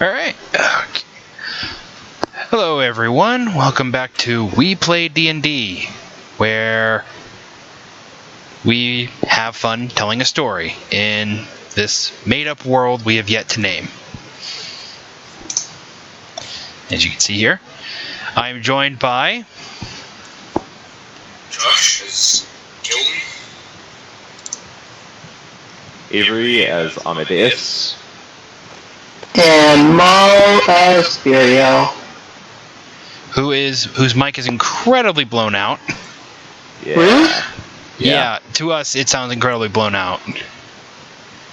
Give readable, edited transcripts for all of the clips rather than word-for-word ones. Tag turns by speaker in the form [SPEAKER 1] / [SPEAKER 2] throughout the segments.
[SPEAKER 1] Alright. Okay. Hello everyone, welcome back to We Play D&D, where we have fun telling a story in this made-up world we have yet to name. As you can see here, I am joined by...
[SPEAKER 2] Josh as Gilden.
[SPEAKER 3] Avery as Amadeus.
[SPEAKER 4] And Mo as Burial.
[SPEAKER 1] whose mic is incredibly blown out.
[SPEAKER 3] Yeah.
[SPEAKER 4] Really?
[SPEAKER 1] Yeah, to us it sounds incredibly blown out.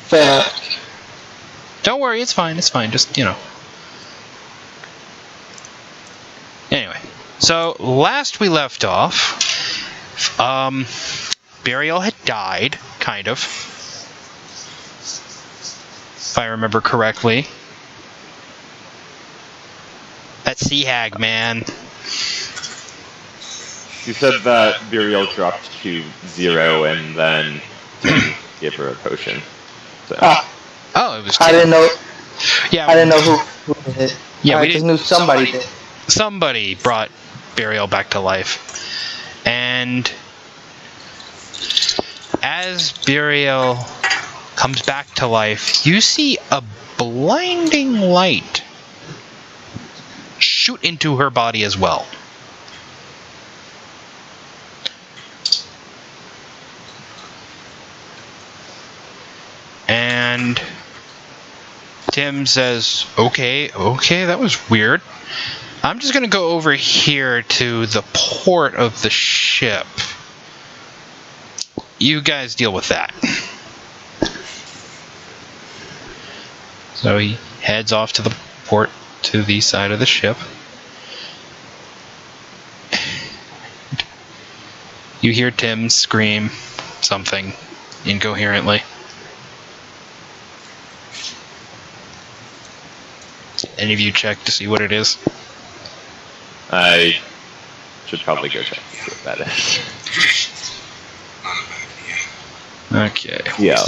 [SPEAKER 4] Fair.
[SPEAKER 1] Don't worry, it's fine, just, you know. Anyway, so last we left off, Burial had died, kind of. If I remember correctly. That sea hag, man.
[SPEAKER 3] She said that Burial dropped to 0 and then gave her a potion. So.
[SPEAKER 1] Oh, it was
[SPEAKER 4] I didn't know.
[SPEAKER 1] Yeah,
[SPEAKER 4] I didn't know who did it.
[SPEAKER 1] Yeah,
[SPEAKER 4] I
[SPEAKER 1] we
[SPEAKER 4] just
[SPEAKER 1] didn't.
[SPEAKER 4] knew somebody did.
[SPEAKER 1] Somebody brought Burial back to life. And as Burial comes back to life, you see a blinding light shoot into her body as well. And Tim says, okay, that was weird. I'm just going to go over here to the port of the ship. You guys deal with that. So he heads off to the port to the side of the ship. You hear Tim scream something incoherently. Any of you check to see what it is?
[SPEAKER 3] I should probably go check to see what that is.
[SPEAKER 2] Not a bad idea.
[SPEAKER 1] Okay.
[SPEAKER 3] Yeah.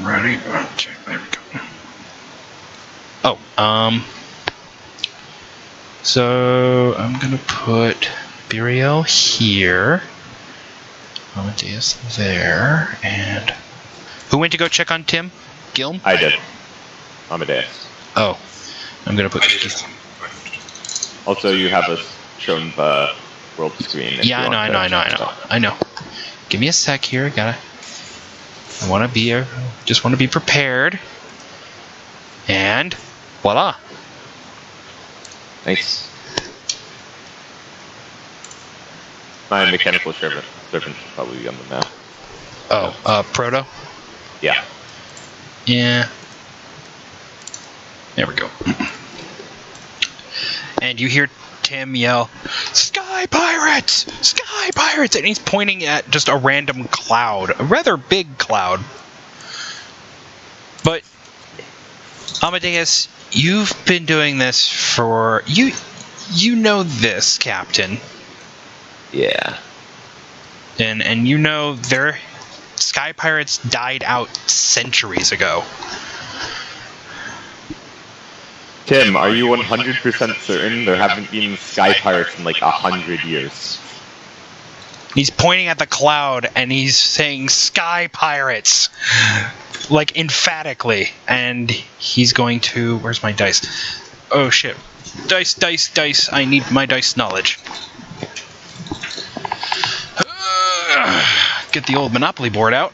[SPEAKER 1] Ready? There we go. Oh, so I'm gonna put Burial here, Amadeus there, and who went to go check on Tim? Gilm?
[SPEAKER 3] I did. Amadeus.
[SPEAKER 1] Oh, I'm gonna put.
[SPEAKER 2] I did as well.
[SPEAKER 3] Also, you have us shown the world screen. if
[SPEAKER 1] Yeah,
[SPEAKER 3] you want to check stuff.
[SPEAKER 1] I know. Give me a sec here. I want to be just want to be prepared. And voila.
[SPEAKER 3] Nice. My mechanical servant should probably be on the map.
[SPEAKER 1] Oh, Proto.
[SPEAKER 3] Yeah.
[SPEAKER 1] Yeah. There we go. And you hear Tim yell, "Sky Pirates! Sky Pirates!" And he's pointing at just a random cloud, a rather big cloud. But Amadeus, you've been doing this for you know this, Captain.
[SPEAKER 3] Yeah.
[SPEAKER 1] And you know their Sky Pirates died out centuries ago.
[SPEAKER 3] Tim, are you 100% certain there haven't been sky pirates in like 100 years?
[SPEAKER 1] He's pointing at the cloud and he's saying "Sky Pirates," like emphatically, and he's going to. Where's my dice? Oh shit! Dice! I need my dice knowledge. Get the old Monopoly board out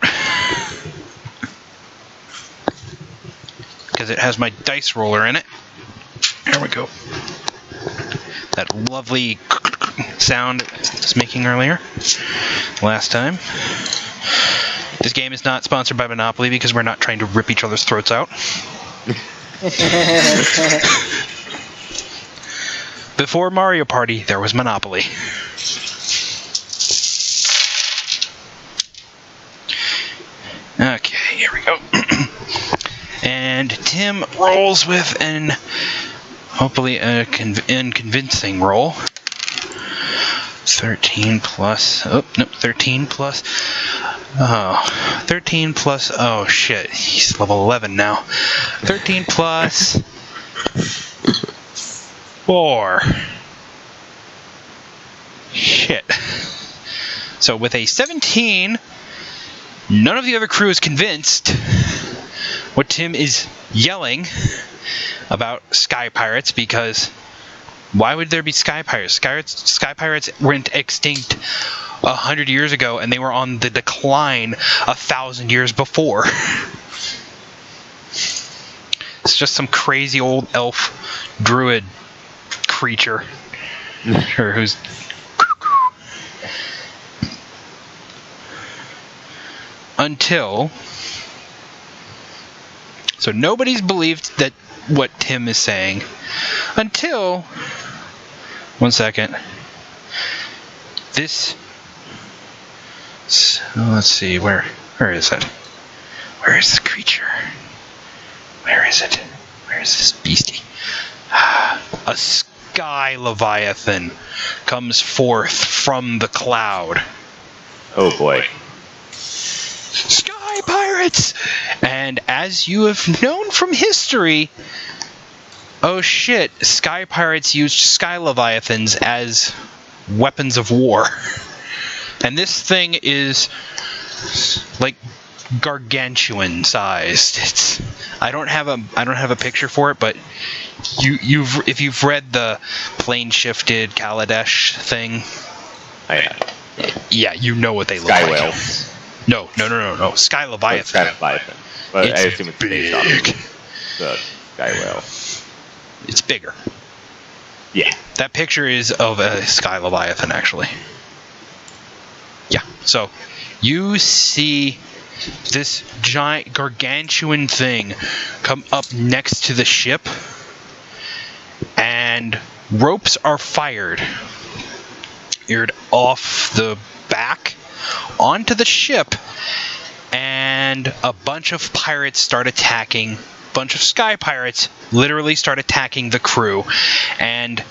[SPEAKER 1] because it has my dice roller in it. There we go. That lovely sound it was making earlier. Last time. This game is not sponsored by Monopoly because we're not trying to rip each other's throats out. Before Mario Party, there was Monopoly. Okay, here we go. And Tim rolls with an hopefully a convincing roll. 13 plus. Oh, no, 13 plus. Oh, 13 plus... Oh, shit. He's level 11 now. 13 plus... 4. Shit. So with a 17, none of the other crew is convinced what Tim is yelling about Sky Pirates, because why would there be Sky Pirates? Sky Pirates went extinct 100 years ago, and they were on the decline 1,000 years before. It's just some crazy old elf druid creature who's... Until... So nobody's believed that what Tim is saying until... One second. This... So let's see, where is it? Where is the creature? Where is it? Where is this beastie? A sky leviathan comes forth from the cloud.
[SPEAKER 3] Oh boy.
[SPEAKER 1] Sky pirates! And as you have known from history, oh shit, sky pirates used sky leviathans as weapons of war. And this thing is like gargantuan sized. I don't have a picture for it, but if you've read the plane shifted Kaladesh thing, yeah, you know what they look like.
[SPEAKER 3] Sky whales.
[SPEAKER 1] No. Sky Leviathan.
[SPEAKER 3] Sky Leviathan. But
[SPEAKER 1] It's
[SPEAKER 3] I assume it's based on the Sky Whale.
[SPEAKER 1] It's bigger.
[SPEAKER 3] Yeah.
[SPEAKER 1] That picture is of a Sky Leviathan, actually. Yeah, so you see this giant gargantuan thing come up next to the ship, and ropes are fired off the back onto the ship, and a bunch of pirates start attacking. A bunch of sky pirates literally start attacking the crew, and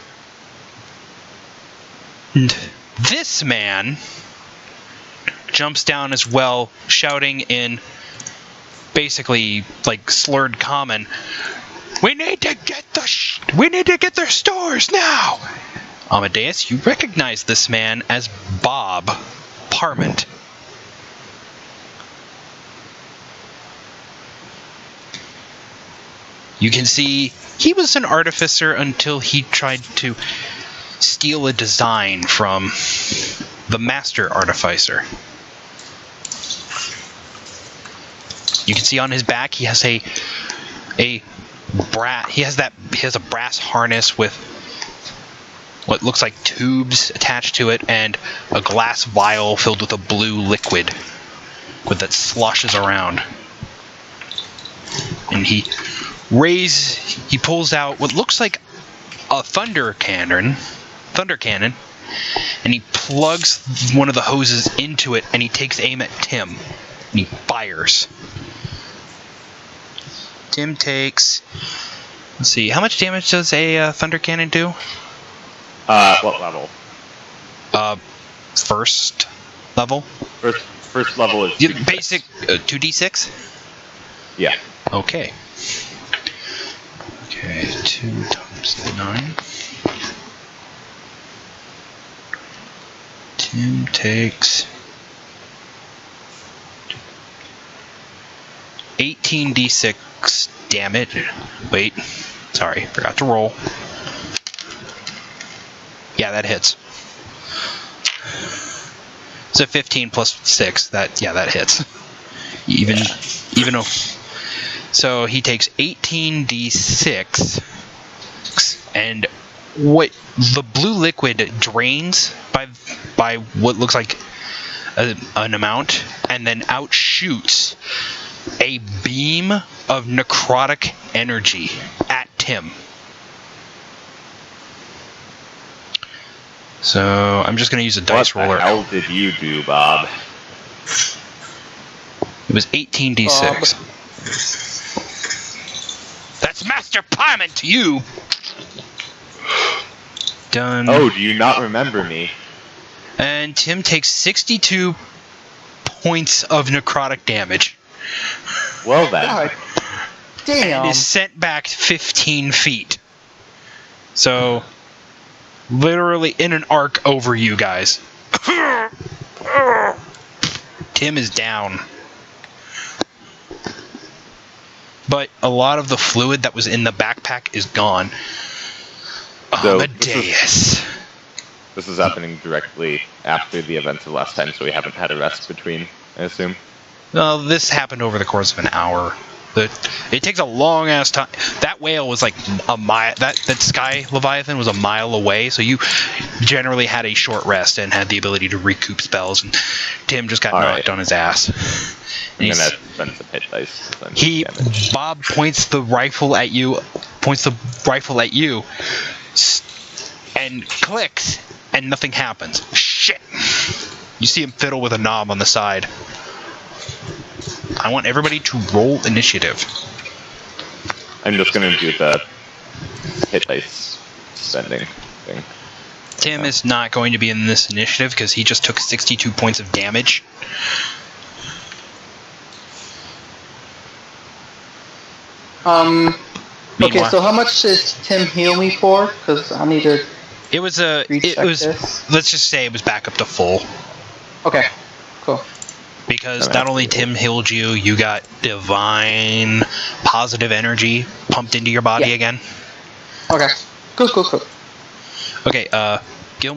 [SPEAKER 1] this man jumps down as well, shouting in basically like slurred common, "We need to get their stores now!" Amadeus, you recognize this man as Bob Parment. You can see he was an artificer until he tried to steal a design from the master artificer. You can see on his back he has a brass harness with what looks like tubes attached to it, and a glass vial filled with a blue liquid that sloshes around. And he pulls out what looks like a thunder cannon, and he plugs one of the hoses into it, and he takes aim at Tim, and he fires. Tim takes, let's see, how much damage does a thunder cannon do?
[SPEAKER 3] What level?
[SPEAKER 1] First level.
[SPEAKER 3] First level is 2d6.
[SPEAKER 1] Basic 2d6.
[SPEAKER 3] Yeah.
[SPEAKER 1] Okay. 2 times 9. Tim takes 18d6 damage. Wait, sorry, forgot to roll. Yeah, that hits. So 15 plus 6. That hits. Even though. So he takes 18d6, and what the blue liquid drains by what looks like an amount, and then outshoots a beam of necrotic energy at Tim. So I'm just going to use a dice roller.
[SPEAKER 3] What the hell did you do, Bob?
[SPEAKER 1] It was 18d6. That's Master Parment to you! Done.
[SPEAKER 3] Oh, do you not remember me?
[SPEAKER 1] And Tim takes 62 points of necrotic damage.
[SPEAKER 3] Well then.
[SPEAKER 4] God damn.
[SPEAKER 1] And is sent back 15 feet. So, literally in an arc over you guys. Tim is down. But a lot of the fluid that was in the backpack is gone.
[SPEAKER 3] So,
[SPEAKER 1] Amadeus.
[SPEAKER 3] This is happening directly after the events of last time, so we haven't had a rest between, I assume.
[SPEAKER 1] Well, this happened over the course of an hour. It takes a long ass time. That whale was like a mile. That sky leviathan was a mile away, so you generally had a short rest and had the ability to recoup spells. And Tim just got knocked on his ass.
[SPEAKER 3] I'm gonna spend some hit dice.
[SPEAKER 1] Bob points the rifle at you, and clicks, and nothing happens. Shit! You see him fiddle with a knob on the side. I want everybody to roll initiative.
[SPEAKER 3] I'm just gonna do the hit dice spending thing.
[SPEAKER 1] Tim is not going to be in this initiative because he just took 62 points of damage.
[SPEAKER 4] Okay,
[SPEAKER 1] Meanwhile-
[SPEAKER 4] so how much does Tim heal me for? Because I need to
[SPEAKER 1] It was
[SPEAKER 4] recheck this.
[SPEAKER 1] let's just say it was back up to full.
[SPEAKER 4] Okay, cool.
[SPEAKER 1] Because not only Tim healed you, you got divine positive energy pumped into your body
[SPEAKER 4] Yeah.
[SPEAKER 1] again.
[SPEAKER 4] Okay, cool.
[SPEAKER 1] Okay, Gil,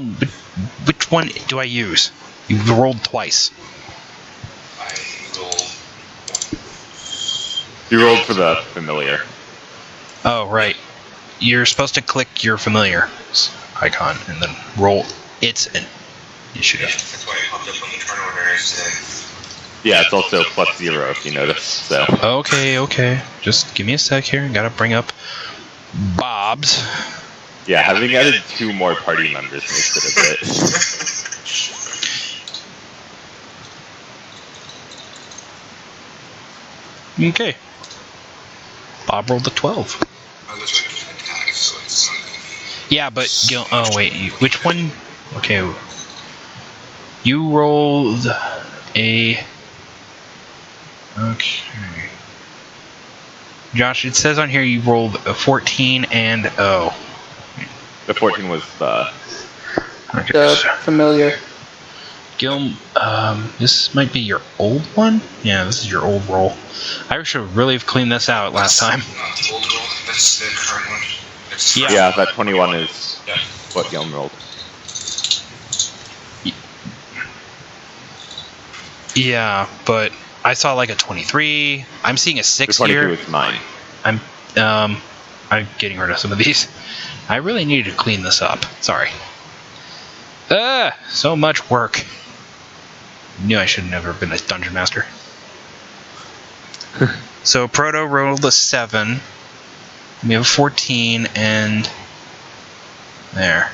[SPEAKER 1] which one do I use? You rolled twice.
[SPEAKER 2] I roll.
[SPEAKER 3] You rolled for the familiar.
[SPEAKER 1] Oh, right. You're supposed to click your familiar icon and then roll its initiative.
[SPEAKER 2] That's why it popped up on the turn order.
[SPEAKER 3] Yeah, it's also +0 if you notice, so.
[SPEAKER 1] Okay. Just give me a sec here. Gotta bring up Bob's.
[SPEAKER 3] Yeah, having added 2 more party members makes it a bit.
[SPEAKER 1] Okay. Bob rolled a 12.
[SPEAKER 2] I was trying to attack, so it's not gonna be.
[SPEAKER 1] Yeah, but Gil. Oh wait, which one? Okay. You rolled a. Okay. Josh, it says on here you rolled a 14 and O.
[SPEAKER 3] The 14 was the.
[SPEAKER 1] Okay.
[SPEAKER 4] The familiar.
[SPEAKER 1] Gil, this might be your old one? Yeah, this is your old roll. I should really have cleaned this out last time.
[SPEAKER 2] Not the old roll. That's the current one. It's
[SPEAKER 1] Yeah.
[SPEAKER 3] Yeah, that 21 is
[SPEAKER 2] Yeah.
[SPEAKER 3] what Gilm rolled.
[SPEAKER 1] Yeah, but I saw like a 23. I'm seeing a
[SPEAKER 3] The
[SPEAKER 1] 6
[SPEAKER 3] 22
[SPEAKER 1] here.
[SPEAKER 3] is mine.
[SPEAKER 1] I'm getting rid of some of these. I really needed to clean this up. Sorry. So much work. Knew I should have never been a dungeon master. So Proto rolled a 7. We have a 14 and there.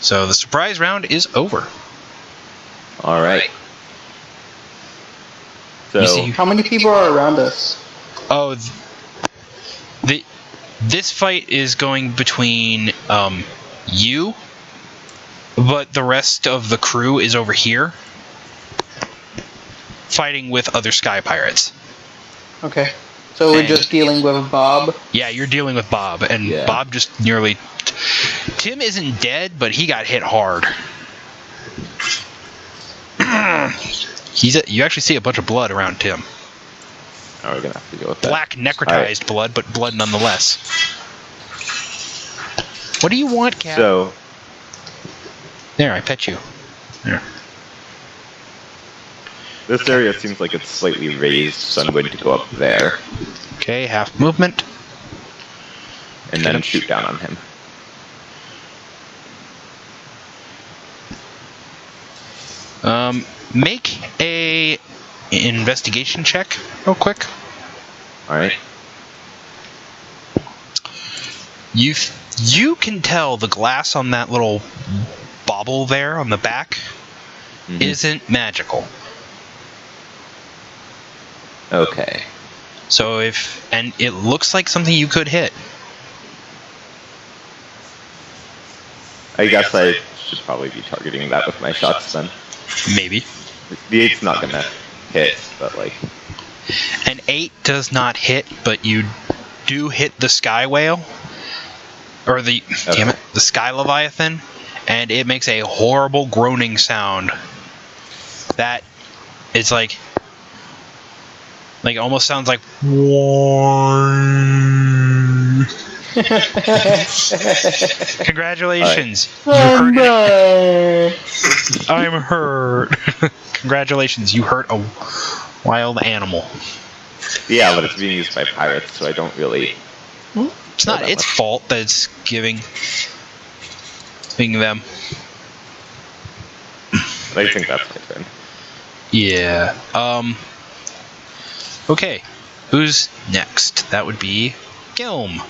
[SPEAKER 1] So the surprise round is over.
[SPEAKER 3] Alright.
[SPEAKER 1] You
[SPEAKER 3] So,
[SPEAKER 1] see-
[SPEAKER 4] How many people are around us?
[SPEAKER 1] Oh, this fight is going between you, but the rest of the crew is over here, fighting with other sky pirates.
[SPEAKER 4] Okay. So we're just dealing with Bob.
[SPEAKER 1] Yeah, you're dealing with Bob, and
[SPEAKER 3] Yeah.
[SPEAKER 1] Bob just nearly. Tim isn't dead, but he got hit hard. You actually see a bunch of blood around Tim.
[SPEAKER 3] oh, we're gonna have to deal with that.
[SPEAKER 1] Black necrotized blood, but blood nonetheless. What do you want, Cat?
[SPEAKER 3] So,
[SPEAKER 1] There, I pet you. There.
[SPEAKER 3] this area seems like it's slightly raised, so I'm going to go up there
[SPEAKER 1] Okay, half movement.
[SPEAKER 3] and then shoot down on him.
[SPEAKER 1] Make a investigation check real quick.
[SPEAKER 3] Alright.
[SPEAKER 1] You can tell the glass on that little bauble there on the back
[SPEAKER 3] Mhm.
[SPEAKER 1] isn't magical.
[SPEAKER 3] Okay.
[SPEAKER 1] So and it looks like something you could hit.
[SPEAKER 3] I guess I should probably be targeting that with my shots then.
[SPEAKER 1] Maybe.
[SPEAKER 3] The 8's not gonna hits, but like
[SPEAKER 1] An 8 does not hit, but you do hit the Sky Whale. Or the Sky Leviathan, and it makes a horrible groaning sound. That it's like almost sounds like Congratulations.
[SPEAKER 4] Oh,
[SPEAKER 1] You hurt
[SPEAKER 4] no.
[SPEAKER 1] I'm hurt. Congratulations, you hurt a wild animal.
[SPEAKER 3] yeah, but it's being used by pirates, so I don't really.
[SPEAKER 1] It's not its fault that it's giving them.
[SPEAKER 3] I think that's my turn.
[SPEAKER 1] Yeah. Okay. Who's next? That would be Gilm.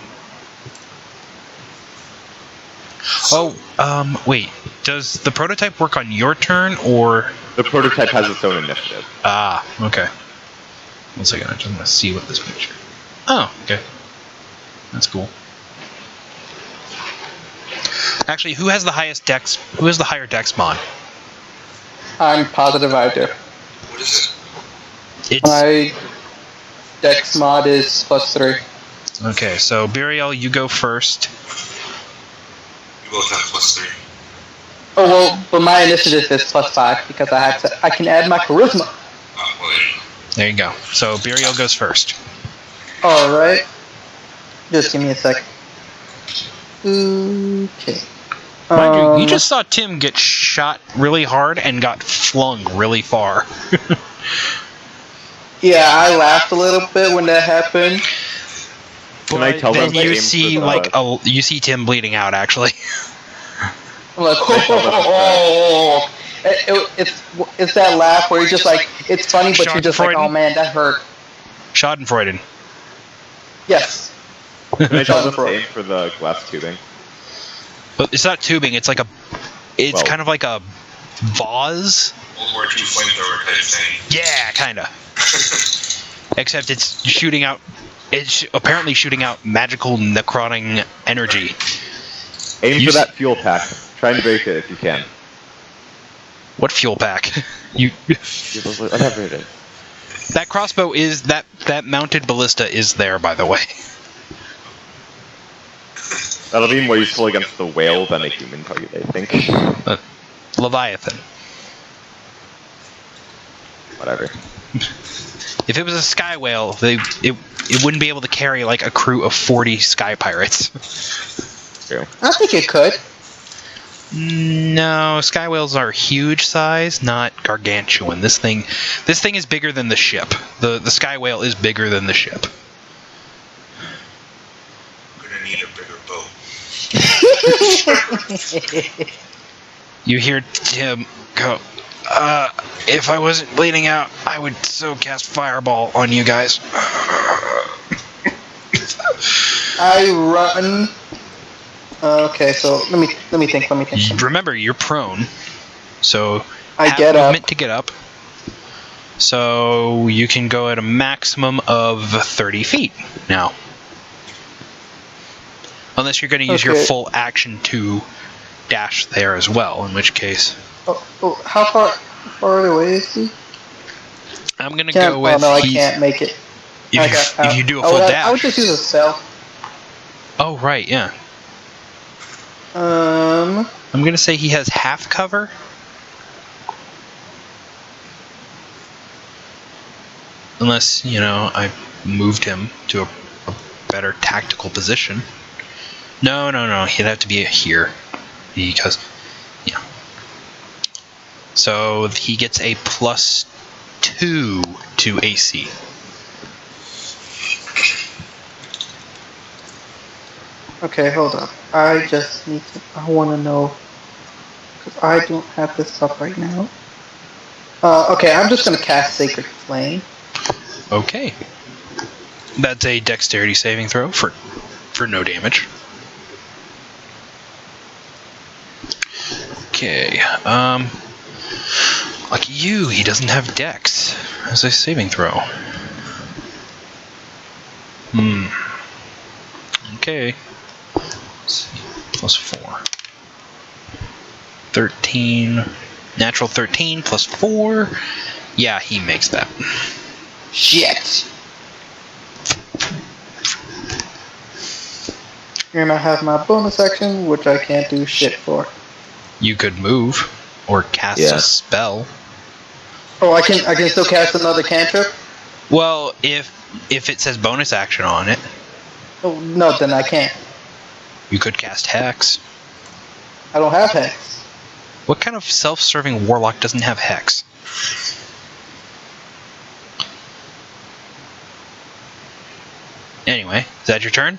[SPEAKER 1] Wait. Does the prototype work on your turn, or...
[SPEAKER 3] The prototype has its own initiative.
[SPEAKER 1] Ah, okay. 1 second, I just want to see what this picture... Oh, okay. That's cool. Actually, who has the highest dex... Who has the higher dex mod?
[SPEAKER 4] I'm positive I do.
[SPEAKER 2] What is it?
[SPEAKER 1] It's...
[SPEAKER 4] My dex mod is +3.
[SPEAKER 1] Okay, so Burial, you go first.
[SPEAKER 2] We both have +3.
[SPEAKER 4] Oh well, but my initiative is +5 because I can add my charisma.
[SPEAKER 2] Oh, well, yeah.
[SPEAKER 1] There you go. So Burial goes first.
[SPEAKER 4] All right. Just give me a sec. Okay.
[SPEAKER 1] Mind you just saw Tim get shot really hard and got flung really far.
[SPEAKER 4] Yeah, I laughed a little bit when that happened.
[SPEAKER 3] Can I tell
[SPEAKER 1] then
[SPEAKER 3] them
[SPEAKER 1] you
[SPEAKER 3] to
[SPEAKER 1] see
[SPEAKER 3] aim for the-
[SPEAKER 1] you see Tim bleeding out actually.
[SPEAKER 4] I'm like, oh, it's that laugh where you're just like, it's funny, but you're just like, oh man, that hurt.
[SPEAKER 1] Schadenfreude.
[SPEAKER 4] Yes.
[SPEAKER 3] Can I tell them to aim for the glass tubing?
[SPEAKER 1] But it's not tubing. It's like
[SPEAKER 3] Well-
[SPEAKER 1] kind of like a vase.
[SPEAKER 2] World War II flamethrower type thing.
[SPEAKER 1] Yeah, kind of. Except it's shooting out. It's apparently shooting out magical necrotic energy.
[SPEAKER 3] Aim
[SPEAKER 1] You
[SPEAKER 3] for
[SPEAKER 1] s-
[SPEAKER 3] that fuel pack. Try and break it if you can.
[SPEAKER 1] What fuel pack? You.
[SPEAKER 3] Whatever it is.
[SPEAKER 1] That crossbow is that mounted ballista is there, by the way.
[SPEAKER 3] That'll be more useful against the whale than a human target, I think.
[SPEAKER 1] Leviathan.
[SPEAKER 3] Whatever.
[SPEAKER 1] If it was a sky whale, it wouldn't be able to carry like a crew of 40 sky pirates.
[SPEAKER 3] True.
[SPEAKER 4] I think it could.
[SPEAKER 1] No, sky whales are huge size, not gargantuan. This thing is bigger than the ship. The sky whale is bigger than the ship.
[SPEAKER 2] I'm gonna need a bigger boat.
[SPEAKER 1] You hear Tim go, if I wasn't bleeding out, I would so cast Fireball on you guys.
[SPEAKER 4] I run. Okay, so let me think.
[SPEAKER 1] Remember, you're prone, so
[SPEAKER 4] I
[SPEAKER 1] have
[SPEAKER 4] get up.
[SPEAKER 1] movement to get up. So you can go at a maximum of 30 feet now. Unless you're going to use your
[SPEAKER 4] Okay.
[SPEAKER 1] full action to dash there as well, in which case...
[SPEAKER 4] Oh, how far away is he?
[SPEAKER 1] I'm going to go with...
[SPEAKER 4] Oh no, I can't make it.
[SPEAKER 1] If you do a full dash...
[SPEAKER 4] I would just use a cell.
[SPEAKER 1] Oh, right, yeah.
[SPEAKER 4] Um,
[SPEAKER 1] I'm going to say he has half cover. Unless, I moved him to a better tactical position. No. He'd have to be here. Because, yeah. So he gets a +2 to AC.
[SPEAKER 4] okay, hold on. I just need to. I want to know because I don't have this up right now. Okay, I'm just gonna cast Sacred Flame.
[SPEAKER 1] Okay. That's a dexterity saving throw for no damage. Okay. Like you, he doesn't have dex as a saving throw. Okay. Let's see. +4. 13. Natural 13 +4 Yeah, he makes that.
[SPEAKER 4] Shit. And I have my bonus action, which I can't do shit for.
[SPEAKER 1] You could move or cast
[SPEAKER 3] Yeah.
[SPEAKER 1] a spell.
[SPEAKER 4] Oh, I can still cast another cantrip?
[SPEAKER 1] Well, if it says bonus action on it,
[SPEAKER 4] Oh, no, then I can't.
[SPEAKER 1] you could cast Hex.
[SPEAKER 4] I don't have Hex.
[SPEAKER 1] What kind of self-serving warlock doesn't have Hex? Anyway, is that your turn?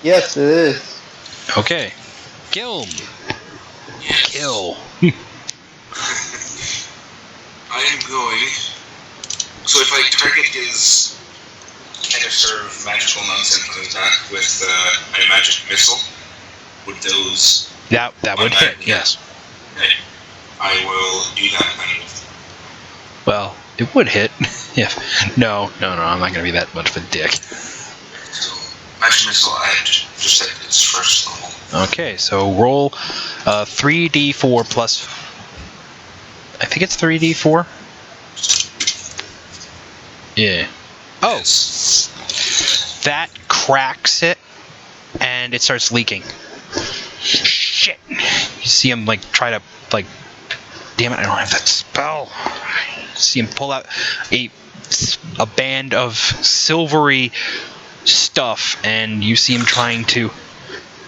[SPEAKER 4] Yes, it is.
[SPEAKER 1] Okay. Gilm. Kill.
[SPEAKER 2] I am going. So if I target his kind of serve magical nonsense attack with a magic missile, would those?
[SPEAKER 1] That would hit, yes.
[SPEAKER 2] Okay. I will do that then.
[SPEAKER 1] Well, it would hit. If no, I'm not gonna be that much of a dick.
[SPEAKER 2] So magic missile, I just at its first level.
[SPEAKER 1] Okay, so roll 3d4 plus. I think it's 3d4. Yeah. Oh,
[SPEAKER 2] Yes.
[SPEAKER 1] that cracks it, and it starts leaking. Shit! You see him like try to like. Damn it! I don't have that spell. You see him pull out a band of silvery stuff, and you see him trying to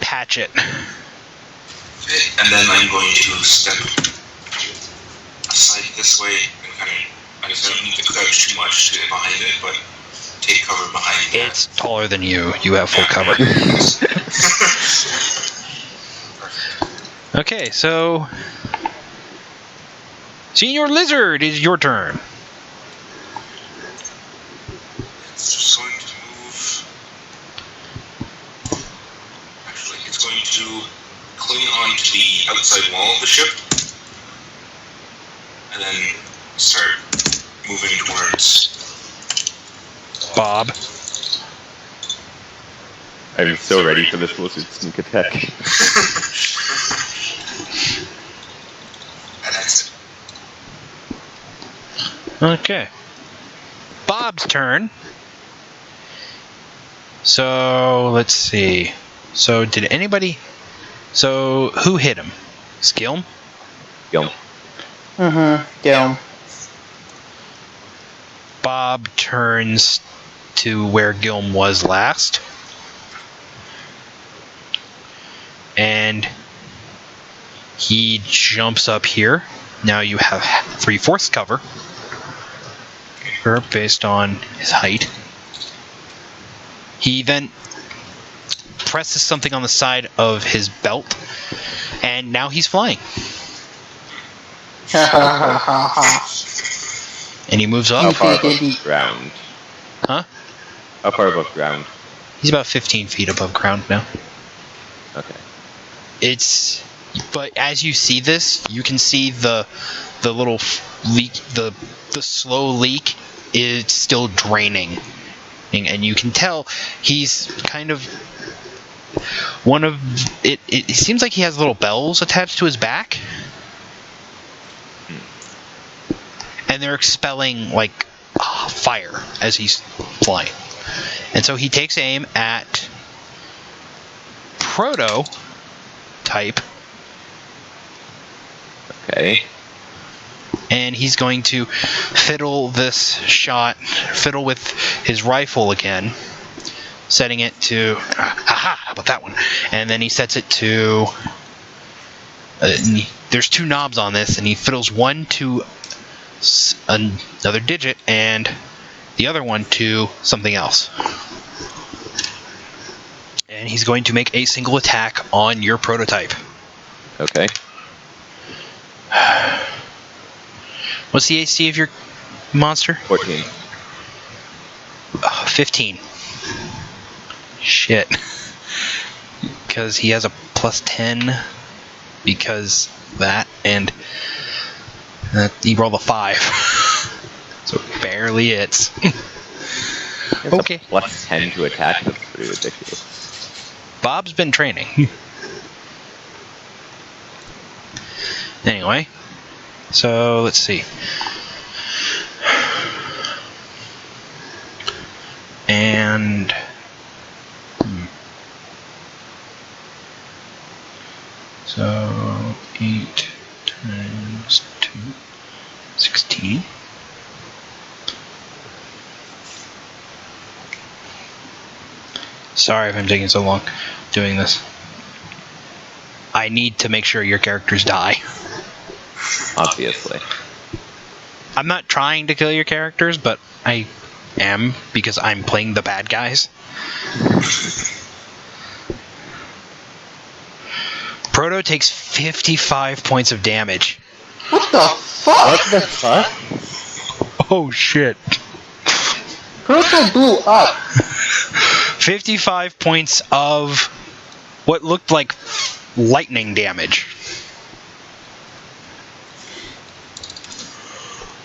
[SPEAKER 1] patch it.
[SPEAKER 2] Okay, and then I'm going to step aside this way and kind of. I guess I don't need to crouch too much to get behind it, but take cover behind it.
[SPEAKER 1] It's taller than you. You have full cover. Okay, so Senior Lizard, is your turn.
[SPEAKER 2] It's just going to move. Actually, it's going to cling onto the outside wall of the ship, and then start moving towards.
[SPEAKER 1] Bob.
[SPEAKER 3] I'm so ready for this lizard sneak attack.
[SPEAKER 2] And that's it.
[SPEAKER 1] Okay. Bob's turn. So, let's see. So, did anybody... So, who hit him? Skilm?
[SPEAKER 3] Gilm.
[SPEAKER 4] Yeah.
[SPEAKER 1] Bob turns to where Gilm was last. And he jumps up here. Now you have 3/4 cover based on his height. He then presses something on the side of his belt, and now he's flying.
[SPEAKER 4] Ha ha ha ha ha.
[SPEAKER 1] And he moves
[SPEAKER 3] How
[SPEAKER 1] up.
[SPEAKER 3] far above ground?
[SPEAKER 1] Huh?
[SPEAKER 3] How far above ground?
[SPEAKER 1] He's about 15 feet above ground now.
[SPEAKER 3] Okay.
[SPEAKER 1] But as you see this, you can see the little leak, the slow leak is still draining, and you can tell he's kind of one of it. It seems like he has little bells attached to his back, and they're expelling like fire as he's flying, and so he takes aim at Prototype.
[SPEAKER 3] Okay.
[SPEAKER 1] And he's going to fiddle with his rifle again, setting it to, how about that one? And then he sets it to, there's 2 knobs on this, and he fiddles one to another digit, and the other one to something else. And he's going to make a single attack on your Prototype.
[SPEAKER 3] Okay.
[SPEAKER 1] What's the AC of your monster?
[SPEAKER 3] 14.
[SPEAKER 1] 15. Shit. Because he has a plus 10. Because that, and he rolled a 5. So it barely hits.
[SPEAKER 3] It's
[SPEAKER 1] Okay.
[SPEAKER 3] a plus 10 to attack. That's pretty ridiculous.
[SPEAKER 1] Bob's been training. Anyway. So, let's see. and so 8 times 2, 16. Sorry if I'm taking so long doing this. I need to make sure your characters die.
[SPEAKER 3] Obviously.
[SPEAKER 1] I'm not trying to kill your characters, but I am because I'm playing the bad guys. Proto takes 55 points of damage.
[SPEAKER 4] What the fuck?
[SPEAKER 3] What the fuck?
[SPEAKER 1] Oh shit.
[SPEAKER 4] Proto blew up.
[SPEAKER 1] 55 points of what looked like lightning damage.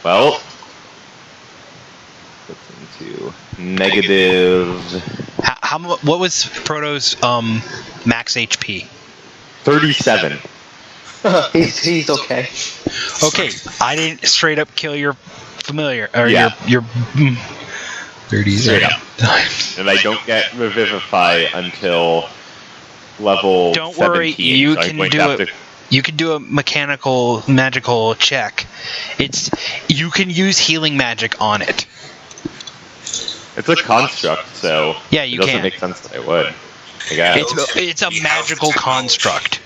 [SPEAKER 3] Well, puts into negative
[SPEAKER 1] What was Proto's max HP?
[SPEAKER 3] 37.
[SPEAKER 4] He's okay.
[SPEAKER 1] Okay, I didn't straight up kill your familiar or
[SPEAKER 3] Yeah.
[SPEAKER 1] your 30s.
[SPEAKER 3] Straight up. And I don't get Revivify until level
[SPEAKER 1] Don't
[SPEAKER 3] 17.
[SPEAKER 1] worry, you
[SPEAKER 3] so I'm
[SPEAKER 1] can
[SPEAKER 3] going to
[SPEAKER 1] do
[SPEAKER 3] have
[SPEAKER 1] it.
[SPEAKER 3] to-
[SPEAKER 1] You can do a magical check. You can use healing magic on it.
[SPEAKER 3] It's a construct, so
[SPEAKER 1] Yeah, you
[SPEAKER 3] it doesn't
[SPEAKER 1] can.
[SPEAKER 3] make sense that I would. I guess.
[SPEAKER 1] It's a magical construct.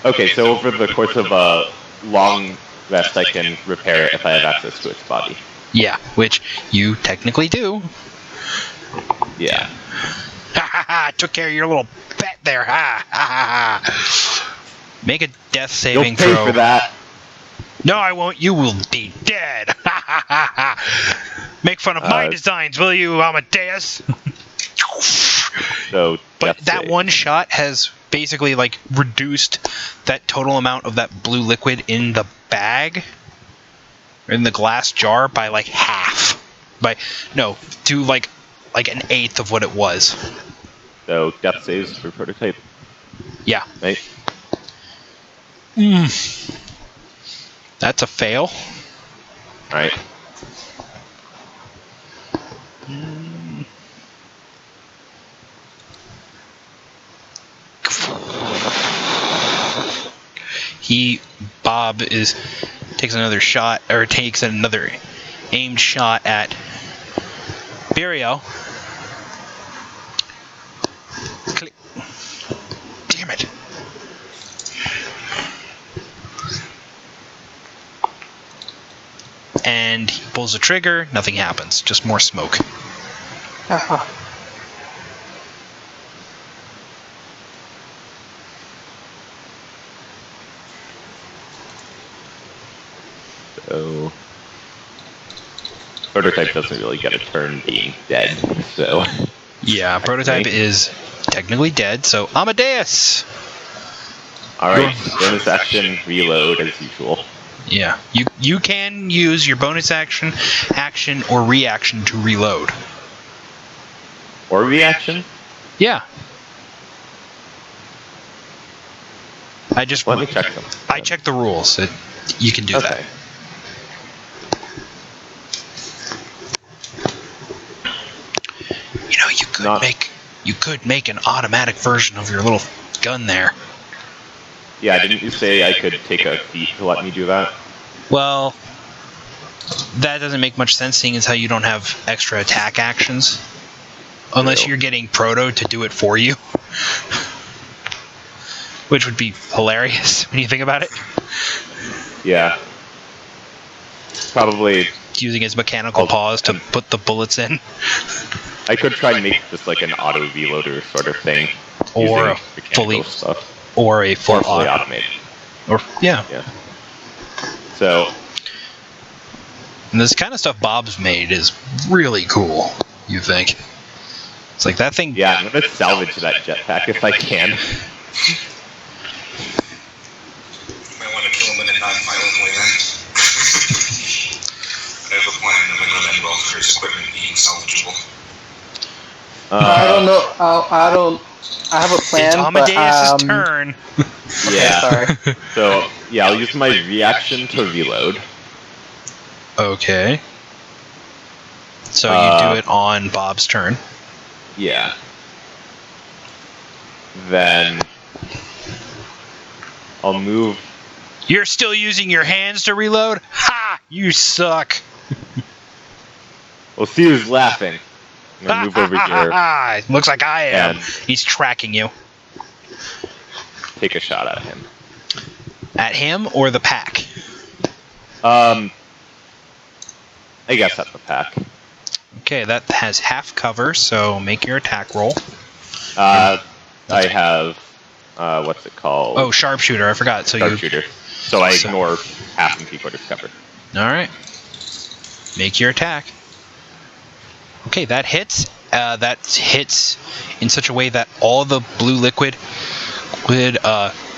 [SPEAKER 3] Okay, so over the course of a long rest, I can repair it if I have access to its body.
[SPEAKER 1] Yeah, which you technically do.
[SPEAKER 3] Yeah.
[SPEAKER 1] Ha ha ha! Took care of your little pet there. Ha ha ha! Ha. Make a death saving
[SPEAKER 3] You'll pay
[SPEAKER 1] throw.
[SPEAKER 3] for that.
[SPEAKER 1] No, I won't. You will be dead. Ha ha ha ha! Make fun of my designs, will you, Amadeus?
[SPEAKER 3] So,
[SPEAKER 1] But
[SPEAKER 3] death
[SPEAKER 1] that
[SPEAKER 3] save.
[SPEAKER 1] one shot has basically like reduced that total amount of that blue liquid in the bag, or in the glass jar, by like half. To like an eighth of what it was.
[SPEAKER 3] So, death saves for prototype.
[SPEAKER 1] Yeah.
[SPEAKER 3] Right?
[SPEAKER 1] That's a fail.
[SPEAKER 3] Alright.
[SPEAKER 1] Bob takes another shot, or takes another aimed shot at Burial. Click. Damn it. And he pulls the trigger, nothing happens, just more smoke.
[SPEAKER 4] Haha.
[SPEAKER 3] So, prototype doesn't really get a turn being dead, so.
[SPEAKER 1] Yeah, Prototype is technically dead, so Amadeus!
[SPEAKER 3] Alright, bonus action, reload as usual.
[SPEAKER 1] Yeah, you can use your bonus action, or reaction to reload.
[SPEAKER 3] Or reaction?
[SPEAKER 1] Yeah. I just
[SPEAKER 3] Let me check them.
[SPEAKER 1] I checked the rules. You can do that.
[SPEAKER 3] Okay.
[SPEAKER 1] You know, you could make an automatic version of your little gun there.
[SPEAKER 3] Yeah, didn't you say I could take a feat to let me do that?
[SPEAKER 1] Well, that doesn't make much sense, seeing as how you don't have extra attack actions. Unless
[SPEAKER 3] True.
[SPEAKER 1] you're getting Proto to do it for you. Which would be hilarious when you think about it.
[SPEAKER 3] Yeah. Probably,
[SPEAKER 1] Using his mechanical paws to put the bullets in.
[SPEAKER 3] I could try and make just like an auto reloader sort of thing.
[SPEAKER 1] Or
[SPEAKER 3] using
[SPEAKER 1] a
[SPEAKER 3] mechanical
[SPEAKER 1] fully-
[SPEAKER 3] stuff.
[SPEAKER 1] Or a full
[SPEAKER 3] Or fully
[SPEAKER 1] auto.
[SPEAKER 3] automated.
[SPEAKER 1] Or, yeah.
[SPEAKER 3] Yeah. So,
[SPEAKER 1] And this kind of stuff Bob's made is really cool, you think. It's like that thing.
[SPEAKER 3] yeah, I'm gonna salvage that jetpack if I can.
[SPEAKER 2] Might want to kill him in a non-violent way then. I have a plan of an end well for his equipment being salvageable.
[SPEAKER 4] I don't know. I have a plan.
[SPEAKER 1] It's Amadeus'
[SPEAKER 4] but,
[SPEAKER 1] turn.
[SPEAKER 3] Yeah.
[SPEAKER 4] Sorry.
[SPEAKER 3] So, yeah, I'll use my reaction to reload.
[SPEAKER 1] Okay. So you do it on Bob's turn.
[SPEAKER 3] Yeah. Then I'll move.
[SPEAKER 1] You're still using your hands to reload? Ha! You suck.
[SPEAKER 3] We'll see who's laughing. I'm gonna move over here,
[SPEAKER 1] Looks like I am.
[SPEAKER 3] And-
[SPEAKER 1] He's tracking you.
[SPEAKER 3] take a shot at him.
[SPEAKER 1] At him or the pack?
[SPEAKER 3] I guess at the pack.
[SPEAKER 1] Okay, that has half cover, so make your attack roll.
[SPEAKER 3] I have what's it called?
[SPEAKER 1] Oh, sharpshooter, I forgot. So
[SPEAKER 3] Sharpshooter. So I
[SPEAKER 1] So-
[SPEAKER 3] ignore half and 3/4 cover.
[SPEAKER 1] Alright. Make your attack. Okay, that hits. That hits in such a way that all the blue liquid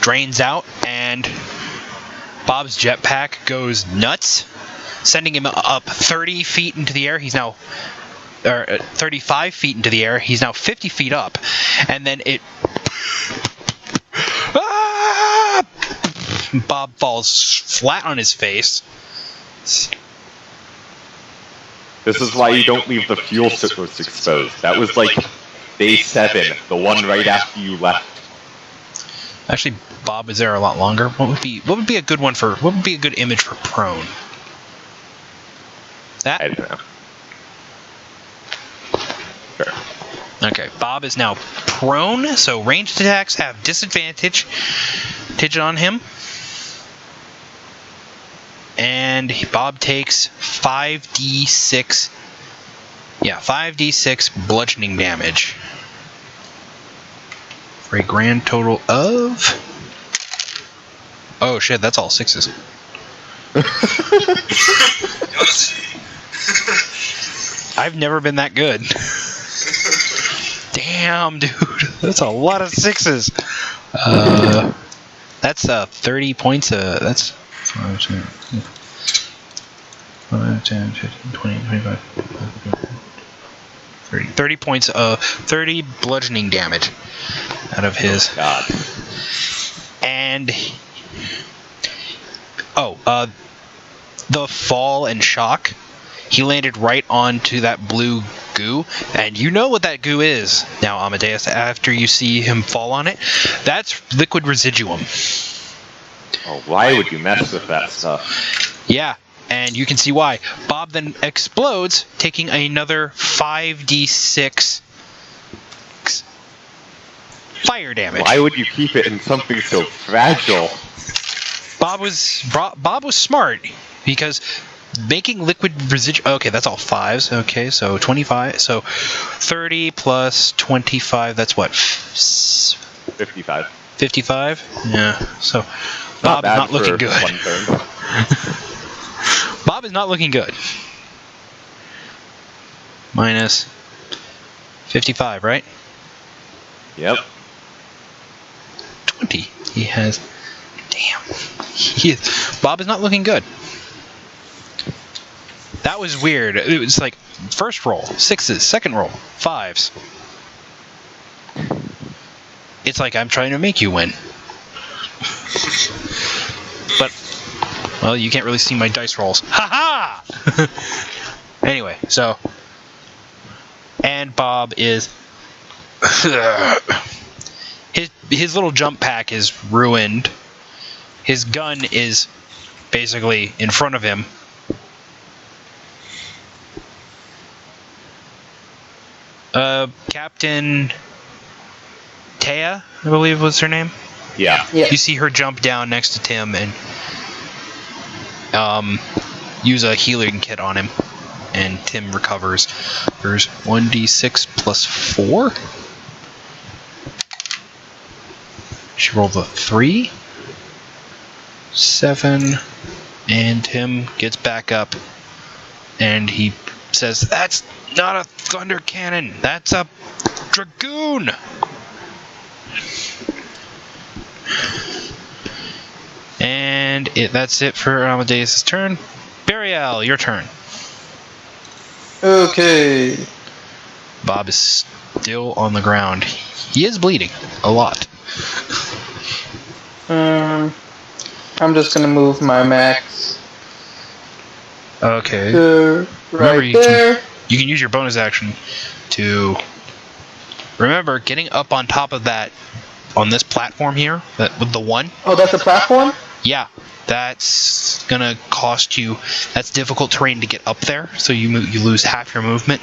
[SPEAKER 1] drains out, and Bob's jetpack goes nuts, sending him up 30 feet into the air. He's now 35 feet into the air. He's now 50 feet up, and then it. Ah! Bob falls flat on his face.
[SPEAKER 3] This is why you don't leave the fuel source exposed. That was like day 7, the one right after you left.
[SPEAKER 1] Actually, Bob is there a lot longer. What would be a good one for? What would be a good image for prone?
[SPEAKER 3] I
[SPEAKER 1] That.
[SPEAKER 3] don't know. Sure.
[SPEAKER 1] Okay, Bob is now prone, so ranged attacks have disadvantage on him. And Bob takes 5d6. Yeah, 5d6 bludgeoning damage. For a grand total of. Oh shit, that's all 6s. I've never been that good. Damn, dude. That's a lot of 6s. That's 30 points. That's 5, 10, 15, 20, 25, 30. 30 points of 30 bludgeoning damage out of his.
[SPEAKER 3] God.
[SPEAKER 1] And the fall and shock, he landed right onto that blue goo, and you know what that goo is now, Amadeus, after you see him fall on it. That's liquid residuum.
[SPEAKER 3] Oh, why would you mess with that stuff?
[SPEAKER 1] Yeah, and you can see why. Bob then explodes, taking another 5d6 fire damage.
[SPEAKER 3] Why would you keep it in something so fragile?
[SPEAKER 1] Bob was smart, because making liquid residual. Okay, that's all 5s. Okay, so 25. So 30 plus 25. That's what?
[SPEAKER 3] 55.
[SPEAKER 1] 55. Yeah. So Bob is not looking good.
[SPEAKER 3] One turn.
[SPEAKER 1] Bob is not looking good. Minus 55, right?
[SPEAKER 3] Yep.
[SPEAKER 1] 20. He has. Damn. Bob is not looking good. That was weird. It was like first roll 6s, second roll 5s. It's like I'm trying to make you win. But, well, you can't really see my dice rolls. Ha ha! Anyway, so. And Bob is. His little jump pack is ruined. His gun is basically in front of him. Captain Taya, I believe was her name.
[SPEAKER 3] Yeah.
[SPEAKER 4] Yeah.
[SPEAKER 1] You see her jump down next to Tim and use a healing kit on him, and Tim recovers. There's 1d6 plus 4. She rolled a 3, 7, and Tim gets back up, and he says, "That's not a thunder cannon. That's a dragoon." And that's it for Amadeus' turn. Burial, your turn.
[SPEAKER 4] Okay.
[SPEAKER 1] Bob is still on the ground. He is bleeding a lot.
[SPEAKER 4] I'm just gonna move my max
[SPEAKER 1] Okay.
[SPEAKER 4] to
[SPEAKER 1] Remember,
[SPEAKER 4] right
[SPEAKER 1] you can-
[SPEAKER 4] there.
[SPEAKER 1] you can use your bonus action to remember getting up on top of that on this platform here with the 1.
[SPEAKER 4] Oh, that's a platform?
[SPEAKER 1] Yeah, that's gonna cost you. That's difficult terrain to get up there, so you lose half your movement.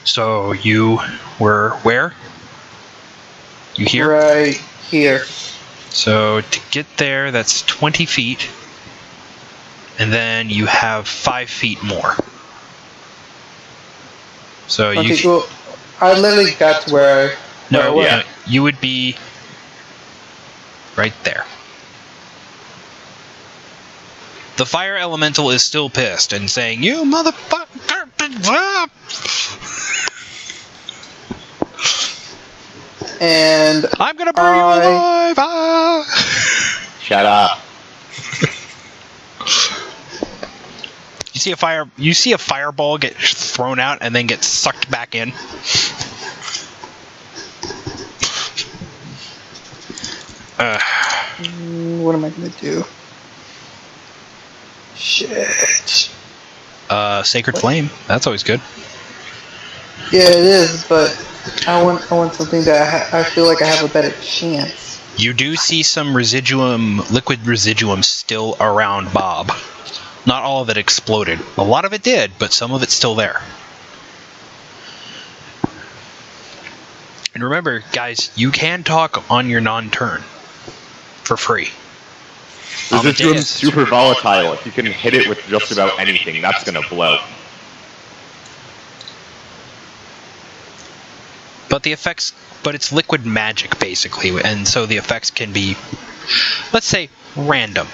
[SPEAKER 1] So you were where? You here?
[SPEAKER 4] Right here.
[SPEAKER 1] So to get there, that's 20 feet, and then you have 5 feet more. So
[SPEAKER 4] Okay,
[SPEAKER 1] you
[SPEAKER 4] well, I literally got to where I
[SPEAKER 1] no,
[SPEAKER 4] was.
[SPEAKER 1] yeah, you would be right there. The fire elemental is still pissed and saying, "You motherfucker!"
[SPEAKER 4] And
[SPEAKER 1] I'm gonna burn you alive! Ah!
[SPEAKER 3] Shut up.
[SPEAKER 1] You see a fireball get thrown out and then get sucked back in.
[SPEAKER 4] what am I gonna do? Shit.
[SPEAKER 1] Sacred Flame. That's always good.
[SPEAKER 4] Yeah, it is, but I want something that I feel like I have a better chance.
[SPEAKER 1] You do see some liquid residuum still around Bob. Not all of it exploded. A lot of it did, but some of it's still there. And remember, guys, you can talk on your non-turn for free.
[SPEAKER 3] Residuum's super volatile. If you can hit it with just about anything, that's gonna blow.
[SPEAKER 1] But it's liquid magic basically, and so the effects can be, let's say, random.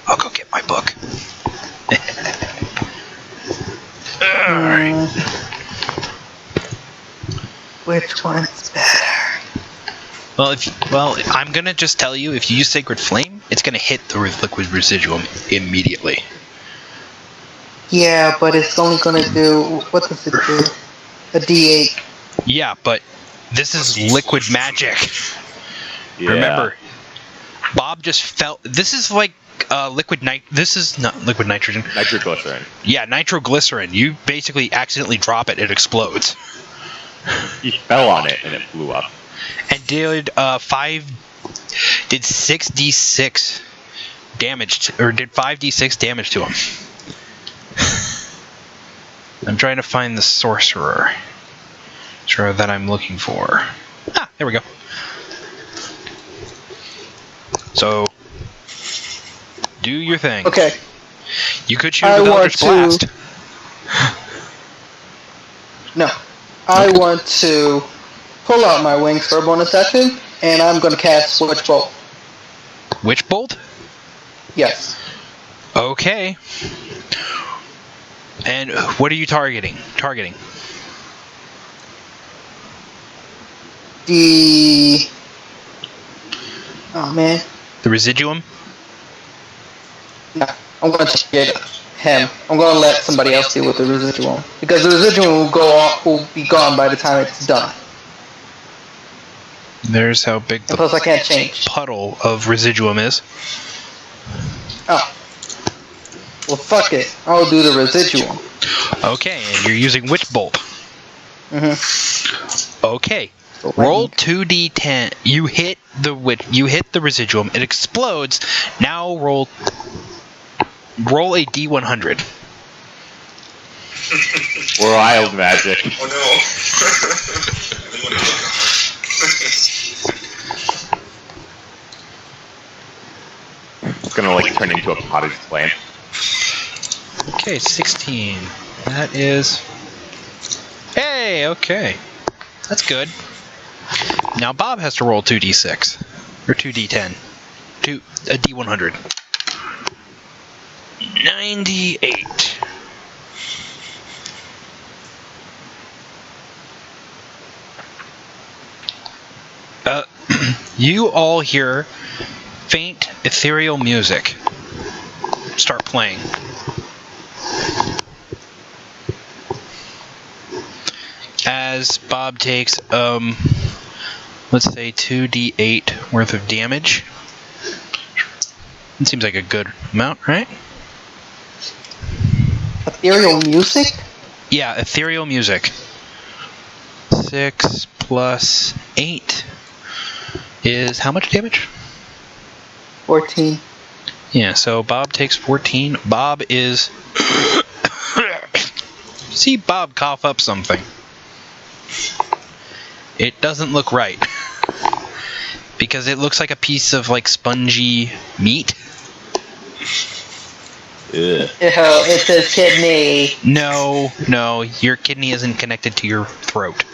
[SPEAKER 1] I'll go get my book. Alright.
[SPEAKER 4] Which one's better?
[SPEAKER 1] Well, I'm gonna just tell you, if you use Sacred Flame, it's gonna hit the liquid residuum immediately.
[SPEAKER 4] Yeah, but it's only gonna do, what does it do? A D8.
[SPEAKER 1] Yeah, but this is liquid magic.
[SPEAKER 3] Yeah.
[SPEAKER 1] Remember, Bob just felt. This is like this is not liquid nitrogen.
[SPEAKER 3] Nitroglycerin.
[SPEAKER 1] Yeah, nitroglycerin. You basically accidentally drop it, it explodes.
[SPEAKER 3] He fell on it and it blew up.
[SPEAKER 1] And did 6d6 damage, or did 5d6 damage to him. I'm trying to find the sorcerer that I'm looking for. Ah, there we go. So, do your thing.
[SPEAKER 4] Okay.
[SPEAKER 1] You could shoot with Eldritch Blast.
[SPEAKER 4] No. I want to pull out my wings for a bonus action, and I'm going to cast Witch Bolt.
[SPEAKER 1] Witch Bolt?
[SPEAKER 4] Yes.
[SPEAKER 1] Okay. And what are you targeting?
[SPEAKER 4] Oh man.
[SPEAKER 1] The residuum?
[SPEAKER 4] No, I'm going to get him. I'm going to let somebody else deal with the residuum, because the residuum will be gone by the time it's done.
[SPEAKER 1] There's how big
[SPEAKER 4] And
[SPEAKER 1] the
[SPEAKER 4] plus, I can't change.
[SPEAKER 1] puddle of residuum is.
[SPEAKER 4] Oh. Well, fuck it. I'll do the residuum.
[SPEAKER 1] Okay, and you're using Witch Bolt.
[SPEAKER 4] Mm-hmm.
[SPEAKER 1] Okay.
[SPEAKER 4] So
[SPEAKER 1] Roll 2d10. You hit the residuum. It explodes. Now roll a d100.
[SPEAKER 3] Wild magic.
[SPEAKER 2] Oh no. I didn't want to kill
[SPEAKER 3] It's gonna like turn into a potted plant.
[SPEAKER 1] Okay, 16. That is... Hey, okay. That's good. Now Bob has to roll 2d6. Or 2d10. A d100. 98. You all hear faint ethereal music start playing. As Bob takes, let's say 2d8 worth of damage. It seems like a good amount, right?
[SPEAKER 4] Ethereal music?
[SPEAKER 1] Yeah, ethereal music. 6 plus 8 is how much damage?
[SPEAKER 4] 14.
[SPEAKER 1] Yeah, so Bob takes 14. Bob is... See Bob cough up something. It doesn't look right. Because it looks like a piece of, like, spongy meat.
[SPEAKER 3] Ugh.
[SPEAKER 4] Oh, it's a kidney.
[SPEAKER 1] No, your kidney isn't connected to your throat.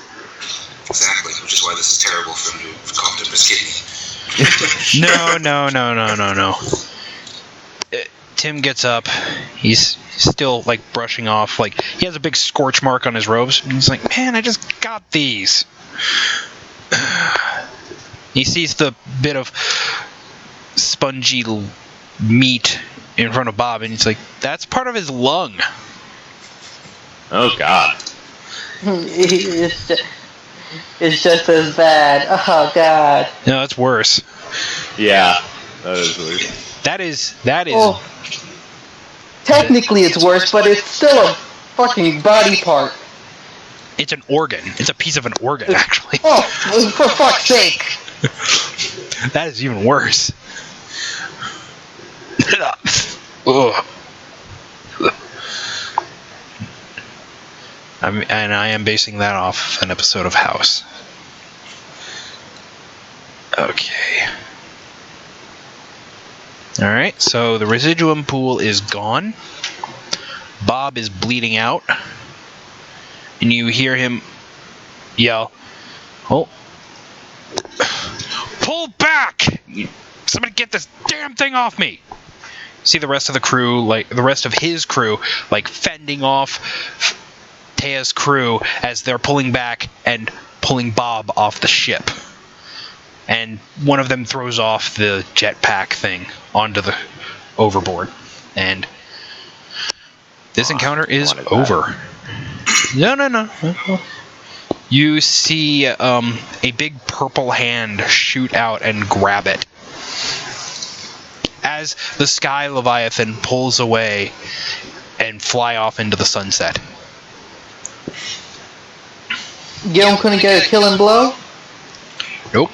[SPEAKER 2] Exactly, which is why this is terrible for him to have coughed up his kidney.
[SPEAKER 1] No. Tim gets up. He's still, like, brushing off. Like, he has a big scorch mark on his robes. And he's like, man, I just got these. He sees the bit of spongy meat in front of Bob, and he's like, that's part of his lung.
[SPEAKER 3] Oh God.
[SPEAKER 4] It's just as bad. Oh, God.
[SPEAKER 1] No, it's worse.
[SPEAKER 3] Yeah, that is weird.
[SPEAKER 1] That is.
[SPEAKER 4] Well, technically it's worse, but it's still a fucking body part.
[SPEAKER 1] It's an organ. It's a piece of an organ, actually.
[SPEAKER 4] Oh, for fuck's sake.
[SPEAKER 1] That is even worse. Ugh. I am basing that off an episode of House. Okay. Alright, so the residuum pool is gone. Bob is bleeding out. And you hear him yell, oh. Pull back! Somebody get this damn thing off me! See the rest of the crew, like the rest of his crew, like fending off Tea's crew as they're pulling back and pulling Bob off the ship. And one of them throws off the jetpack thing onto the overboard. And this encounter is over. No. You see a big purple hand shoot out and grab it. As the Sky Leviathan pulls away and fly off into the sunset.
[SPEAKER 4] Gilm couldn't get a killing blow?
[SPEAKER 1] Nope.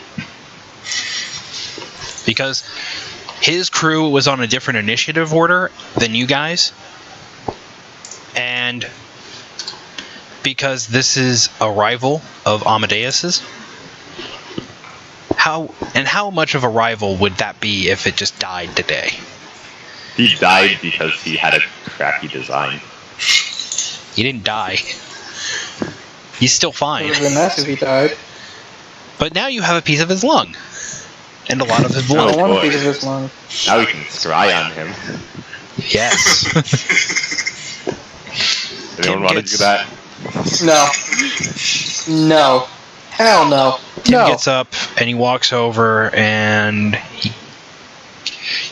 [SPEAKER 1] Because his crew was on a different initiative order than you guys. And because this is a rival of Amadeus's, how much of a rival would that be if it just died today?
[SPEAKER 3] He died because he had a crappy design.
[SPEAKER 1] He didn't die. He's still fine.
[SPEAKER 4] It would have been nice if he died.
[SPEAKER 1] But now you have a piece of his lung. And a lot of his
[SPEAKER 4] I
[SPEAKER 1] blood.
[SPEAKER 4] don't want
[SPEAKER 3] boy.
[SPEAKER 4] to think of this long.
[SPEAKER 3] Now we can scry on him.
[SPEAKER 1] Yes.
[SPEAKER 3] Anyone want to do that?
[SPEAKER 4] No. Hell no.
[SPEAKER 1] Tim
[SPEAKER 4] No.
[SPEAKER 1] gets up and he walks over and you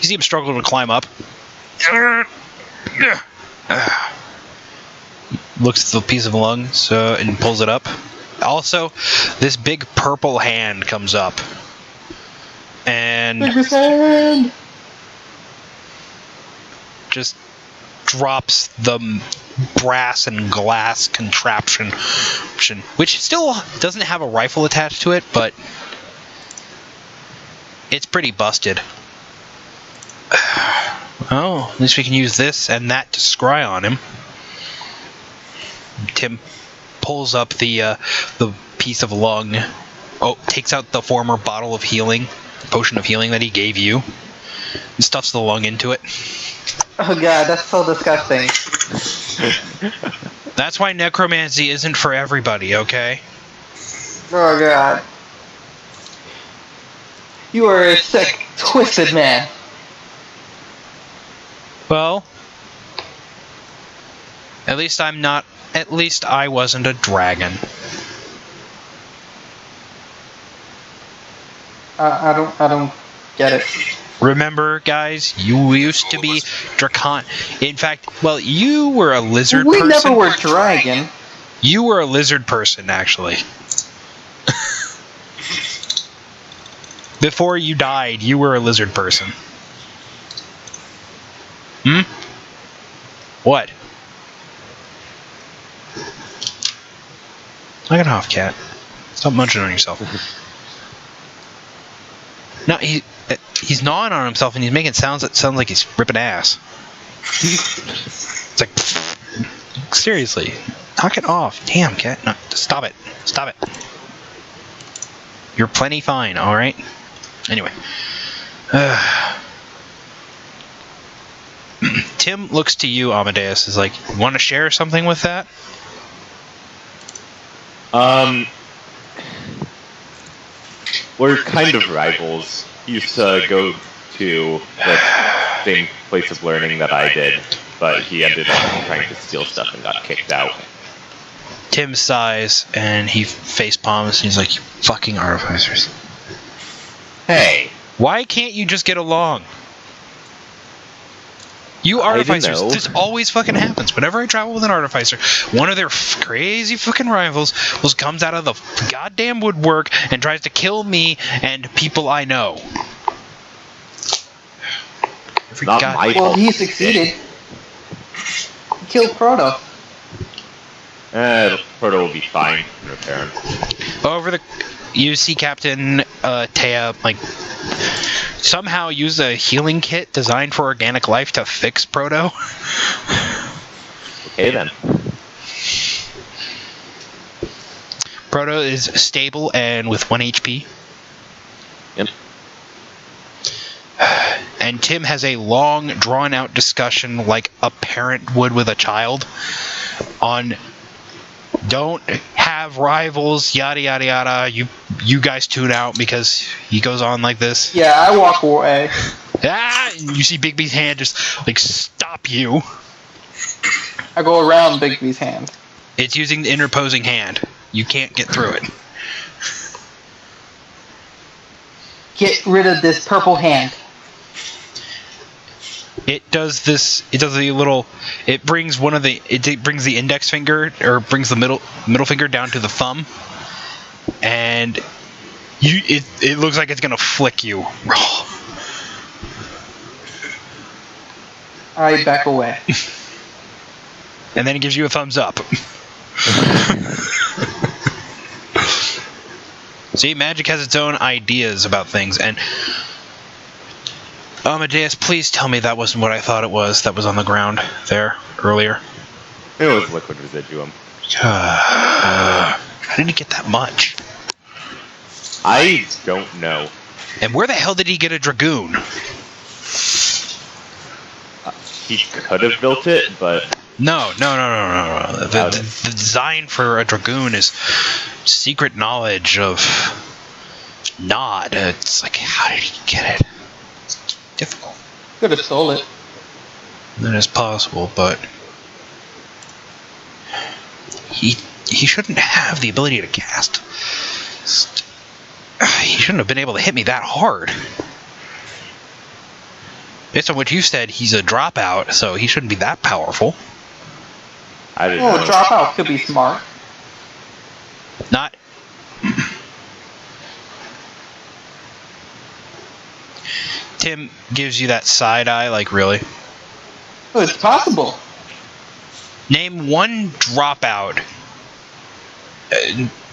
[SPEAKER 1] see him struggle to climb up. Looks at the piece of lung and pulls it up. Also, this big purple hand comes up and
[SPEAKER 4] Big hand.
[SPEAKER 1] just drops the brass and glass contraption, which still doesn't have a rifle attached to it, but it's pretty busted. Oh, at least we can use this and that to scry on him. Tim pulls up the piece of lung. Oh, takes out the former bottle of healing, potion of healing that he gave you, and stuffs the lung into it.
[SPEAKER 4] Oh god, that's so disgusting.
[SPEAKER 1] That's why necromancy isn't for everybody, okay?
[SPEAKER 4] Oh god. You are a sick, twisted man.
[SPEAKER 1] Well, at least I'm not. At least I wasn't a dragon.
[SPEAKER 4] I don't get it.
[SPEAKER 1] Remember, guys, you used to be Dracon. In fact, well, you were a lizard
[SPEAKER 4] We
[SPEAKER 1] person.
[SPEAKER 4] never were dragon.
[SPEAKER 1] You were a lizard person, actually. Before you died, you were a lizard person. What? Knock it off, cat. Stop munching on yourself. No, he's gnawing on himself and he's making sounds that sound like he's ripping ass. It's like, seriously, knock it off. Damn, cat. No, stop it. Stop it. You're plenty fine, alright? Anyway. Tim looks to you, Amadeus, is like, want to share something with that?
[SPEAKER 3] We're kind of rivals. He used to go to the same place of learning that I did, but he ended up trying to steal stuff and got kicked out.
[SPEAKER 1] Tim sighs and he face palms and he's like, you fucking artificers.
[SPEAKER 3] Hey!
[SPEAKER 1] Why can't you just get along? You artificers, this always fucking happens. Whenever I travel with an artificer, one of their crazy fucking rivals comes out of the goddamn woodwork and tries to kill me and people I know.
[SPEAKER 3] Not my fault.
[SPEAKER 4] Well, he succeeded. He killed Proto.
[SPEAKER 3] Proto will be fine in repair.
[SPEAKER 1] You see Captain Taya, like, somehow use a healing kit designed for organic life to fix Proto.
[SPEAKER 3] Okay, then.
[SPEAKER 1] Proto is stable and with 1 HP.
[SPEAKER 3] Yep.
[SPEAKER 1] And Tim has a long, drawn-out discussion like a parent would with a child on don't have rivals, yada yada yada. You guys tune out because he goes on like this.
[SPEAKER 4] Yeah, I walk away.
[SPEAKER 1] And you see Bigby's hand just like stop you.
[SPEAKER 4] I go around Bigby's hand.
[SPEAKER 1] It's using the interposing hand. You can't get through it.
[SPEAKER 4] Get rid of this purple hand.
[SPEAKER 1] It does this. It does the little. It brings one of the. It brings the index finger or brings the middle finger down to the thumb, and you. It looks like it's gonna flick you.
[SPEAKER 4] I back away.
[SPEAKER 1] And then it gives you a thumbs up. See, magic has its own ideas about things, and Amadeus, please tell me that wasn't what I thought it was that was on the ground there earlier.
[SPEAKER 3] It was liquid residuum.
[SPEAKER 1] How did he get that much?
[SPEAKER 3] I don't know.
[SPEAKER 1] And where the hell did he get a Dragoon?
[SPEAKER 3] He could have built it, but...
[SPEAKER 1] No. The design for a Dragoon is secret knowledge of Nod. It's like, how did he get it? It's difficult.
[SPEAKER 4] Could have stole it.
[SPEAKER 1] That is possible, but he shouldn't have the ability to cast. He shouldn't have been able to hit me that hard. Based on what you said, he's a dropout, so he shouldn't be that powerful.
[SPEAKER 3] I didn't
[SPEAKER 4] Oh,
[SPEAKER 3] know.
[SPEAKER 4] dropout could be smart.
[SPEAKER 1] Not. Tim gives you that side eye, like, really?
[SPEAKER 4] Oh, it's possible.
[SPEAKER 1] Name one dropout.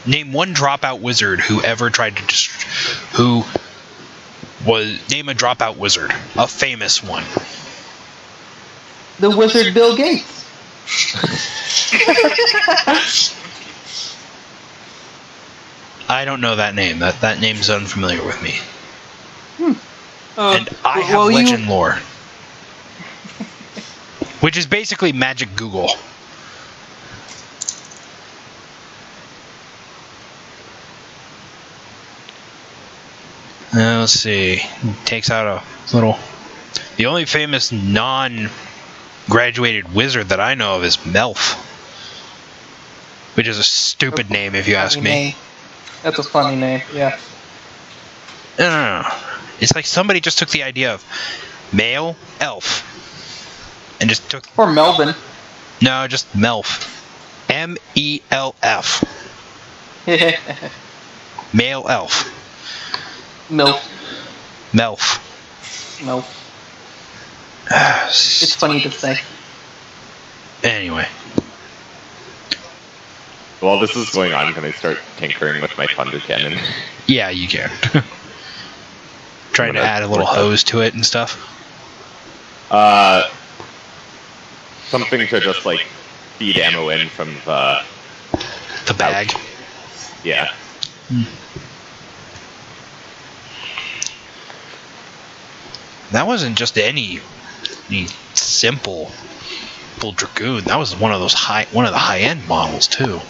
[SPEAKER 1] Name one dropout wizard who ever tried to name a dropout wizard, a famous one.
[SPEAKER 4] The wizard Bill Gates.
[SPEAKER 1] I don't know that name. That name's unfamiliar with me. And I have
[SPEAKER 4] well,
[SPEAKER 1] legend lore, which is basically magic Google. Let's see. Takes out a little. The only famous non-graduated wizard that I know of is Melf, which is a stupid name if you ask me.
[SPEAKER 4] Name. That's a funny name, yeah.
[SPEAKER 1] No. It's like somebody just took the idea of male elf and just took.
[SPEAKER 4] Or Melvin.
[SPEAKER 1] No, just Melf. M-E-L-F. Male elf.
[SPEAKER 4] Milf.
[SPEAKER 1] Melf.
[SPEAKER 4] Milf. It's funny to say.
[SPEAKER 1] Anyway.
[SPEAKER 3] While this is going on, can I start tinkering with my thunder cannon?
[SPEAKER 1] Yeah, you can. Trying to
[SPEAKER 3] gonna
[SPEAKER 1] add a little
[SPEAKER 3] work out.
[SPEAKER 1] hose to it and stuff.
[SPEAKER 3] Something to just like feed ammo in from the
[SPEAKER 1] The bag.
[SPEAKER 3] yeah.
[SPEAKER 1] That wasn't just any simple full Dragoon. That was one of the high-end models too.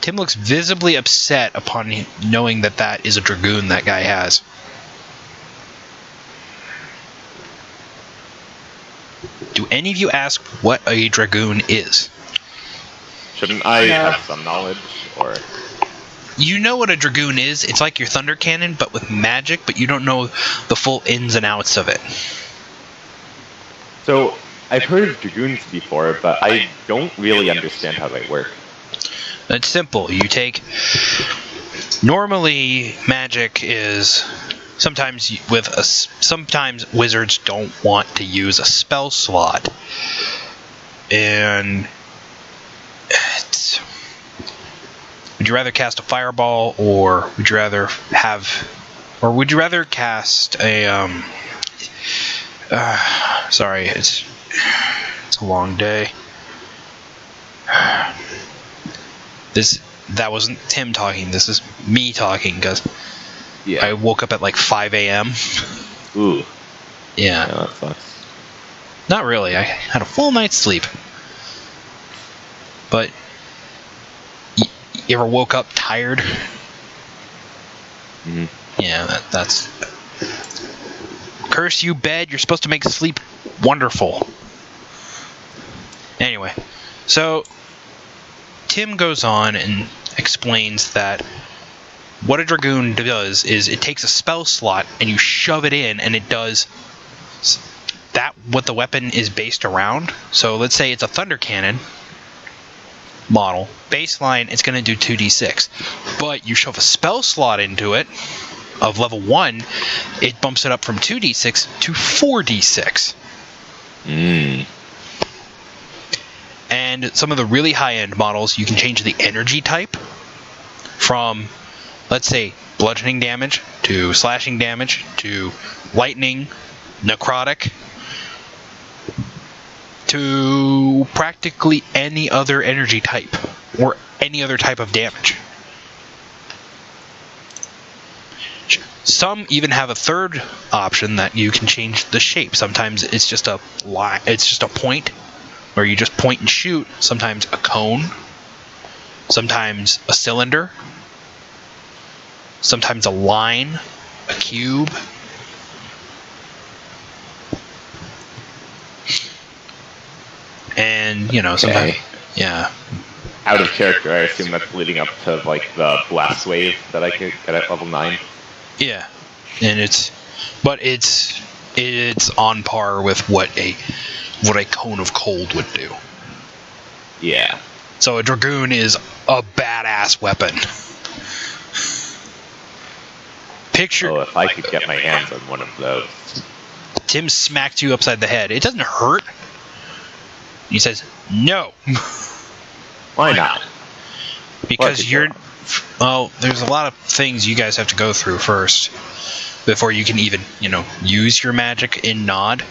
[SPEAKER 1] Tim looks visibly upset upon knowing that is a Dragoon that guy has. Do any of you ask what a Dragoon is?
[SPEAKER 3] Shouldn't I
[SPEAKER 4] No.
[SPEAKER 3] have some knowledge, or
[SPEAKER 1] You know what a Dragoon is. It's like your Thunder Cannon, but with magic, but you don't know the full ins and outs of it.
[SPEAKER 3] so? I've heard of dragoons before, but I don't really understand how they work.
[SPEAKER 1] It's simple. You take... Normally, magic is... Sometimes wizards don't want to use a spell slot. And... Would you rather cast a fireball, or would you rather cast a sorry, it's a long day. That wasn't Tim talking. This is me talking because
[SPEAKER 3] Yeah.
[SPEAKER 1] I woke up at like 5 a.m.
[SPEAKER 3] Ooh.
[SPEAKER 1] Yeah,
[SPEAKER 3] Yeah, that sucks.
[SPEAKER 1] not really. I had a full night's sleep. But you ever woke up tired?
[SPEAKER 3] Mhm.
[SPEAKER 1] Yeah, that's... Curse you, bed. You're supposed to make sleep wonderful. Anyway, so Tim goes on and explains that what a Dragoon does is it takes a spell slot and you shove it in and it does that what the weapon is based around. So let's say it's a Thunder Cannon model. Baseline, it's going to do 2d6. But you shove a spell slot into it of level 1, it bumps it up from 2d6 to 4d6.
[SPEAKER 3] Mm.
[SPEAKER 1] And some of the really high-end models, you can change the energy type from, let's say, bludgeoning damage to slashing damage to lightning, necrotic, to practically any other energy type or any other type of damage. Some even have a third option that you can change the shape. Sometimes it's just a line, it's just a point where you just point and shoot. Sometimes a cone, sometimes a cylinder, sometimes a line, a cube. And, you know, sometimes,
[SPEAKER 3] Okay.
[SPEAKER 1] yeah.
[SPEAKER 3] Out of character, I assume that's leading up to like the blast wave that I could get at level 9.
[SPEAKER 1] Yeah, and it's on par with what a cone of cold would do.
[SPEAKER 3] Yeah.
[SPEAKER 1] So a Dragoon is a badass weapon. Picture
[SPEAKER 3] Oh, if I could get my hands on one of those.
[SPEAKER 1] Tim smacked you upside the head. It doesn't hurt. He says, "No."
[SPEAKER 3] Why not?
[SPEAKER 1] Because
[SPEAKER 3] Why
[SPEAKER 1] you're...
[SPEAKER 3] not?
[SPEAKER 1] Well, there's a lot of things you guys have to go through first before you can even, use your magic in Nod.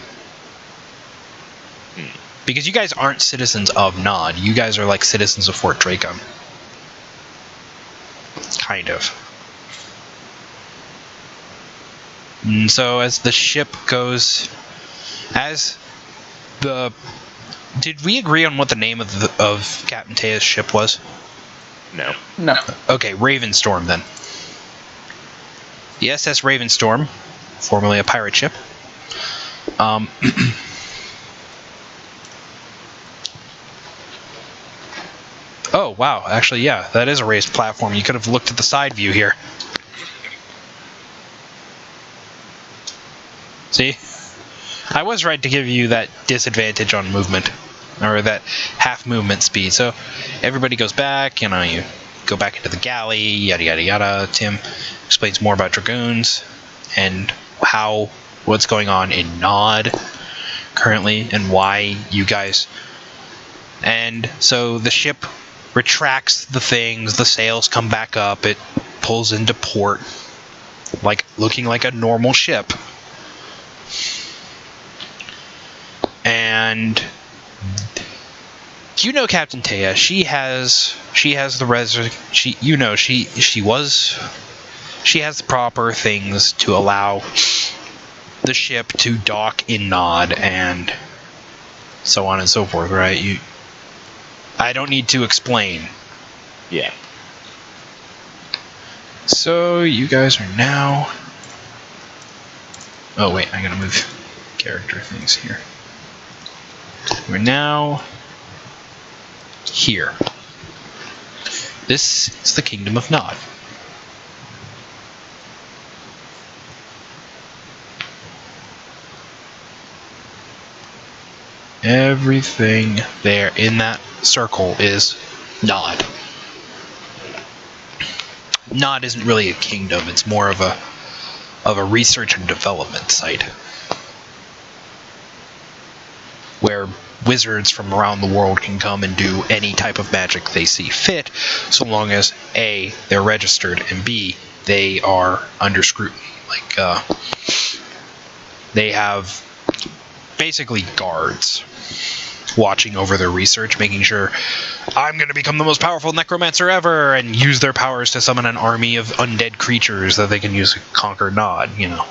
[SPEAKER 1] Because you guys aren't citizens of Nod. You guys are like citizens of Fort Dracum. Kind of. And so as the ship goes... Did we agree on what the name of Captain Tea's ship was?
[SPEAKER 3] No.
[SPEAKER 4] No.
[SPEAKER 1] Okay, Ravenstorm then. The SS Ravenstorm, formerly a pirate ship. Oh, wow. Actually, yeah, that is a raised platform. You could have looked at the side view here. See? I was right to give you that disadvantage on movement. Or that half movement speed. So everybody goes back, you go back into the galley, yada yada yada. Tim explains more about Dragoons and what's going on in Nod currently and why you guys... And so the ship retracts the things, the sails come back up, it pulls into port, like looking like a normal ship. And you know Captain Taya, she has the she has the proper things to allow the ship to dock in Nod and so on and so forth, right? I don't need to explain.
[SPEAKER 3] Yeah.
[SPEAKER 1] So you guys are now... Oh wait, I gotta move character things here. We're now here. This is the Kingdom of Nod. Everything there in that circle is Nod. Nod isn't really a kingdom, it's more of a research and development site where wizards from around the world can come and do any type of magic they see fit, so long as A, they're registered, and B, they are under scrutiny. Like, they have basically guards watching over their research, making sure I'm going to become the most powerful necromancer ever, and use their powers to summon an army of undead creatures that they can use to conquer Nod, you know.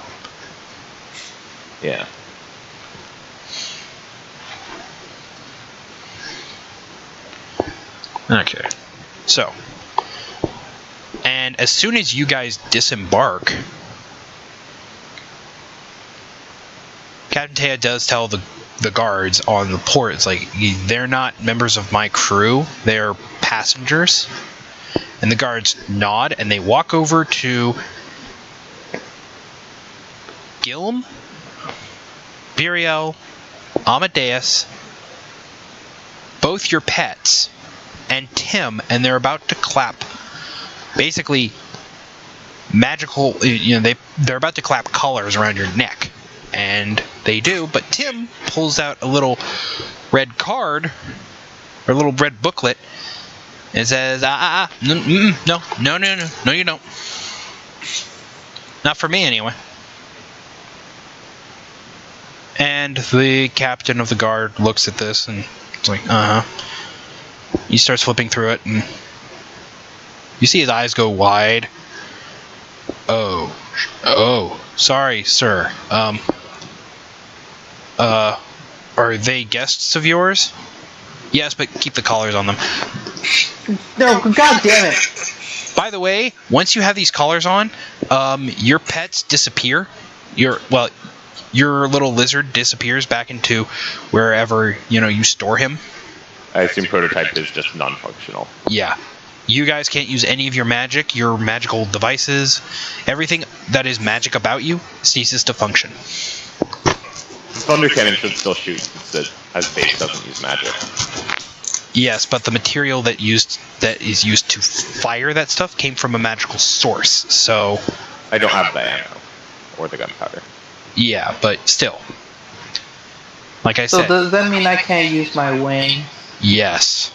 [SPEAKER 3] Yeah.
[SPEAKER 1] Okay. So, and as soon as you guys disembark, Captain Taya does tell the guards on the port, it's like, they're not members of my crew, they're passengers. And the guards nod and they walk over to Gilm, Viriel, Amadeus, both your pets, and Tim, and they're about to clap basically magical, they're about to clap collars around your neck. And they do, but Tim pulls out a little red card, or a little red booklet, and says, no, you don't. Not for me, anyway. And the captain of the guard looks at this, and it's like, He starts flipping through it, and you see his eyes go wide. Oh, sorry, sir. Are they guests of yours? Yes, but keep the collars on them.
[SPEAKER 4] No, god damn it!
[SPEAKER 1] By the way, once you have these collars on, your pets disappear. Your little lizard disappears back into wherever, you store him.
[SPEAKER 3] I assume Prototype is just non-functional.
[SPEAKER 1] Yeah. You guys can't use any of your magic, your magical devices. Everything that is magic about you ceases to function.
[SPEAKER 3] Thunder Cannon should still shoot, that as base doesn't use magic.
[SPEAKER 1] Yes, but the material that is used to fire that stuff came from a magical source, so...
[SPEAKER 3] I don't have the ammo. Or the gunpowder.
[SPEAKER 1] Yeah, but still. Like I said...
[SPEAKER 4] So does that mean I can't use my wing?
[SPEAKER 1] Yes.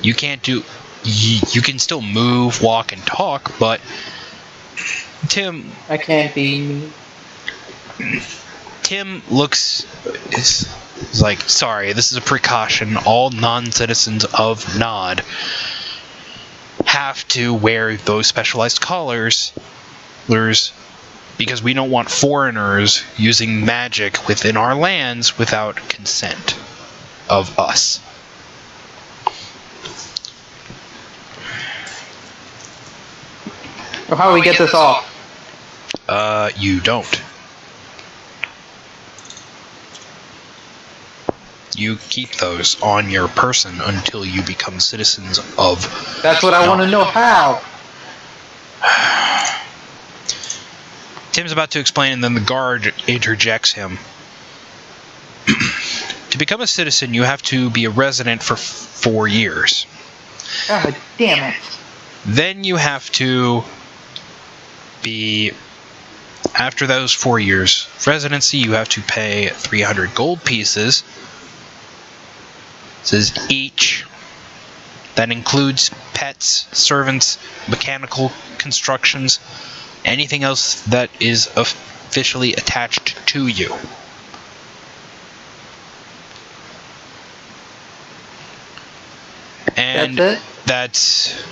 [SPEAKER 1] You can't do... You can still move, walk, and talk, but... Tim...
[SPEAKER 4] I can't be me.
[SPEAKER 1] Tim is like, sorry, this is a precaution. All non-citizens of Nod have to wear those specialized collars because we don't want foreigners using magic within our lands without consent of us.
[SPEAKER 4] So how do we get this off?
[SPEAKER 1] You don't. You keep those on your person until you become citizens of...
[SPEAKER 4] That's what I want to know, how?
[SPEAKER 1] Tim's about to explain, and then the guard interjects him. To become a citizen, you have to be a resident for 4 years.
[SPEAKER 4] God damn it.
[SPEAKER 1] Then you have to be... After those 4 years of residency, you have to pay 300 gold pieces. It says each That includes pets, servants, mechanical constructions, anything else that is officially attached to you. And
[SPEAKER 4] That's it?
[SPEAKER 1] that's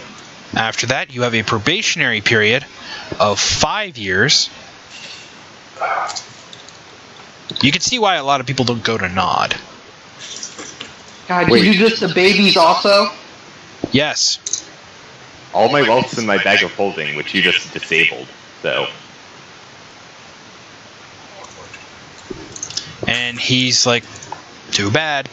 [SPEAKER 1] after that you have a probationary period of 5 years. You can see why a lot of people don't go to Nod.
[SPEAKER 4] God,
[SPEAKER 3] Wait.
[SPEAKER 4] you do this to babies also?
[SPEAKER 1] Yes.
[SPEAKER 3] All my wealth's in my bag of holding, which you just disabled. So
[SPEAKER 1] And he's like, too bad.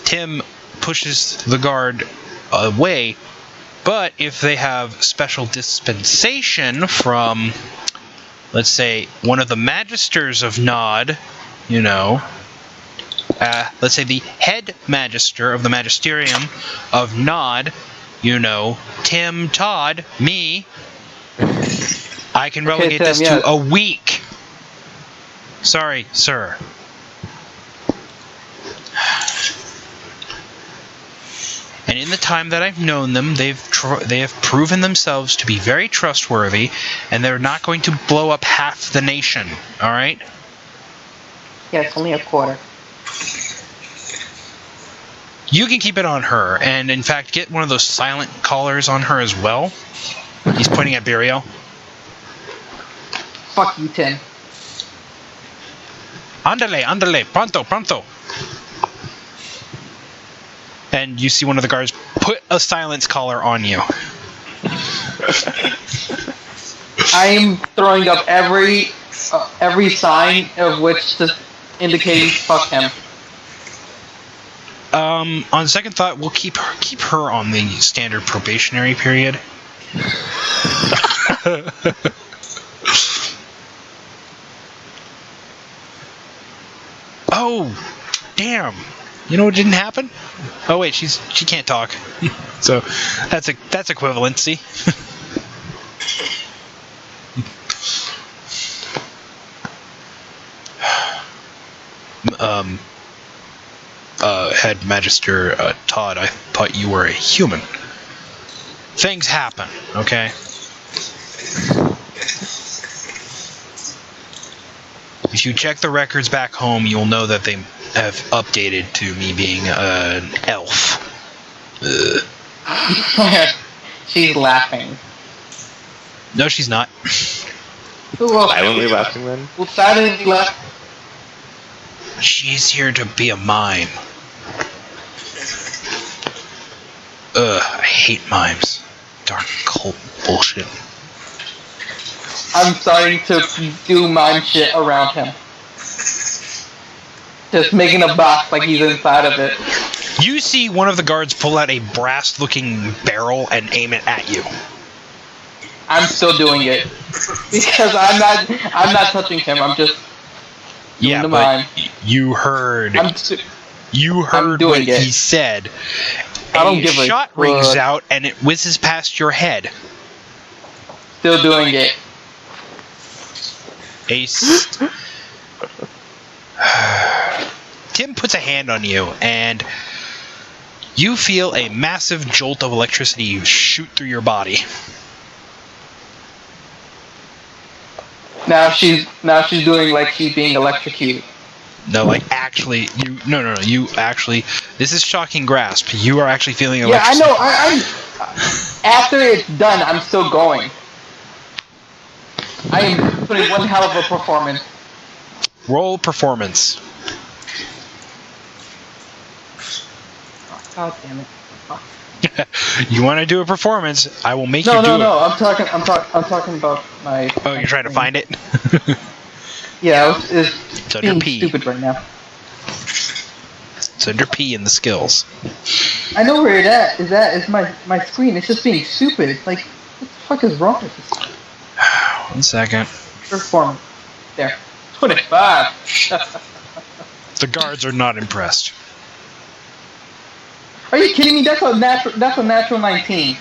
[SPEAKER 1] Tim pushes the guard away, but if they have special dispensation from, let's say, one of the magisters of Nod, you know, let's say the head magister of the magisterium of Nod, you know, Tim, Todd, me, I can relegate
[SPEAKER 4] Tim,
[SPEAKER 1] this
[SPEAKER 4] yeah.
[SPEAKER 1] to a week. Sorry, sir. And in the time that I've known them, they have proven themselves to be very trustworthy, and they're not going to blow up half the nation. All right?
[SPEAKER 4] Yeah, it's only a quarter.
[SPEAKER 1] You can keep it on her, and in fact, get one of those silent collars on her as well. He's pointing at Burial.
[SPEAKER 4] Fuck you, Tim.
[SPEAKER 1] Andale, pronto, pronto. And you see one of the guards put a silence collar on you.
[SPEAKER 4] I'm throwing up every sign of which to indicate fuck him.
[SPEAKER 1] On second thought, we'll keep her on the standard probationary period. Oh, damn! You know what didn't happen? Oh wait, she can't talk. So that's equivalency. Head Magister Todd, I thought you were a human. Things happen, okay? If you check the records back home, you'll know that they have updated to me being an elf. Ugh.
[SPEAKER 4] She's laughing.
[SPEAKER 1] No, she's not.
[SPEAKER 4] Who else?
[SPEAKER 3] silently laughing then.
[SPEAKER 4] Well, silently left.
[SPEAKER 1] She's here to be a mime. Ugh, I hate mimes. Dark cult bullshit.
[SPEAKER 4] I'm starting to do mime shit around him. Just making a box like he's inside of it.
[SPEAKER 1] You see one of the guards pull out a brass-looking barrel and aim it at you.
[SPEAKER 4] I'm still doing it because I'm not touching him. I'm just doing
[SPEAKER 1] Yeah,
[SPEAKER 4] the
[SPEAKER 1] but
[SPEAKER 4] mime.
[SPEAKER 1] you heard. You heard
[SPEAKER 4] doing
[SPEAKER 1] what
[SPEAKER 4] it.
[SPEAKER 1] he said.
[SPEAKER 4] I don't
[SPEAKER 1] a
[SPEAKER 4] give a
[SPEAKER 1] shot rings out and it whizzes past your head.
[SPEAKER 4] Still doing it.
[SPEAKER 1] Tim puts a hand on you and you feel a massive jolt of electricity shoot through your body.
[SPEAKER 4] Now she's doing like she's being electrocuted.
[SPEAKER 1] No, like actually, you actually, this is shocking grasp. You are actually feeling
[SPEAKER 4] Yeah, I
[SPEAKER 1] electricity.
[SPEAKER 4] know. I'm after it's done, I'm still going. I am putting one hell of a performance.
[SPEAKER 1] Roll performance.
[SPEAKER 4] God damn it.
[SPEAKER 1] You want to do a performance? I will make
[SPEAKER 4] No,
[SPEAKER 1] you do
[SPEAKER 4] no,
[SPEAKER 1] it.
[SPEAKER 4] no. I'm talking about my.
[SPEAKER 1] Oh, you're trying to find it?
[SPEAKER 4] Yeah, it's
[SPEAKER 1] It's under
[SPEAKER 4] being
[SPEAKER 1] P.
[SPEAKER 4] stupid right now.
[SPEAKER 1] It's under P in the skills.
[SPEAKER 4] I know where it at. Is my screen? It's just being stupid. It's like, what the fuck is wrong with this
[SPEAKER 1] 1 second.
[SPEAKER 4] performance? There, 25.
[SPEAKER 1] The guards are not impressed.
[SPEAKER 4] Are you kidding me? That's a natural 19.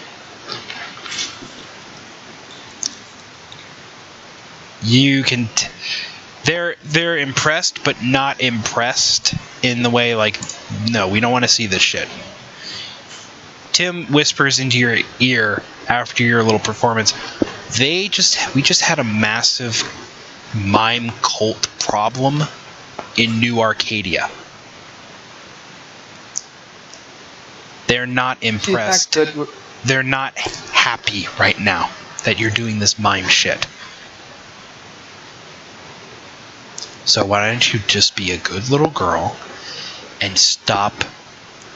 [SPEAKER 1] You can. They're impressed, but not impressed in the way like, no, we don't want to see this shit. Tim whispers into your ear after your little performance. We just had a massive mime cult problem in New Arcadia. They're not impressed. They're not happy right now that you're doing this mime shit. So why don't you just be a good little girl and stop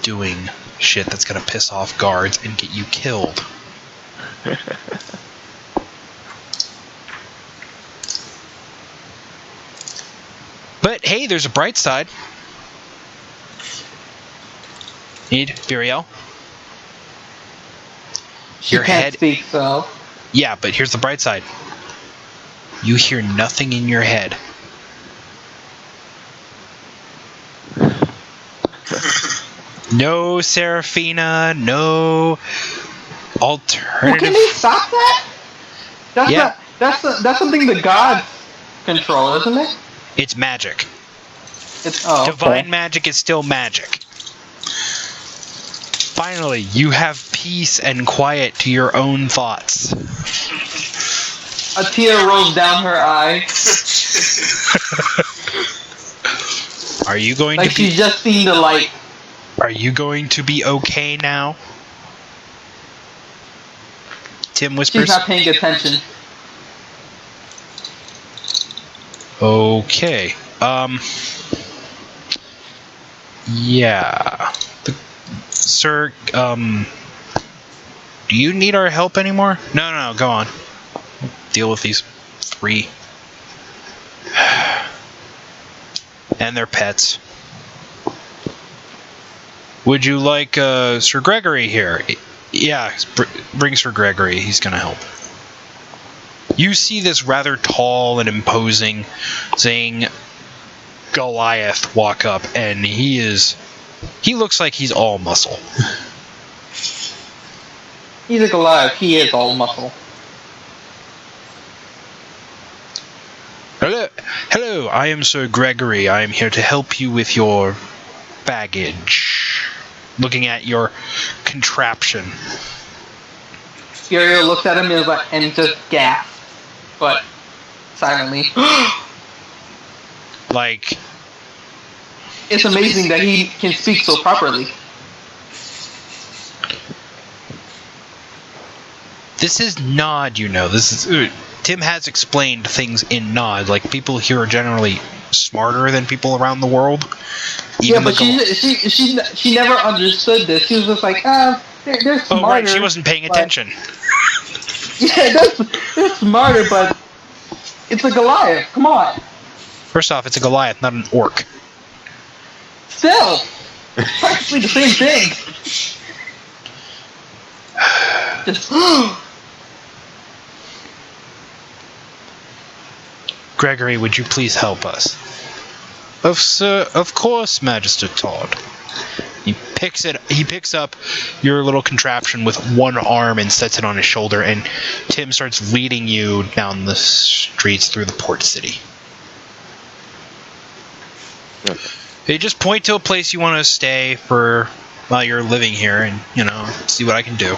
[SPEAKER 1] doing shit that's gonna piss off guards and get you killed? But hey, there's a bright side. Need Viriel?
[SPEAKER 4] She can't speak, so...
[SPEAKER 1] Yeah, but here's the bright side. You hear nothing in your head. No Seraphina, no alternative...
[SPEAKER 4] Well, can they stop that? That's something the gods control, isn't it?
[SPEAKER 1] It's magic.
[SPEAKER 4] Divine
[SPEAKER 1] magic is still magic. Finally, you have peace and quiet to your own thoughts.
[SPEAKER 4] A tear rolls down her eye.
[SPEAKER 1] Are you going
[SPEAKER 4] like
[SPEAKER 1] to be...
[SPEAKER 4] she's just seen the light.
[SPEAKER 1] Are you going to be okay now? Tim whispers.
[SPEAKER 4] She's not paying attention.
[SPEAKER 1] Okay. Yeah. Sir, do you need our help anymore? No, go on. Deal with these 3. And their pets. Would you like Sir Gregory here? Yeah, bring Sir Gregory. He's gonna help. You see this rather tall and imposing saying Goliath walk up, and he looks like he's all muscle.
[SPEAKER 4] He's a Goliath. He is all muscle.
[SPEAKER 1] Hello, I am Sir Gregory. I am here to help you with your baggage. Looking at your contraption.
[SPEAKER 4] Uriel looks at him and just gasps, but silently.
[SPEAKER 1] Like...
[SPEAKER 4] It's amazing that he can speak so properly.
[SPEAKER 1] This is Nod, you know. This is... Tim has explained things in Nod. Like, people here are generally smarter than people around the world.
[SPEAKER 4] Yeah, but she never understood this. She was just like, they're smarter.
[SPEAKER 1] Oh, right, she wasn't paying attention.
[SPEAKER 4] Yeah, they're smarter, but it's a Goliath. Come on.
[SPEAKER 1] First off, it's a Goliath, not an orc.
[SPEAKER 4] Still, practically the same thing. Just...
[SPEAKER 1] Gregory, would you please help us? Of course, Magister Todd. He picks up your little contraption with one arm and sets it on his shoulder, and Tim starts leading you down the streets through the port city.
[SPEAKER 3] Okay.
[SPEAKER 1] Hey, just point to a place you want to stay for while you're living here, and, see what I can do.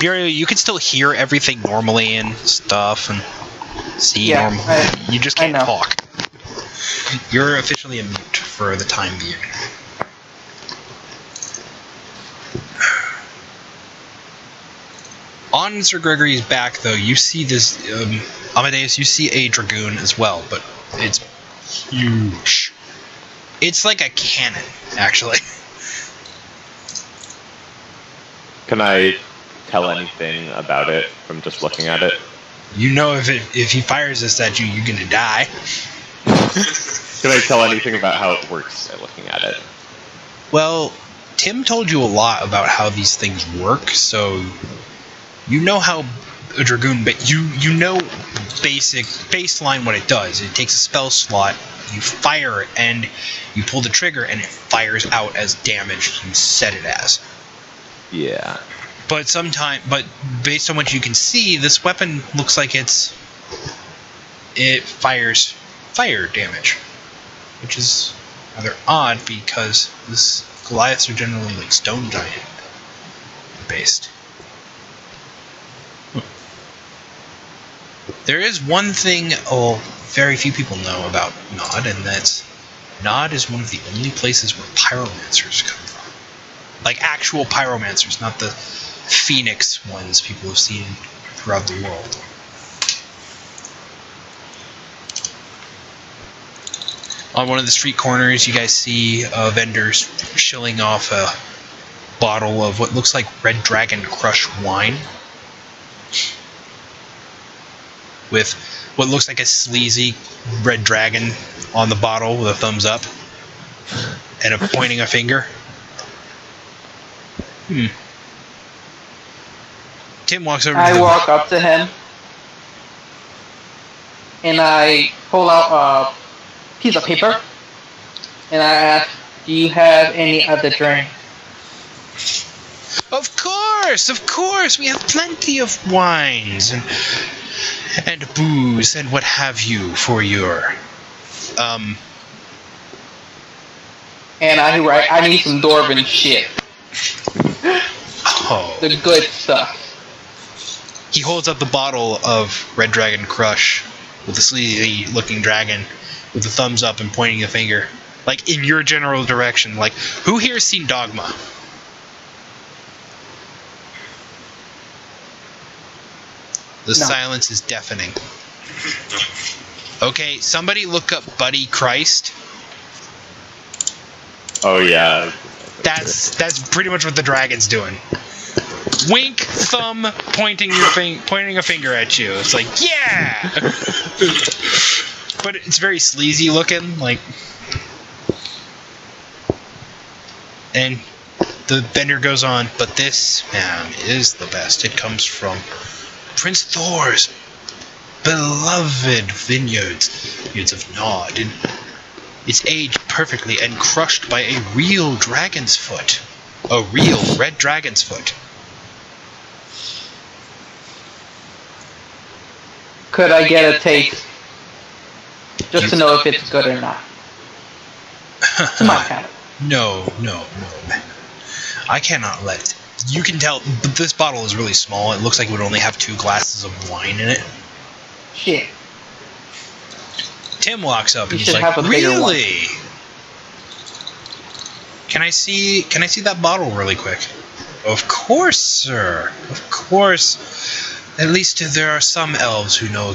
[SPEAKER 1] Burial, you can still hear everything normally and stuff, and see normal. You just can't talk. You're officially a mute for the time being. On Sir Gregory's back, though, you see this... Amadeus, you see a dragoon as well, but it's huge. It's like a cannon, actually.
[SPEAKER 3] Can I tell anything about it from just looking at it?
[SPEAKER 1] You know if he fires this at you, you're gonna die.
[SPEAKER 3] Can I tell anything about how it works by looking at it?
[SPEAKER 1] Well, Tim told you a lot about how these things work, so you know how a dragoon, but you know baseline what it does. It takes a spell slot, you fire it, and you pull the trigger, and it fires out as damage you set it as.
[SPEAKER 3] Yeah.
[SPEAKER 1] but based on what you can see, this weapon looks like it fires fire damage, which is rather odd because this Goliaths are generally like stone giant based. There is one thing very few people know about Nod, and that's Nod is one of the only places where pyromancers come from. Like actual pyromancers, not the phoenix ones people have seen throughout the world. On one of the street corners, you guys see vendors shilling off a bottle of what looks like Red Dragon Crush wine, with what looks like a sleazy red dragon on the bottle with a thumbs up and pointing a finger. Tim walks over to
[SPEAKER 4] I walk up to him and I pull out a piece of paper and I ask, do you have any other drink?
[SPEAKER 1] Of course! We have plenty of wines and booze and what have you for your
[SPEAKER 4] And I write, I need some Dwarven shit. The good stuff.
[SPEAKER 1] He holds up the bottle of Red Dragon Crush with the sleazy looking dragon with the thumbs up and pointing a finger, like in your general direction. Like, who here has seen Dogma? The silence is deafening. Okay, somebody look up Buddy Christ.
[SPEAKER 3] Oh yeah.
[SPEAKER 1] That's pretty much what the dragon's doing. Wink, thumb, pointing a finger at you. It's like, yeah. But it's very sleazy looking, like. And the vendor goes on, but this, man, is the best. It comes from Prince Thor's beloved vineyards of Nod, and it's aged perfectly and crushed by a real dragon's foot. A real red dragon's foot.
[SPEAKER 4] Could I get a taste? Just to know if it's good or not. To my palate.
[SPEAKER 1] No. I cannot let... You can tell, but this bottle is really small. It looks like it would only have 2 glasses of wine in it.
[SPEAKER 4] Shit.
[SPEAKER 1] Tim walks up and
[SPEAKER 4] You
[SPEAKER 1] he's
[SPEAKER 4] should
[SPEAKER 1] like,
[SPEAKER 4] have a bigger one.
[SPEAKER 1] really? Can I see that bottle really quick? Of course, sir. Of course. At least there are some elves who know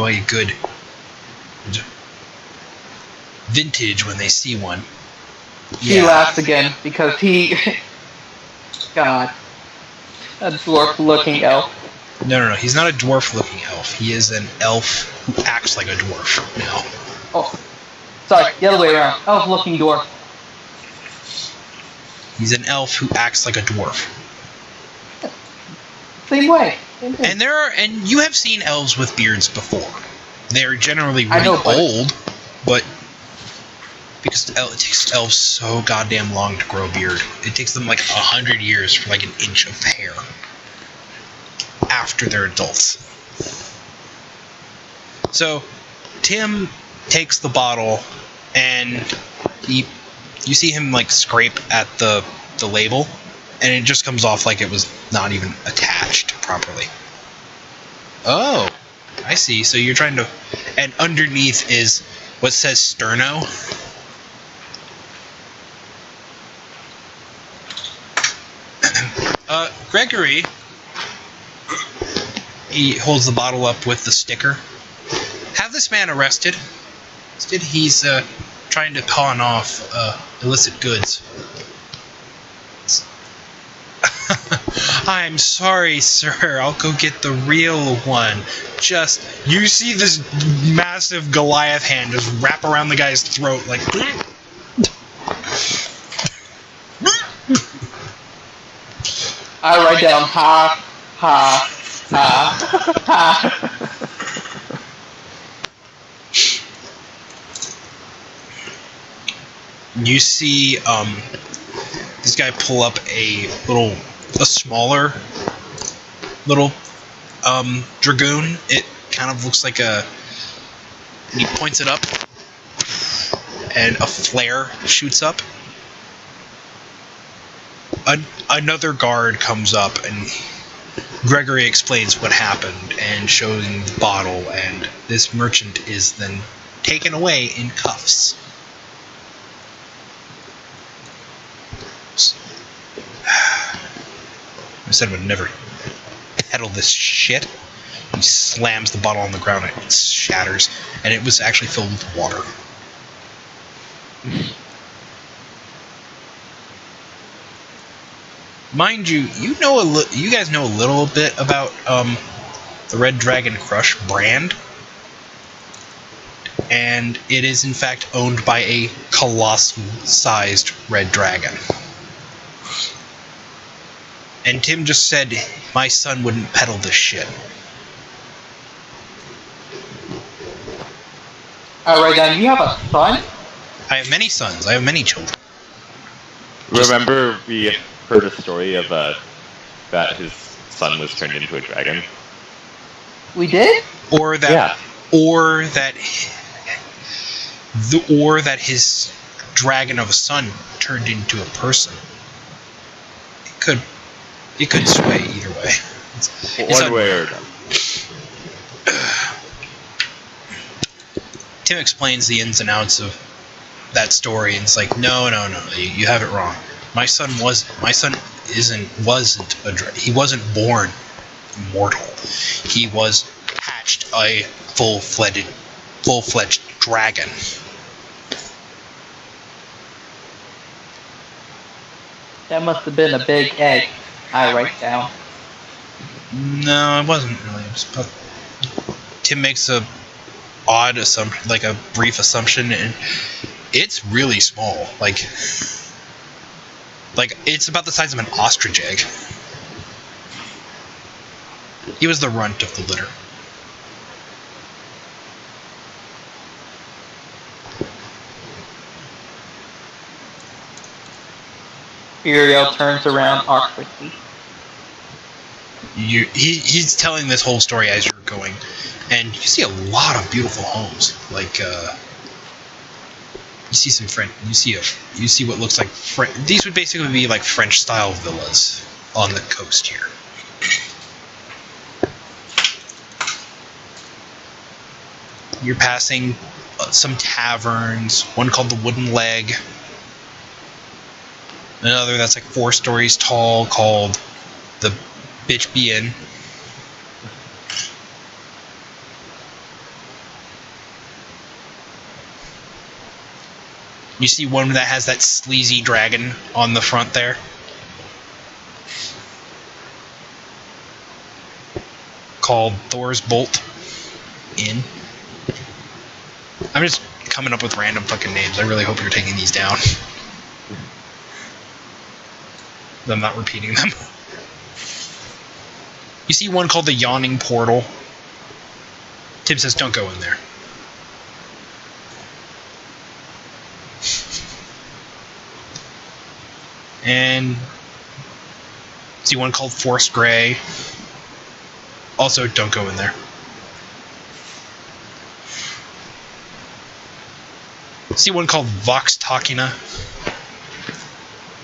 [SPEAKER 1] a good vintage when they see one.
[SPEAKER 4] He laughs again because he... God. A dwarf-looking elf.
[SPEAKER 1] No. He's not a dwarf-looking elf. He is an elf who acts like a dwarf now.
[SPEAKER 4] Oh. Sorry, the other way around. Elf-looking dwarf.
[SPEAKER 1] He's an elf who acts like a dwarf.
[SPEAKER 4] Same way.
[SPEAKER 1] And you have seen elves with beards before. They're generally
[SPEAKER 4] I
[SPEAKER 1] really
[SPEAKER 4] know, but-
[SPEAKER 1] old, but because it takes elves so goddamn long to grow a beard. It takes them like 100 years for like an inch of hair after they're adults. So Tim takes the bottle and you see him like scrape at the label, and it just comes off like it was not even attached properly. Oh, I see. So you're trying to... And underneath is what says Sterno. Gregory... He holds the bottle up with the sticker. Have this man arrested. Instead, he's trying to pawn off illicit goods. I'm sorry, sir. I'll go get the real one. Just, you see this massive Goliath hand just wrap around the guy's throat like...
[SPEAKER 4] I write down ha, ha, ha, ha.
[SPEAKER 1] You see this guy pull up a little a smaller little dragoon. It kind of looks like a. He points it up, and a flare shoots up. Another guard comes up, and Gregory explains what happened and showing the bottle, and this merchant is then taken away in cuffs. I said I would never peddle this shit. He slams the bottle on the ground and it shatters, and it was actually filled with water. Mind you, you guys know a little bit about the Red Dragon Crush brand, and it is in fact owned by a colossal-sized red dragon. And Tim just said my son wouldn't peddle this shit.
[SPEAKER 4] Alright, then you have a son?
[SPEAKER 1] I have many sons. I have many children.
[SPEAKER 3] Remember we heard a story of that his son was turned into a dragon?
[SPEAKER 4] We did?
[SPEAKER 1] Or that,
[SPEAKER 3] Yeah.
[SPEAKER 1] or that his dragon of a son turned into a person. It could sway either way.
[SPEAKER 3] One way or another.
[SPEAKER 1] Tim explains the ins and outs of that story, and it's like, no, you have it wrong. My son wasn't he wasn't born mortal. He was hatched a full-fledged dragon.
[SPEAKER 4] That must have been a big egg. I write down.
[SPEAKER 1] No, it wasn't really. Tim makes a odd assumption, like a brief assumption, and it's really small. Like it's about the size of an ostrich egg. He was the runt of the litter.
[SPEAKER 4] Uriel turns around awkwardly.
[SPEAKER 1] He's telling this whole story as you're going, and you see a lot of beautiful homes. Like you see some French. You see what looks like these would basically be like French style villas on the coast here. You're passing some taverns. One called the Wooden Leg. Another that's like 4 stories tall called the Bitch Be Inn. You see one that has that sleazy dragon on the front there. Called Thor's Bolt Inn. I'm just coming up with random fucking names. I really hope you're taking these down. I'm not repeating them. You see one called the Yawning Portal. Tim says, don't go in there. And see one called Forest Grey. Also, don't go in there. See one called Vox Tachina.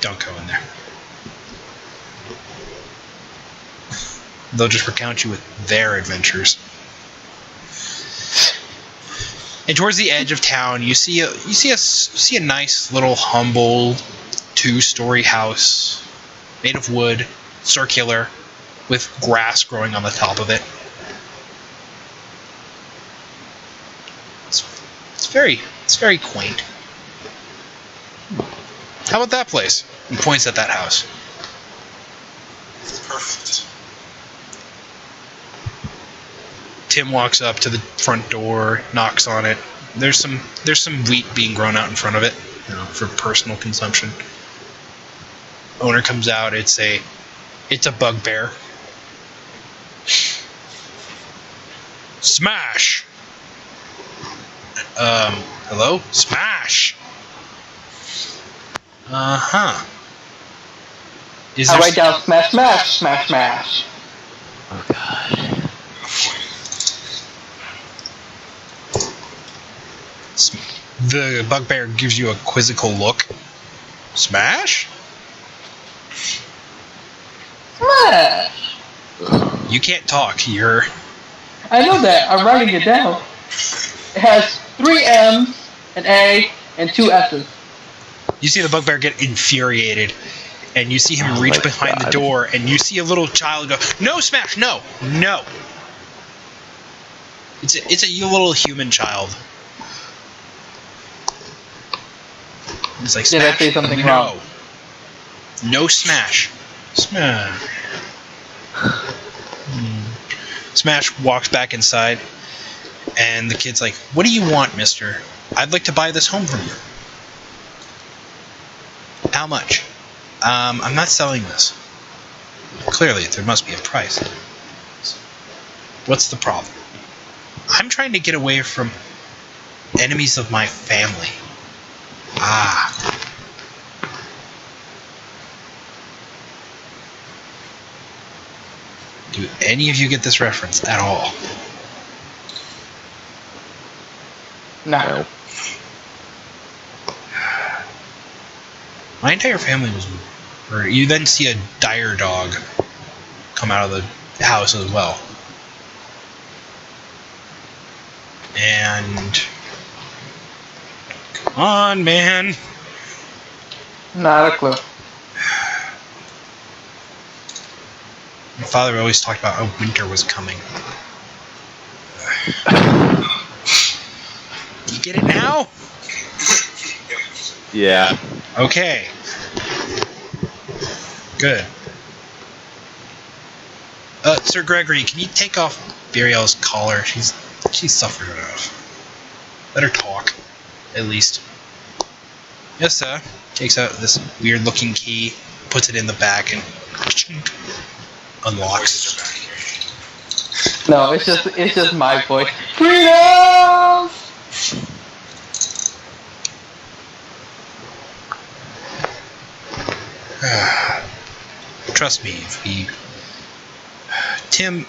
[SPEAKER 1] Don't go in there. They'll just recount you with their adventures. And towards the edge of town, you see a nice little humble 2-story house made of wood, circular, with grass growing on the top of it. It's very quaint. How about that place? He points at that house.
[SPEAKER 2] Perfect.
[SPEAKER 1] Tim walks up to the front door, knocks on it. There's some wheat being grown out in front of it, for personal consumption. Owner comes out. It's a bugbear. Smash. Hello? Smash. Is
[SPEAKER 4] I
[SPEAKER 1] there
[SPEAKER 4] write down smash, smash, smash, smash.
[SPEAKER 3] Oh god.
[SPEAKER 1] The bugbear gives you a quizzical look. Smash?
[SPEAKER 4] Smash!
[SPEAKER 1] You can't talk. You're.
[SPEAKER 4] I know that. I'm writing it down. It has 3 M's, an A, and 2 S's.
[SPEAKER 1] You see the bugbear get infuriated, and you see him
[SPEAKER 3] Oh
[SPEAKER 1] reach
[SPEAKER 3] my
[SPEAKER 1] behind the
[SPEAKER 3] God.
[SPEAKER 1] door, and you see a little child go, "No, Smash! No, no!" It's a little human child. It's like,
[SPEAKER 4] Did I
[SPEAKER 1] Smash,
[SPEAKER 4] say something
[SPEAKER 1] no.
[SPEAKER 4] wrong?
[SPEAKER 1] No Smash. Smash. Smash walks back inside, and the kid's like, "What do you want, mister? I'd like to buy this home from you." "How much?" I'm not selling this." "Clearly, there must be a price." "What's the problem?" "I'm trying to get away from enemies of my family." "Ah." Do any of you get this reference at all?
[SPEAKER 4] No.
[SPEAKER 3] No.
[SPEAKER 1] My entire family was murdered. You then see a dire dog come out of the house as well. And... Come on, man.
[SPEAKER 4] Not a clue.
[SPEAKER 1] My father always talked about how winter was coming. You get it now?
[SPEAKER 3] Yeah.
[SPEAKER 1] Okay. Good. Sir Gregory, can you take off Burial's collar? She's suffered enough. Let her talk, at least. Yes, sir. Takes out this weird-looking key, puts it in the back, and unlocks.
[SPEAKER 2] Voices are back here.
[SPEAKER 4] No, it's just my voice. Freedom!
[SPEAKER 1] Trust me, if he... Tim...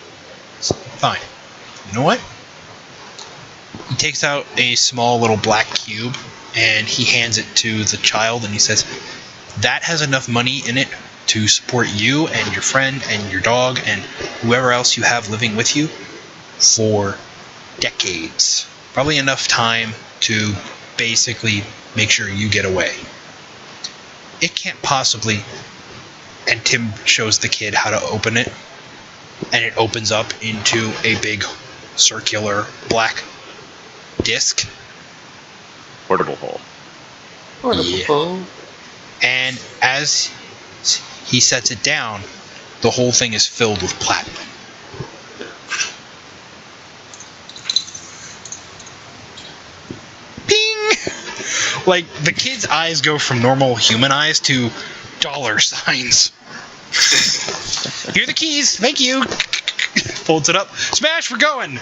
[SPEAKER 1] Fine. You know what? He takes out a small little black cube, and he hands it to the child, and he says, "That has enough money in it to support you and your friend and your dog and whoever else you have living with you for decades. Probably enough time to basically make sure you get away. It can't possibly..." And Tim shows the kid how to open it, and it opens up into a big circular black disc.
[SPEAKER 3] Portable hole.
[SPEAKER 1] Yeah. And as he sets it down, the whole thing is filled with platinum. Ping! Like, the kid's eyes go from normal human eyes to dollar signs. "Here are the keys, thank you." Folds it up. "Smash, we're going."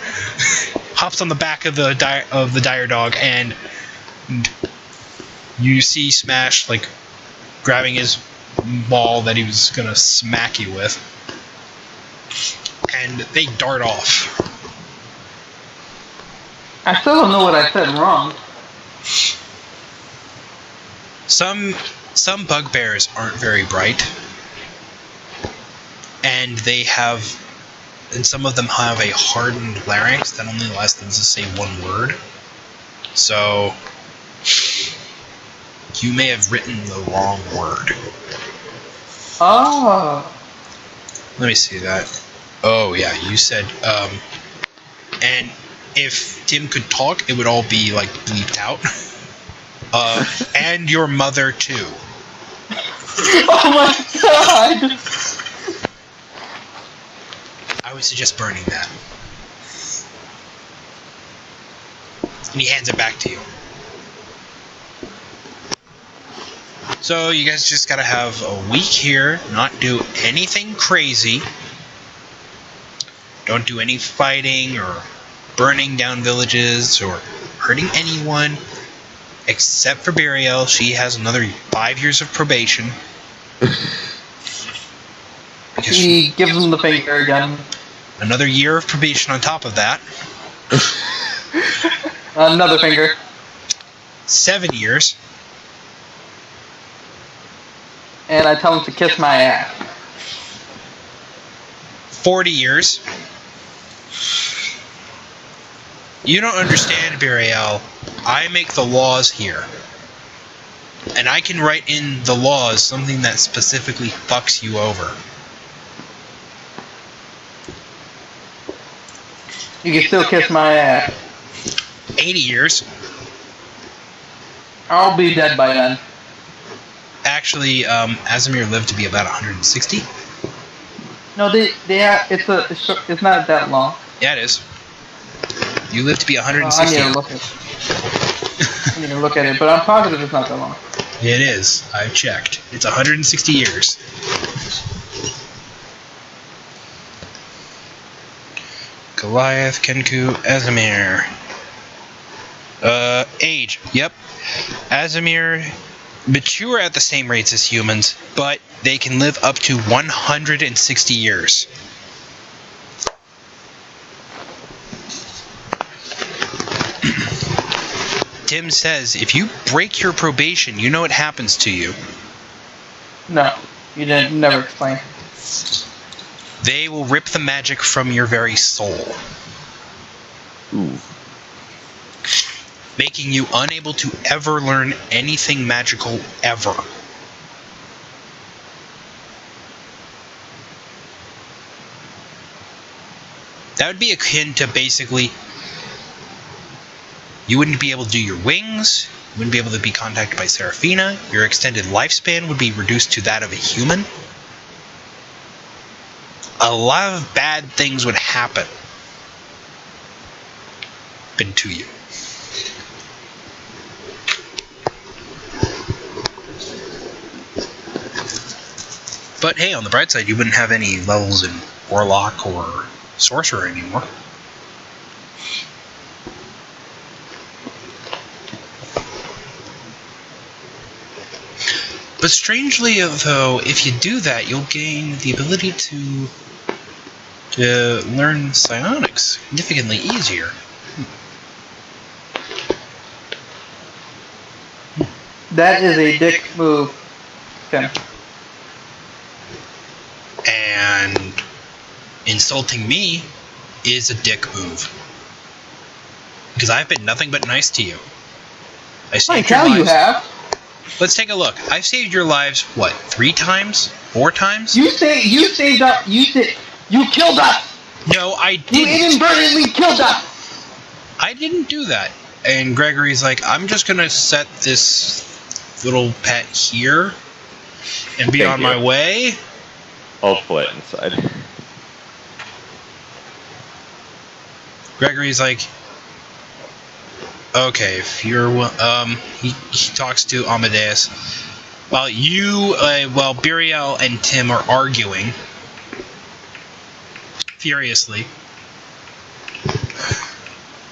[SPEAKER 1] Hops on the back of the dire dog, and you see Smash like grabbing his ball that he was gonna smack you with, and they dart off.
[SPEAKER 4] I still don't know what I said wrong.
[SPEAKER 1] Some bugbears aren't very bright, and some of them have a hardened larynx that only allows them to say one word. So you may have written the wrong word.
[SPEAKER 4] Oh.
[SPEAKER 1] Let me see that. Oh yeah, you said and if Tim could talk, it would all be like bleeped out. And your mother too.
[SPEAKER 4] Oh my god!
[SPEAKER 1] I would suggest burning that. And he hands it back to you. So you guys just gotta have a week here, not do anything crazy. Don't do any fighting or burning down villages or hurting anyone. Except for Burial, she has another 5 years of probation.
[SPEAKER 4] He gives him the finger again.
[SPEAKER 1] Another year of probation on top of that.
[SPEAKER 4] Another finger.
[SPEAKER 1] 7 years.
[SPEAKER 4] And I tell him to kiss my ass.
[SPEAKER 1] 40 years. You don't understand, Burial. I make the laws here. And I can write in the laws something that specifically fucks you over.
[SPEAKER 4] You can still kiss my ass.
[SPEAKER 1] 80 years.
[SPEAKER 4] I'll be dead by then.
[SPEAKER 1] Actually, Azamir lived to be about 160.
[SPEAKER 4] No, it's not that long.
[SPEAKER 1] Yeah, it is. You live to be
[SPEAKER 4] I
[SPEAKER 1] 160.
[SPEAKER 4] need to look at it. I need to look at it, but I'm positive it's not that long.
[SPEAKER 1] It is. I've checked. It's 160 years. Goliath, Kenku, Azamir. Age. Yep. Azamir mature at the same rates as humans, but they can live up to 160 years. Tim says, if you break your probation, you know what happens to you.
[SPEAKER 4] No, you didn't. Never explain.
[SPEAKER 1] They will rip the magic from your very soul,
[SPEAKER 3] Ooh.
[SPEAKER 1] making you unable to ever learn anything magical ever. That would be akin to basically, you wouldn't be able to do your wings, you wouldn't be able to be contacted by Seraphina, your extended lifespan would be reduced to that of a human. A lot of bad things would happen to you. But hey, on the bright side, you wouldn't have any levels in Warlock or Sorcerer anymore. But strangely, though, if you do that, you'll gain the ability to learn psionics significantly easier.
[SPEAKER 4] That is a dick move, Tim.
[SPEAKER 1] And insulting me is a dick move. Because I've been nothing but nice to you. I
[SPEAKER 4] I
[SPEAKER 1] saved your
[SPEAKER 4] tell you
[SPEAKER 1] lives.
[SPEAKER 4] have.
[SPEAKER 1] Let's take a look. I've saved your lives, what, 3 times? 4 times?
[SPEAKER 4] You saved us. You killed us.
[SPEAKER 1] No, I
[SPEAKER 4] You
[SPEAKER 1] didn't.
[SPEAKER 4] inadvertently killed us.
[SPEAKER 1] I didn't do that. And Gregory's like, I'm just gonna set this little pet here and be
[SPEAKER 3] Thank
[SPEAKER 1] on
[SPEAKER 3] you.
[SPEAKER 1] my way.
[SPEAKER 3] I'll pull it inside.
[SPEAKER 1] Gregory's like, okay, if you're he talks to Amadeus while Burial and Tim are arguing furiously.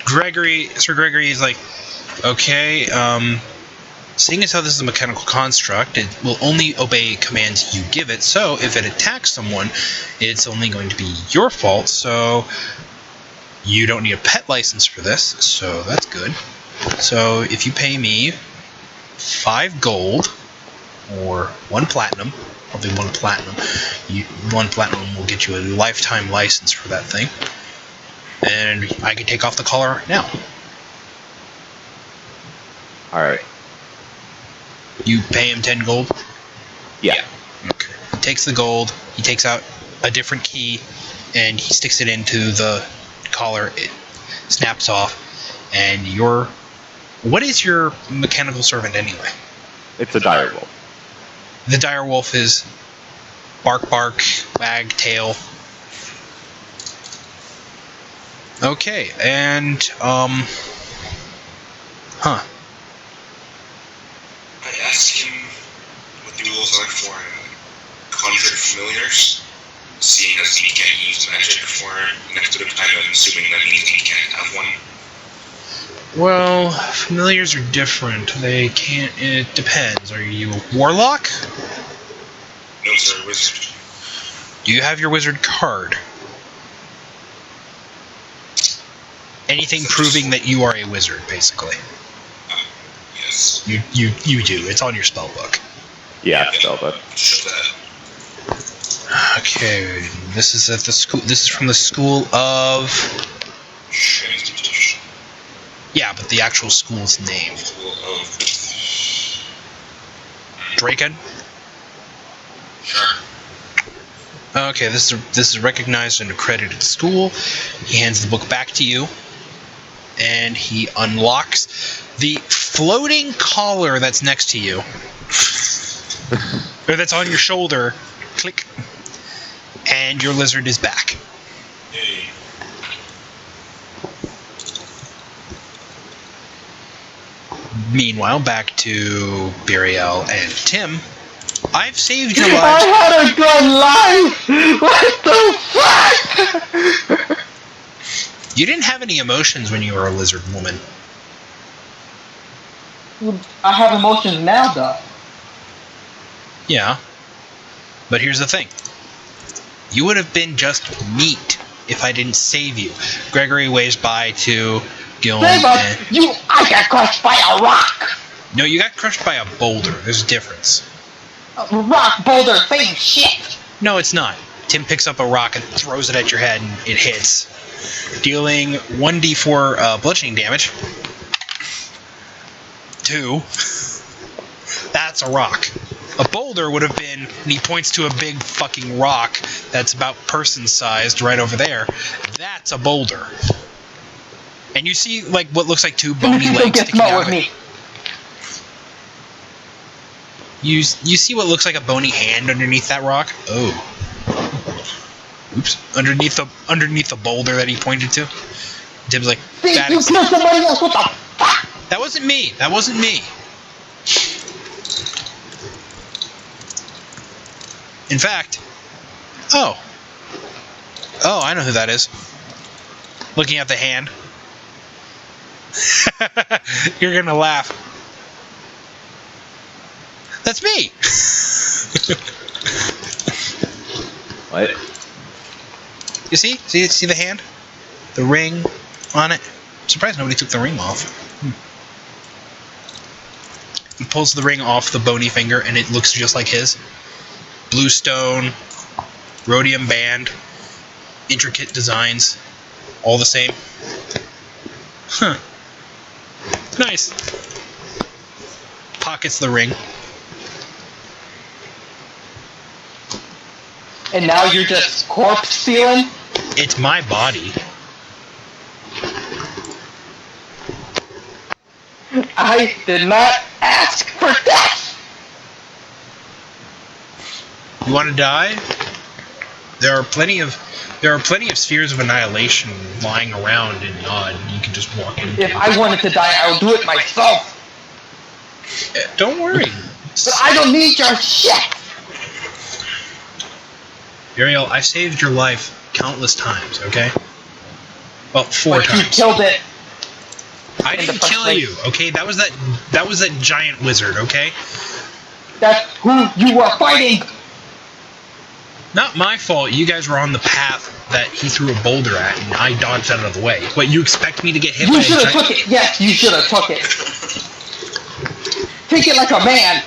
[SPEAKER 1] Sir Gregory is like, okay, seeing as how this is a mechanical construct, it will only obey commands you give it, so if it attacks someone, it's only going to be your fault, so you don't need a pet license for this, so that's good. So if you pay me 5 gold, or 1 platinum, probably 1 platinum, 1 platinum will get you a lifetime license for that thing, and I can take off the collar now.
[SPEAKER 3] Alright.
[SPEAKER 1] You pay him 10 gold?
[SPEAKER 3] Yeah.
[SPEAKER 1] Okay. He takes the gold, he takes out a different key, and he sticks it into the collar. It snaps off, and what is your mechanical servant anyway?
[SPEAKER 3] It's a dire wolf.
[SPEAKER 1] The dire wolf is bark, bark, wag, tail. Okay, and
[SPEAKER 2] I asked him what the rules are for conjured familiars, seeing as he can't use magic for next bit of time. I'm assuming that means he can't have one.
[SPEAKER 1] well, familiars are different. They can't. It depends. Are you a warlock?
[SPEAKER 2] No, sir, wizard.
[SPEAKER 1] Do you have your wizard card? Anything proving that you are a wizard, basically.
[SPEAKER 2] Yes.
[SPEAKER 1] You do. It's on your spell book.
[SPEAKER 3] Yeah, spellbook.
[SPEAKER 2] Show that.
[SPEAKER 1] Okay, this is at the school. This is from the school of.
[SPEAKER 2] Transmutation.
[SPEAKER 1] Yeah, but the actual school's name.
[SPEAKER 2] School of.
[SPEAKER 1] Draken.
[SPEAKER 2] Sure.
[SPEAKER 1] Okay, this is recognized and accredited school. He hands the book back to you, and he unlocks the floating collar that's next to you, or that's on your shoulder. Click, and your lizard is back.
[SPEAKER 2] Yay.
[SPEAKER 1] Meanwhile, back to Burial and Tim. I've saved your
[SPEAKER 4] I
[SPEAKER 1] lives.
[SPEAKER 4] had a good life! What the fuck?
[SPEAKER 1] You didn't have any emotions when you were a lizard woman.
[SPEAKER 4] I have emotions now, though.
[SPEAKER 1] Yeah. But here's the thing. You would have been just meat if I didn't save you. Gregory waves by to Gilman.
[SPEAKER 4] I got crushed by a rock!
[SPEAKER 1] No, you got crushed by a boulder. There's a difference.
[SPEAKER 4] A rock, boulder, same shit!
[SPEAKER 1] No, it's not. Tim picks up a rock and throws it at your head, and it hits, dealing 1d4 bludgeoning damage. 2. That's a rock. A boulder would have been, and he points to a big fucking rock that's about person-sized right over there. That's a boulder. And you see, like, what looks like 2 bony legs sticking out of it. You see what looks like a bony hand underneath that rock? Oh. Oops. Underneath the boulder that he pointed to. Tim's like,
[SPEAKER 4] You killed somebody else, what the fuck?
[SPEAKER 1] That wasn't me. That wasn't me. In fact, oh, I know who that is. Looking at the hand. You're gonna laugh. That's me.
[SPEAKER 3] What?
[SPEAKER 1] You see the hand, the ring on it. I'm surprised nobody took the ring off. He pulls the ring off the bony finger, and it looks just like his. Blue stone, rhodium band, intricate designs, all the same. Huh. Nice. Pockets the ring.
[SPEAKER 4] And now you're just corpse stealing?
[SPEAKER 1] It's my body.
[SPEAKER 4] I did not ask for death!
[SPEAKER 1] You want to die? There are plenty of spheres of annihilation lying around in Nod. You can just walk into.
[SPEAKER 4] If I wanted to die, I would do it myself.
[SPEAKER 1] Don't worry.
[SPEAKER 4] But I don't need your shit!
[SPEAKER 1] Ariel, I saved your life countless times, okay? Well, 4
[SPEAKER 4] But
[SPEAKER 1] times.
[SPEAKER 4] you killed it.
[SPEAKER 1] I
[SPEAKER 4] in the
[SPEAKER 1] didn't
[SPEAKER 4] first
[SPEAKER 1] kill
[SPEAKER 4] place.
[SPEAKER 1] you, okay? That was that giant wizard, okay?
[SPEAKER 4] That's who you were fighting!
[SPEAKER 1] Not my fault. You guys were on the path that he threw a boulder at, and I dodged out of the way. What, you expect me to get hit by
[SPEAKER 4] You
[SPEAKER 1] a
[SPEAKER 4] should have
[SPEAKER 1] giant...
[SPEAKER 4] took it. Yes, you should have took it. Take it like a man.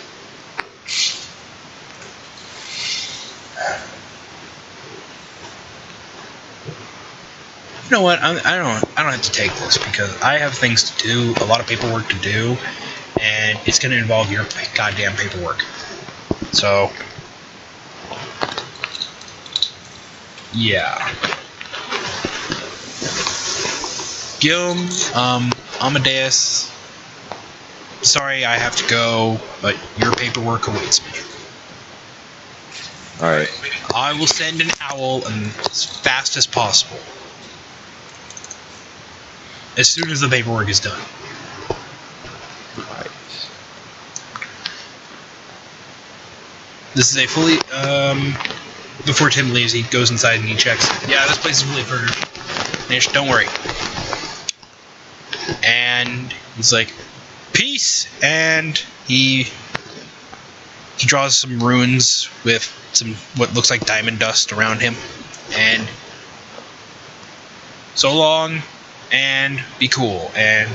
[SPEAKER 1] You know what? I don't have to take this because I have things to do, a lot of paperwork to do, and it's going to involve your goddamn paperwork. So, yeah. Gilm, Amadeus, sorry I have to go, but your paperwork awaits me.
[SPEAKER 3] Alright.
[SPEAKER 1] I will send an owl as fast as possible. As soon as the paperwork is done.
[SPEAKER 3] Right.
[SPEAKER 1] This is a fully, before Tim leaves, he goes inside and he checks. Yeah, this place is really furnished, don't worry. And he's like, peace, and he he draws some runes with some what looks like diamond dust around him, and so long, and be cool, and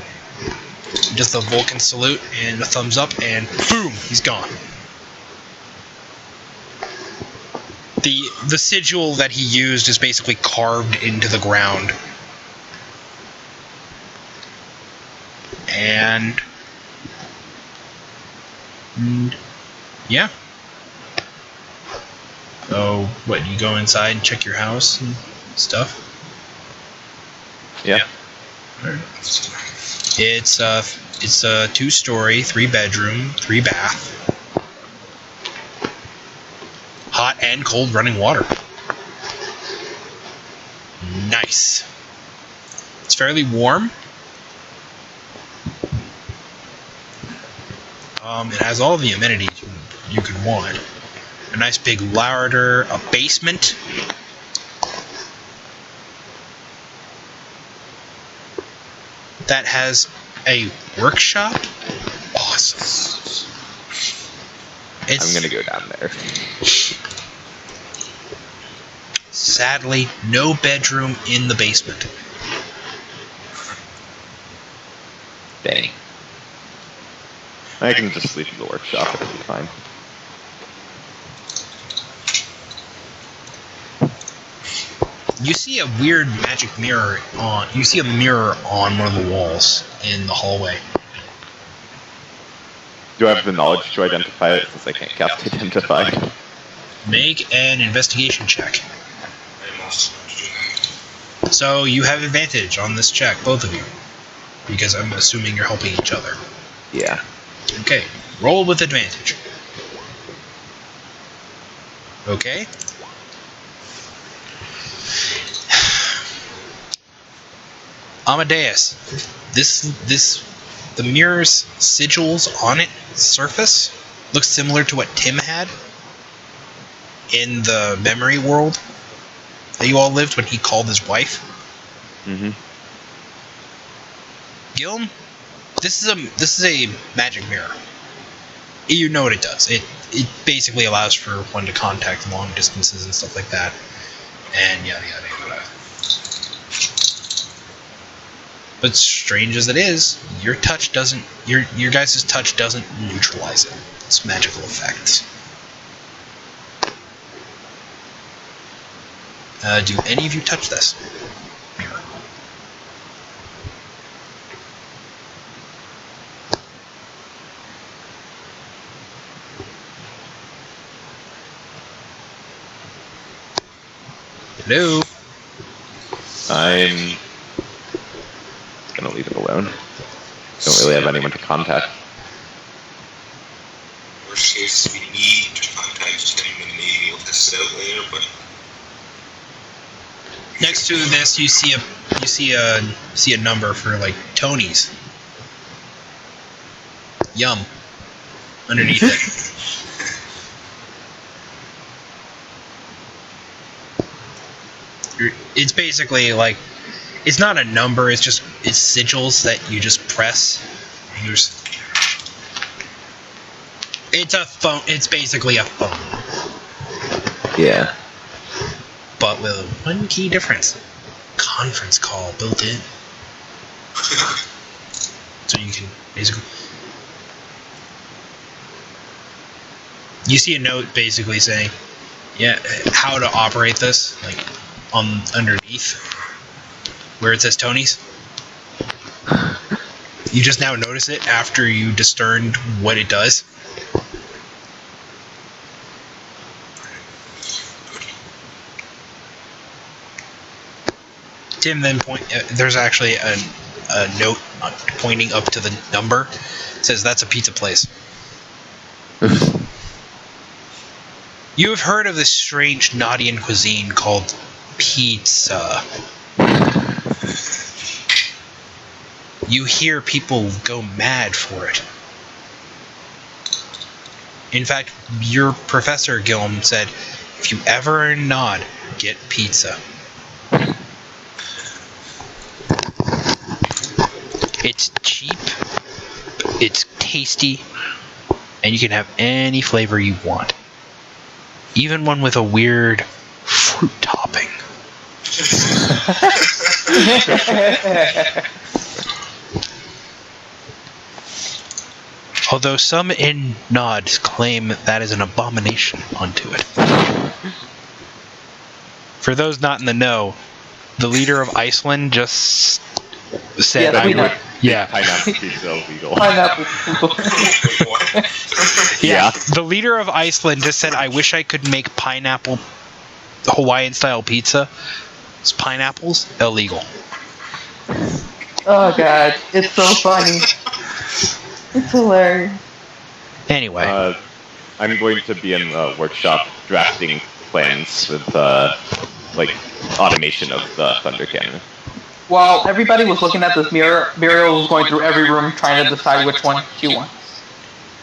[SPEAKER 1] just the Vulcan salute and a thumbs up, and boom, he's gone. The sigil that he used is basically carved into the ground. And yeah. So, what, you go inside and check your house and stuff?
[SPEAKER 3] Yeah.
[SPEAKER 1] It's a 2-story, 3-bedroom, 3-bath. Hot and cold running water. Nice. It's fairly warm. It has all the amenities you could want. A nice big larder, a basement. That has a workshop. Awesome.
[SPEAKER 3] I'm gonna go down there.
[SPEAKER 1] Sadly, no bedroom in the basement.
[SPEAKER 3] Dang. I can just sleep in the workshop, it'll be fine.
[SPEAKER 1] You see a weird magic mirror on. You see a mirror on one of the walls in the hallway.
[SPEAKER 3] Do I have the knowledge to identify it since I can't cast identify?
[SPEAKER 1] Make an investigation check.
[SPEAKER 2] I'm also going to do that.
[SPEAKER 1] So you have advantage on this check, both of you, because I'm assuming you're helping each other.
[SPEAKER 3] Yeah.
[SPEAKER 1] Okay, roll with advantage. Okay. Amadeus, the mirror's sigils on its surface looks similar to what Tim had in the memory world that you all lived when he called his wife.
[SPEAKER 3] Mm-hmm.
[SPEAKER 1] Gilm, this is a magic mirror. You know what it does. It basically allows for one to contact long distances and stuff like that. And yada yada yada. But strange as it is, your touch doesn't your guys' touch doesn't neutralize it. It's magical effects. Do any of you touch this mirror? Hello?
[SPEAKER 3] I'm gonna leave it alone. Don't really have anyone to contact.
[SPEAKER 2] Worst case, if we need to contact him, then maybe we'll test it out later, but
[SPEAKER 1] Next to this, you see a number for like Tony's. Yum. Underneath it. It's basically like, it's not a number. It's sigils that you just press. It's a phone. It's basically a phone.
[SPEAKER 3] Yeah.
[SPEAKER 1] But with one key difference: conference call built in. So you can basically, you see a note basically saying, yeah, how to operate this, like on underneath where it says Tony's. You just now notice it after you discerned what it does. Tim then there's actually a note pointing up to the number. It says that's a pizza place. You have heard of this strange Nadian cuisine called pizza. You hear people go mad for it. In fact, your Professor Gilm said, if you ever are in Nod, get pizza. It's cheap, it's tasty, And you can have any flavor you want. Even one with a weird fruit topping. Although some in Nod claim that is an abomination unto it. For those not in the know, the leader of Iceland just said,
[SPEAKER 4] Yes, we know.
[SPEAKER 1] yeah,
[SPEAKER 3] Pineapple pizza illegal.
[SPEAKER 4] Pineapple.
[SPEAKER 3] Yeah.
[SPEAKER 1] the leader of Iceland just said, I wish I could make pineapple Hawaiian style pizza. It's pineapples illegal.
[SPEAKER 4] Oh god, it's so funny. It's hilarious.
[SPEAKER 1] Anyway,
[SPEAKER 3] I'm going to be in the workshop drafting plans with like automation of the thunder cannon.
[SPEAKER 4] While everybody was looking at this mirror, Muriel was going through every room trying to decide which one she wants.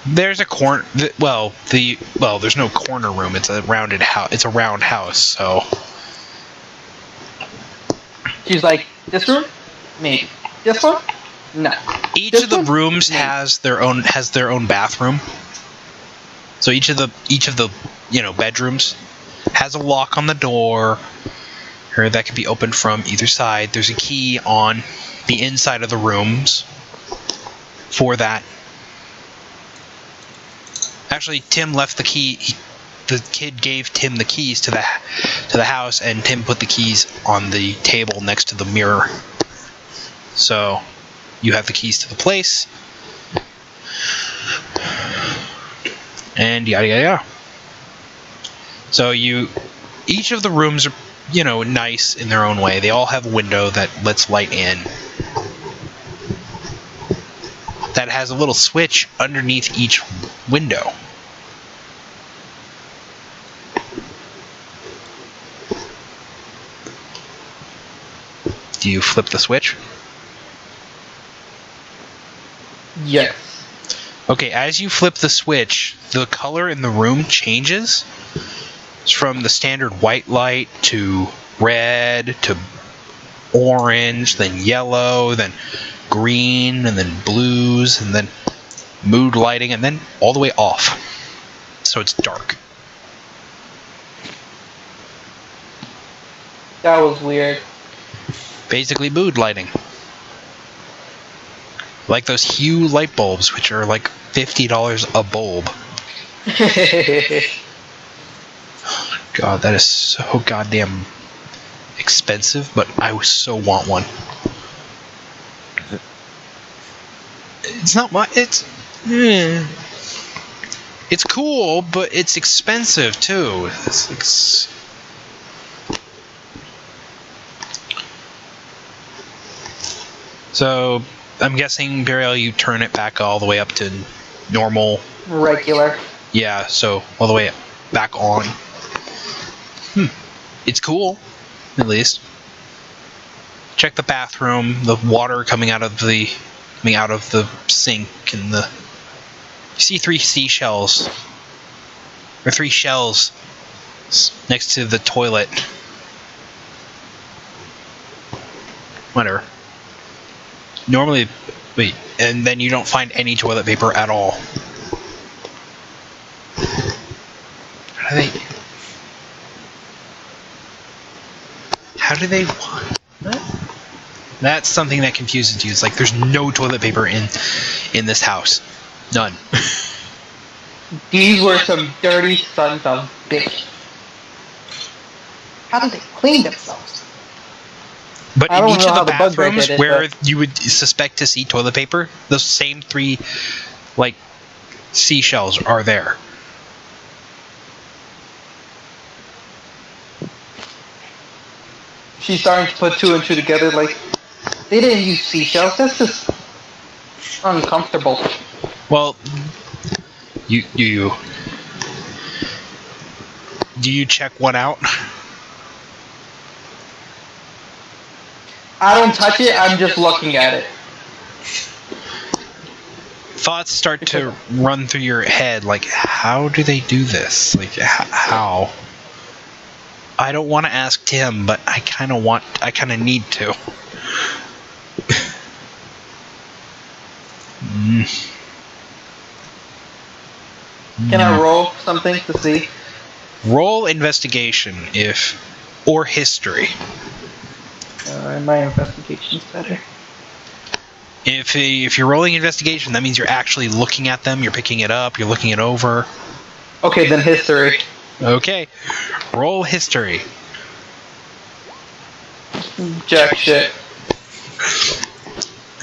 [SPEAKER 1] there's a corner. There's no corner room. It's a rounded house. It's a round house. So
[SPEAKER 4] She's like, this room? Maybe. This one? No.
[SPEAKER 1] each
[SPEAKER 4] This
[SPEAKER 1] of the
[SPEAKER 4] one?
[SPEAKER 1] rooms
[SPEAKER 4] Maybe.
[SPEAKER 1] has their own bathroom. So each of the bedrooms has a lock on the door, or that can be opened from either side. There's a key on the inside of the rooms for that. Actually, Tim left the key. The kid gave Tim the keys to the house, and Tim put the keys on the table next to the mirror. So you have the keys to the place, and yada yada yada. So each of the rooms are, nice in their own way. They all have a window that lets light in. That has a little switch underneath each window. Do you flip the switch?
[SPEAKER 4] Yes.
[SPEAKER 1] Okay, as you flip the switch, the color in the room changes. It's from the standard white light to red to orange, then yellow, then green, and then blues, and then mood lighting, and then all the way off. So it's dark.
[SPEAKER 4] That was weird.
[SPEAKER 1] Basically mood lighting. Like those Hue light bulbs, which are like $50 a bulb. God, that is so goddamn expensive, but I so want one. It's not my. It's cool, but it's expensive too. So I'm guessing, Burial, you turn it back all the way up to normal.
[SPEAKER 4] Regular.
[SPEAKER 1] Yeah, so all the way back on. It's cool, at least. Check the bathroom, the water coming out of the sink, and you see 3 seashells, or 3 shells next to the toilet. Whatever. Normally, wait, and then you don't find any toilet paper at all. How do they want that? That's something that confuses you. It's like there's no toilet paper in this house. None.
[SPEAKER 4] These were some dirty sons of bitch. How do they clean themselves?
[SPEAKER 1] But
[SPEAKER 4] I
[SPEAKER 1] in
[SPEAKER 4] don't
[SPEAKER 1] each
[SPEAKER 4] know
[SPEAKER 1] of
[SPEAKER 4] how
[SPEAKER 1] the
[SPEAKER 4] the bug break
[SPEAKER 1] bathrooms
[SPEAKER 4] did it,
[SPEAKER 1] where
[SPEAKER 4] but-
[SPEAKER 1] you would suspect to see toilet paper, those same 3 seashells are there.
[SPEAKER 4] She's starting to put 2 and 2 together, like, they didn't use seashells, that's just uncomfortable.
[SPEAKER 1] Well, you do you check one out?
[SPEAKER 4] I don't touch it, I'm just looking at it.
[SPEAKER 1] Thoughts start to run through your head, like, how do they do this? Like, how? I don't want to ask Tim, but I kind of need to.
[SPEAKER 4] Can I roll something to see?
[SPEAKER 1] Roll investigation or history.
[SPEAKER 4] My investigation's better.
[SPEAKER 1] If you're rolling investigation, that means you're actually looking at them, you're picking it up, you're looking it over.
[SPEAKER 4] Okay, then history.
[SPEAKER 1] Okay. Roll history.
[SPEAKER 4] Jack shit.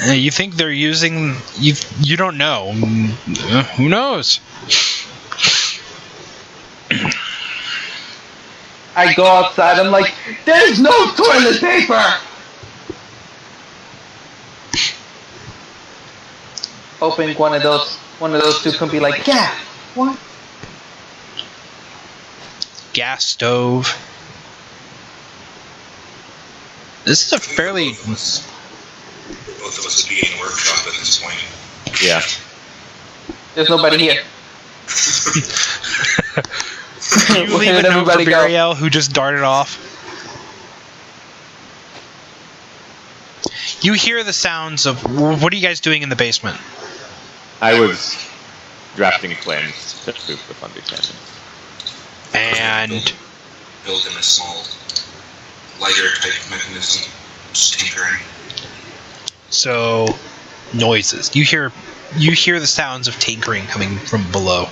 [SPEAKER 1] You think they're using... You don't know. Who knows?
[SPEAKER 4] I go outside, I'm like, there's no toilet paper! Hoping one of those two can be like, yeah, what?
[SPEAKER 1] Gas stove. This is a fairly...
[SPEAKER 2] Both of us would be in the workshop at this point.
[SPEAKER 3] Yeah.
[SPEAKER 4] There's nobody here.
[SPEAKER 1] You leave a note for Burial, who just darted off. You hear the sounds of... What are you guys doing in the basement?
[SPEAKER 3] I was drafting plans to move the thunder cannon.
[SPEAKER 1] And...
[SPEAKER 2] Built in a small, lighter type mechanism. Just tinkering.
[SPEAKER 1] So, noises. You hear the sounds of tinkering coming from below.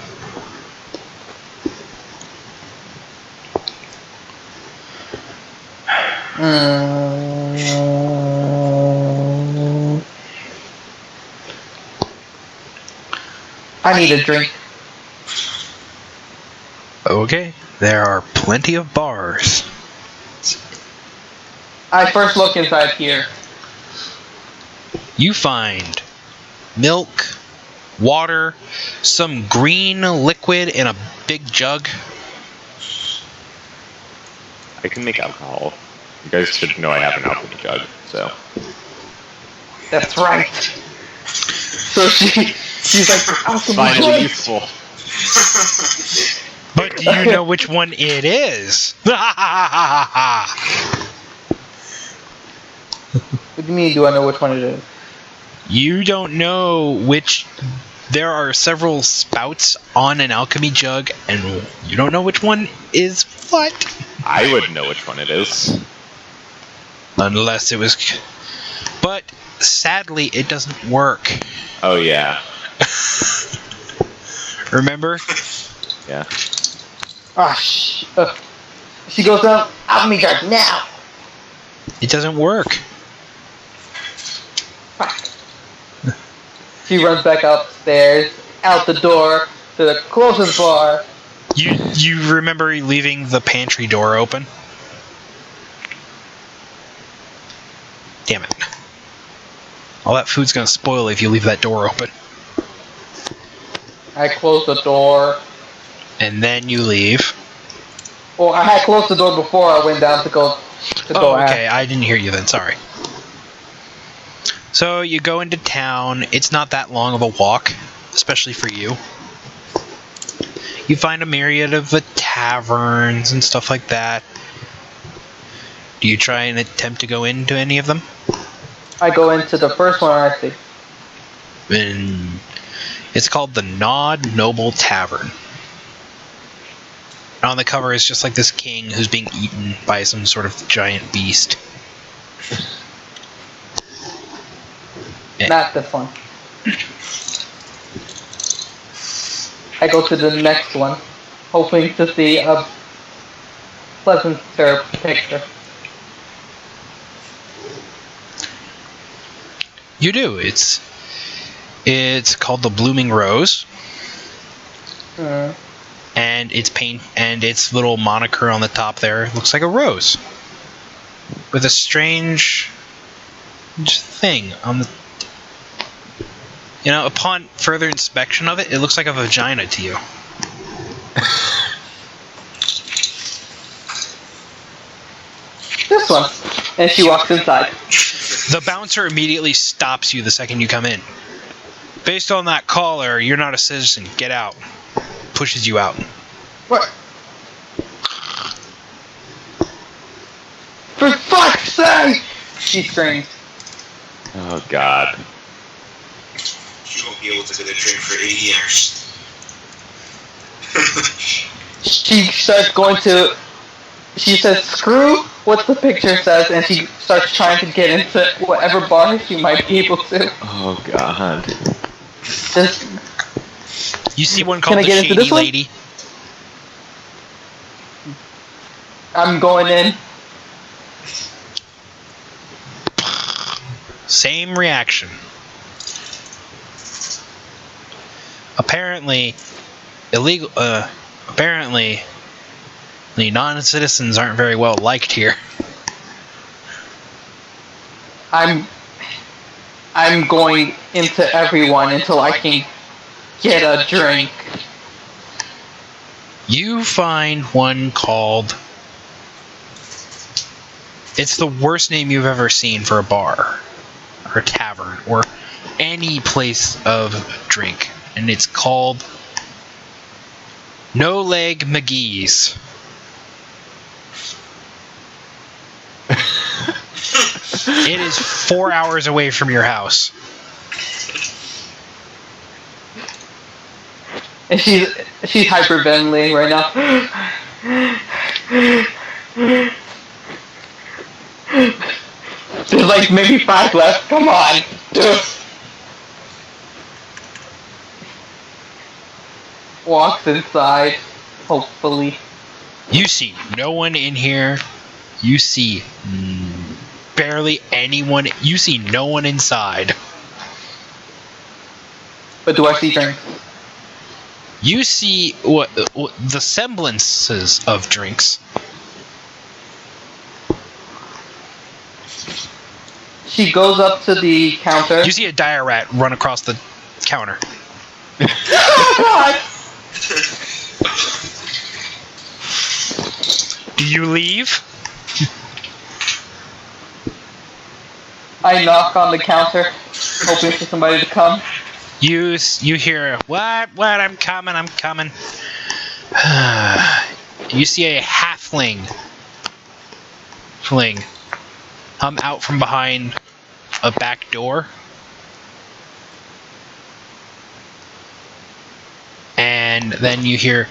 [SPEAKER 4] I need a drink.
[SPEAKER 1] Okay, there are plenty of bars.
[SPEAKER 4] I first look inside here.
[SPEAKER 1] You find milk, water, some green liquid in a big jug.
[SPEAKER 3] I can make alcohol. You guys should know I have an alcohol jug, so.
[SPEAKER 4] That's right. So she's like, alcohol.
[SPEAKER 3] Finally useful.
[SPEAKER 1] But do you know which one it is?
[SPEAKER 4] What do you mean, do I know which one it is?
[SPEAKER 1] You don't know which... There are several spouts on an alchemy jug, and you don't know which one is what.
[SPEAKER 3] I would know which one it is.
[SPEAKER 1] Unless it was... But, sadly, it doesn't work.
[SPEAKER 3] Oh, yeah.
[SPEAKER 1] Remember?
[SPEAKER 3] Yeah.
[SPEAKER 4] Ah, she goes down, alchemy jug now!
[SPEAKER 1] It doesn't work.
[SPEAKER 4] Fuck. She runs back upstairs, out the door, to the closest bar.
[SPEAKER 1] You remember leaving the pantry door open? Damn it. All that food's gonna spoil if you leave that door open.
[SPEAKER 4] I closed the door.
[SPEAKER 1] And then you leave.
[SPEAKER 4] Well, I had closed the door before I went down to go
[SPEAKER 1] Oh,
[SPEAKER 4] out.
[SPEAKER 1] okay. I didn't hear you then. Sorry. So you go into town. It's not that long of a walk, especially for you. You find a myriad of taverns and stuff like that. Do you try and attempt to go into any of them?
[SPEAKER 4] I go into the first one I see.
[SPEAKER 1] And it's called the Nod Noble Tavern. And on the cover is just like this king who's being eaten by some sort of giant beast.
[SPEAKER 4] Not this one. I go to the next one, hoping to see a pleasanter picture.
[SPEAKER 1] You do. It's called the Blooming Rose. And its little moniker on the top there looks like a rose with a strange thing on the. You know, upon further inspection of it, it looks like a vagina to you.
[SPEAKER 4] This one. And she walks inside.
[SPEAKER 1] The bouncer immediately stops you the second you come in. Based on that collar, you're not a citizen. Get out. Pushes you out.
[SPEAKER 4] What? For fuck's sake! She screams.
[SPEAKER 3] Oh, God.
[SPEAKER 2] You won't be able to get a drink for 8 years.
[SPEAKER 4] She starts going to. She says, "Screw what the picture says," and she starts trying to get into whatever bar she might be able to.
[SPEAKER 3] Oh god.
[SPEAKER 4] Just
[SPEAKER 1] You see one
[SPEAKER 4] Can
[SPEAKER 1] called
[SPEAKER 4] I
[SPEAKER 1] the
[SPEAKER 4] get into
[SPEAKER 1] Shady
[SPEAKER 4] this one?
[SPEAKER 1] Lady.
[SPEAKER 4] I'm going in.
[SPEAKER 1] Same reaction. Apparently, apparently, the non-citizens aren't very well liked here.
[SPEAKER 4] I'm going into everyone until I can get a drink.
[SPEAKER 1] You find one called... It's the worst name you've ever seen for a bar, or a tavern, or any place of drink. And it's called No Leg McGee's. It is 4 hours away from your house.
[SPEAKER 4] And she's hyperventilating right now. There's like maybe 5 left. Come on, dude. Walks inside, hopefully.
[SPEAKER 1] You see no one in here. You see barely anyone. You see no one inside.
[SPEAKER 4] But do I see drinks?
[SPEAKER 1] You see what the semblances of drinks.
[SPEAKER 4] She goes up to the counter.
[SPEAKER 1] You see a dire rat run across the counter.
[SPEAKER 4] Oh God!
[SPEAKER 1] Do you leave?
[SPEAKER 4] I knock on the counter, hoping for somebody to come.
[SPEAKER 1] You hear what? I'm coming. You see a halfling come out from behind a back door, and then you hear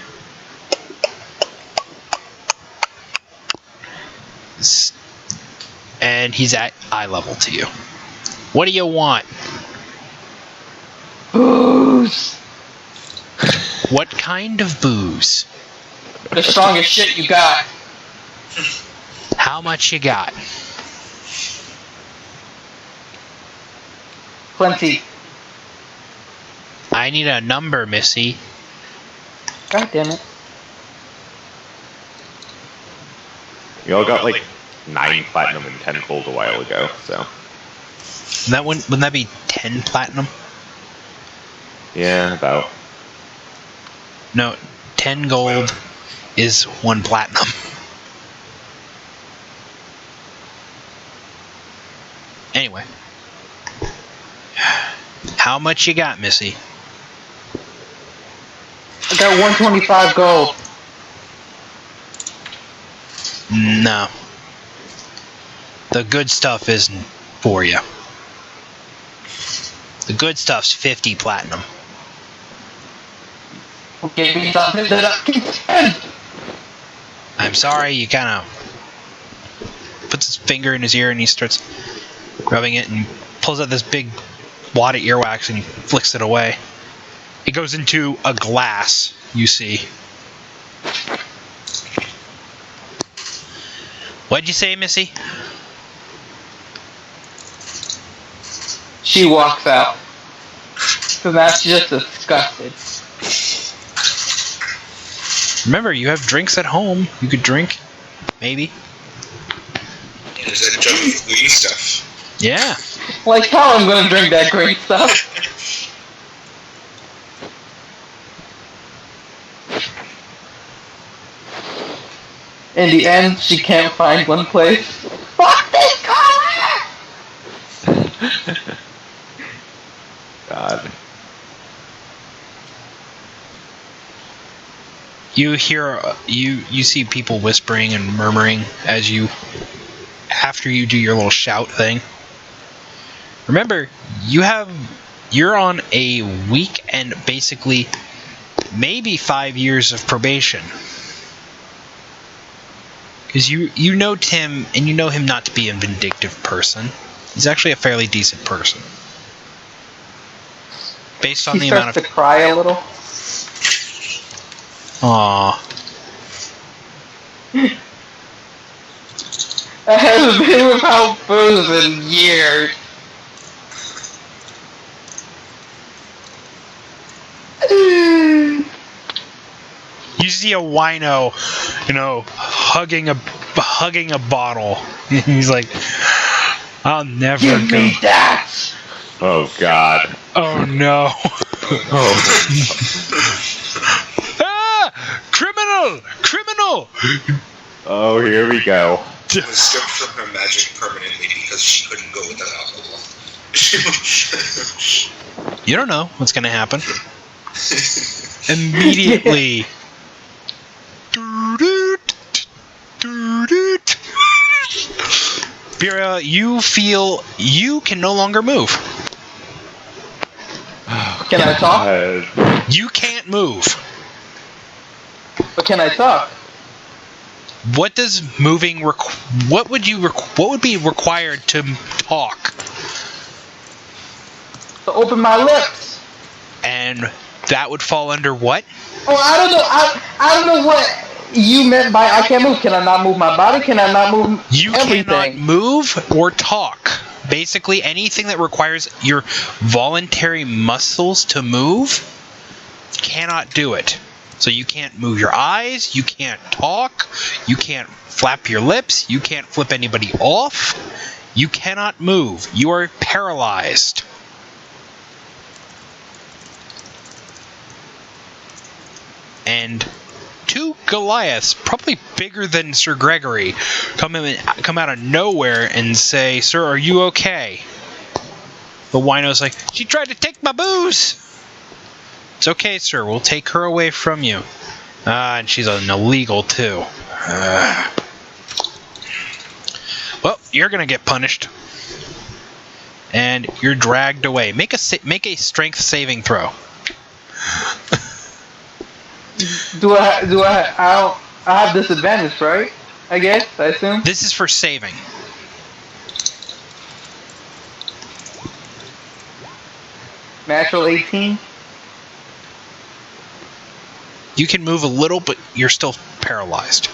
[SPEAKER 1] and he's at eye level to you. What do you want?
[SPEAKER 4] Booze!
[SPEAKER 1] What kind of booze?
[SPEAKER 4] The strongest shit you got.
[SPEAKER 1] How much you got?
[SPEAKER 4] Plenty.
[SPEAKER 1] I need a number, Missy.
[SPEAKER 4] God damn it.
[SPEAKER 3] You all got like 9 platinum and 10 gold a while ago, so.
[SPEAKER 1] Wouldn't that be 10 platinum?
[SPEAKER 3] Yeah, about.
[SPEAKER 1] No, 10 gold is 1 platinum. Anyway. How much you got, Missy?
[SPEAKER 4] I got 125 gold.
[SPEAKER 1] No. The good stuff isn't for you. The good stuff's 50 platinum.
[SPEAKER 4] Give me something that I can spend.
[SPEAKER 1] I'm sorry, you kind of puts his finger in his ear and he starts rubbing it and pulls out this big wad of earwax and he flicks it away. It goes into a glass, you see. What'd you say, Missy?
[SPEAKER 4] She walks out. So that's just disgusted.
[SPEAKER 1] Remember, you have drinks at home. You could drink, maybe.
[SPEAKER 2] There's that jug of green stuff.
[SPEAKER 1] Yeah.
[SPEAKER 4] Like how I'm gonna drink that green stuff. In the end, she can't find one place. Fuck this color!
[SPEAKER 3] God.
[SPEAKER 1] You hear, you see people whispering and murmuring as after you do your little shout thing. Remember, you're on a week and basically maybe 5 years of probation. Because you know Tim, and you know him not to be a vindictive person. He's actually a fairly decent person. Based on
[SPEAKER 4] He
[SPEAKER 1] the
[SPEAKER 4] starts
[SPEAKER 1] amount
[SPEAKER 4] to
[SPEAKER 1] of...
[SPEAKER 4] cry a little.
[SPEAKER 1] Aww.
[SPEAKER 4] I haven't been without booze in years.
[SPEAKER 1] You see a wino, hugging a bottle. He's like, I'll never
[SPEAKER 4] Give
[SPEAKER 1] go.
[SPEAKER 4] me that!
[SPEAKER 3] Oh God.
[SPEAKER 1] Oh no.
[SPEAKER 3] Oh.
[SPEAKER 1] Ah! Criminal!
[SPEAKER 3] Oh, here we go.
[SPEAKER 2] was stripped from her magic permanently because she couldn't go without alcohol.
[SPEAKER 1] You don't know what's gonna happen. Immediately. Bira, you feel you can no longer move.
[SPEAKER 4] Can I talk?
[SPEAKER 1] You can't move.
[SPEAKER 4] But can I talk?
[SPEAKER 1] What does moving what would be required to talk?
[SPEAKER 4] To open my lips.
[SPEAKER 1] And that would fall under what?
[SPEAKER 4] Oh, I don't know. I don't know what you meant by I can't move. Can I not move my body? Can I not move
[SPEAKER 1] You
[SPEAKER 4] everything?
[SPEAKER 1] cannot move or talk. Basically, anything that requires your voluntary muscles to move cannot do it. So you can't move your eyes, you can't talk, you can't flap your lips, you can't flip anybody off. You cannot move. You are paralyzed. And two Goliaths, probably bigger than Sir Gregory, come out of nowhere and say, "Sir, are you okay?" The wino's like, "She tried to take my booze." "It's okay, sir. We'll take her away from you." And she's an illegal too. Well, you're gonna get punished, and you're dragged away. Make a strength saving throw.
[SPEAKER 4] I have disadvantage, right? I guess, I assume.
[SPEAKER 1] This is for saving.
[SPEAKER 4] Natural 18.
[SPEAKER 1] You can move a little, but you're still paralyzed.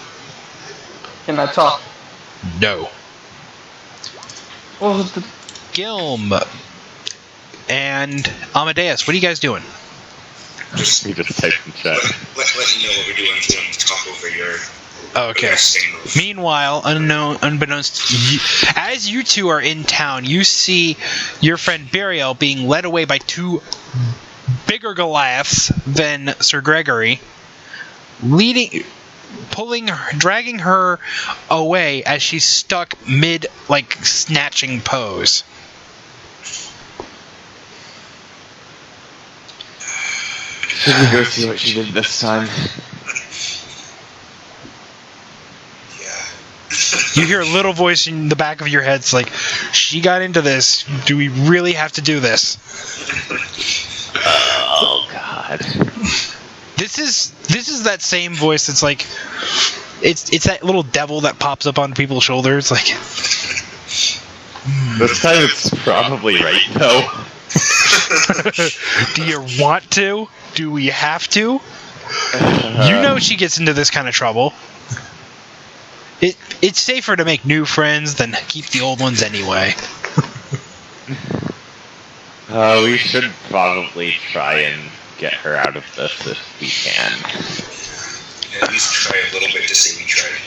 [SPEAKER 4] Can I talk?
[SPEAKER 1] No.
[SPEAKER 4] What was the...
[SPEAKER 1] Gilm and Amadeus, what are you guys doing?
[SPEAKER 2] Just
[SPEAKER 3] We just typed in chat.
[SPEAKER 2] let you know what we're doing if you want to talk over your
[SPEAKER 1] Okay.
[SPEAKER 2] resting move.
[SPEAKER 1] Meanwhile, unbeknownst to you, as you two are in town, you see your friend Burial being led away by two bigger Goliaths than Sir Gregory, dragging her away as she's stuck mid, snatching pose.
[SPEAKER 3] Should we go see what she did this time?
[SPEAKER 2] Yeah.
[SPEAKER 1] You hear a little voice in the back of your head. It's like, she got into this. Do we really have to do this?
[SPEAKER 3] Oh God.
[SPEAKER 1] This is that same voice that's like, it's that little devil that pops up on people's shoulders. Like,
[SPEAKER 3] This time it's probably right though.
[SPEAKER 1] do you want to? Do we have to? You know she gets into this kind of trouble. It's safer to make new friends than keep the old ones anyway.
[SPEAKER 3] We should probably try and get her out of this if we can.
[SPEAKER 2] At least try a little bit to say we tried.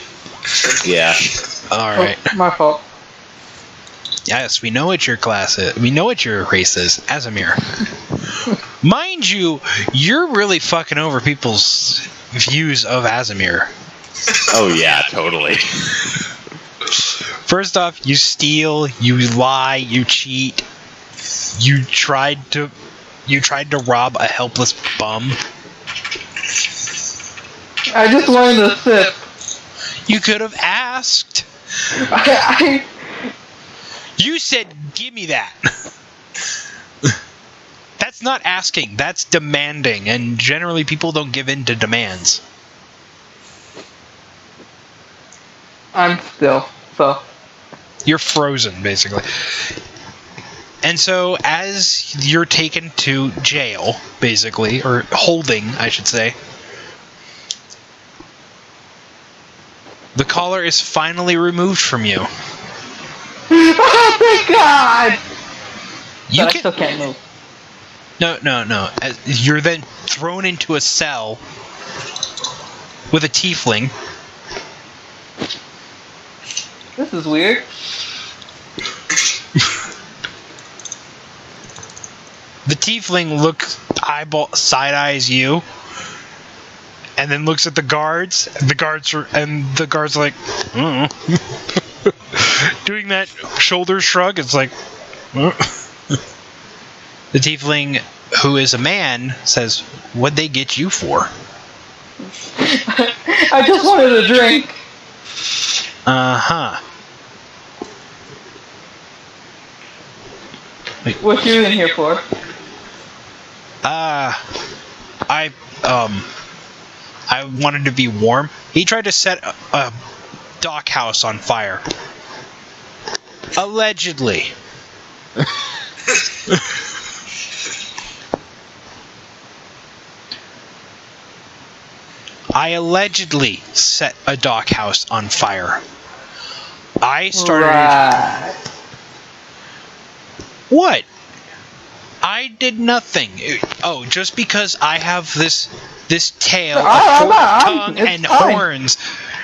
[SPEAKER 3] Yeah.
[SPEAKER 1] All right.
[SPEAKER 4] Oh, my fault.
[SPEAKER 1] Yes, we know what your class is. We know what your race is, Azamir. Mind you, you're really fucking over people's views of Azamir.
[SPEAKER 3] Oh yeah, totally.
[SPEAKER 1] First off, you steal, you lie, you cheat. You tried to rob a helpless bum.
[SPEAKER 4] I just wanted to sip.
[SPEAKER 1] You could have asked. You said, "Give me that." That's not asking. That's demanding, and generally people don't give in to demands.
[SPEAKER 4] I'm still, so.
[SPEAKER 1] You're frozen, basically. And so, as you're taken to jail, basically, or holding, I should say, the collar is finally removed from you.
[SPEAKER 4] Oh, thank God!
[SPEAKER 1] You
[SPEAKER 4] But I
[SPEAKER 1] can
[SPEAKER 4] still can't move.
[SPEAKER 1] no. You're then thrown into a cell with a tiefling.
[SPEAKER 4] This is weird.
[SPEAKER 1] The tiefling side eyes you, and then looks at the guards. The guards are like, doing that shoulder shrug. It's like, the tiefling, who is a man, says, "What'd they get you for?"
[SPEAKER 4] I just wanted a drink.
[SPEAKER 1] Uh-huh.
[SPEAKER 4] What you in here for?
[SPEAKER 1] I wanted to be warm. He tried to set a dock house on fire. Allegedly. I allegedly set a dock house on fire. I started...
[SPEAKER 4] Right.
[SPEAKER 1] What? I did nothing. Oh, just because I have this tail, a forked tongue, and horns,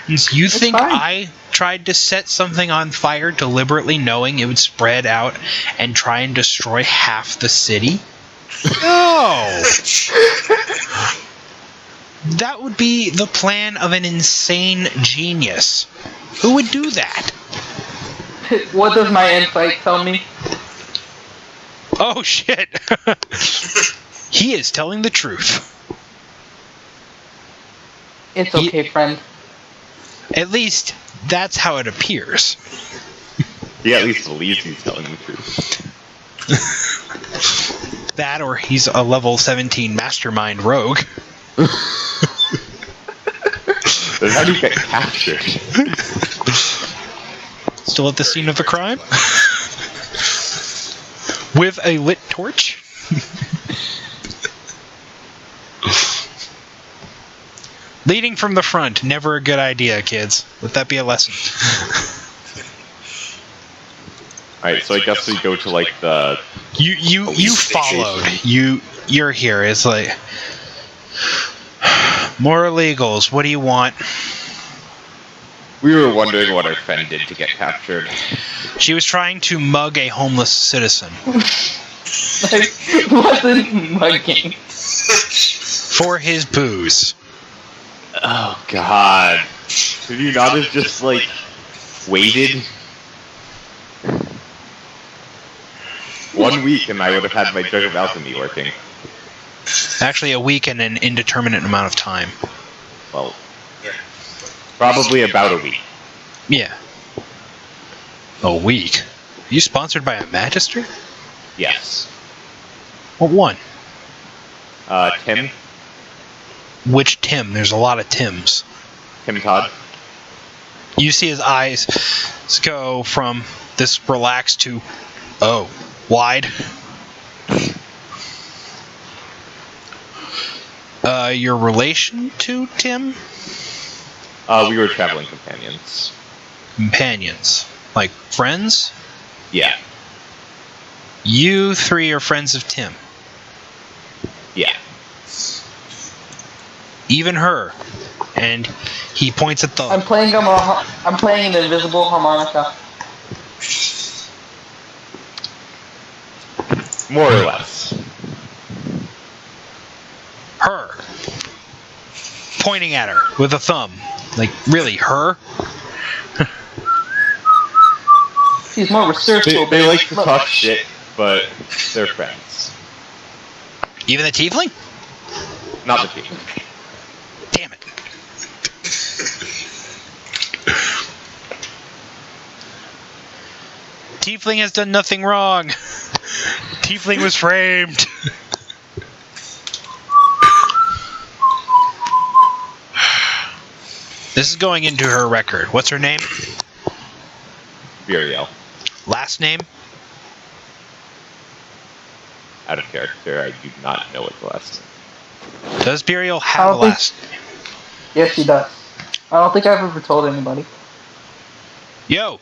[SPEAKER 1] you think
[SPEAKER 4] fine.
[SPEAKER 1] I tried to set something on fire deliberately knowing it would spread out and try and destroy half the city? No! That would be the plan of an insane genius. Who would do that?
[SPEAKER 4] What does my insight tell me?
[SPEAKER 1] Oh, shit. He is telling the truth.
[SPEAKER 4] It's okay, friend.
[SPEAKER 1] At least, that's how it appears.
[SPEAKER 3] He at least believes he's telling the truth.
[SPEAKER 1] That, or he's a level 17 mastermind rogue.
[SPEAKER 3] Then how do you get captured?
[SPEAKER 1] Still at the scene of the crime? With a lit torch? Leading from the front, never a good idea, kids. Let that be a lesson.
[SPEAKER 3] Alright, so I guess we go to like the...
[SPEAKER 1] You followed. You're here. It's like... More illegals. What do you want?
[SPEAKER 3] We were wondering what our friend did to get captured.
[SPEAKER 1] She was trying to mug a homeless citizen.
[SPEAKER 4] I wasn't mugging.
[SPEAKER 1] For his booze.
[SPEAKER 3] Oh god. Could you not have just, like, waited 1 week and I would have had my Jug of Alchemy working?
[SPEAKER 1] Actually, a week and an indeterminate amount of time.
[SPEAKER 3] Well, probably about a week.
[SPEAKER 1] Yeah. A week? Are you sponsored by a magister?
[SPEAKER 3] Yes.
[SPEAKER 1] What one?
[SPEAKER 3] Tim?
[SPEAKER 1] Which Tim? There's a lot of Tims.
[SPEAKER 3] Tim Todd?
[SPEAKER 1] You see his eyes go from this relaxed to, oh, wide. Your relation to Tim?
[SPEAKER 3] We were traveling companions.
[SPEAKER 1] Companions. Like friends?
[SPEAKER 3] Yeah.
[SPEAKER 1] You three are friends of Tim.
[SPEAKER 3] Yeah.
[SPEAKER 1] Even her. And he points at the...
[SPEAKER 4] I'm playing an invisible harmonica.
[SPEAKER 3] More or less.
[SPEAKER 1] Her. Pointing at her with a thumb. Like, really, her?
[SPEAKER 4] She's more researchable.
[SPEAKER 3] They like to talk shit, but they're friends.
[SPEAKER 1] Even the tiefling?
[SPEAKER 3] Not the team.
[SPEAKER 1] Damn it. Tiefling has done nothing wrong. Tiefling was framed. This is going into her record. What's her name?
[SPEAKER 3] Viriel.
[SPEAKER 1] Last name?
[SPEAKER 3] Out of character, I do not know what the last name.
[SPEAKER 1] Does Burial have a last name?
[SPEAKER 4] Yes, she does. I don't think I've ever told anybody.
[SPEAKER 1] Yo!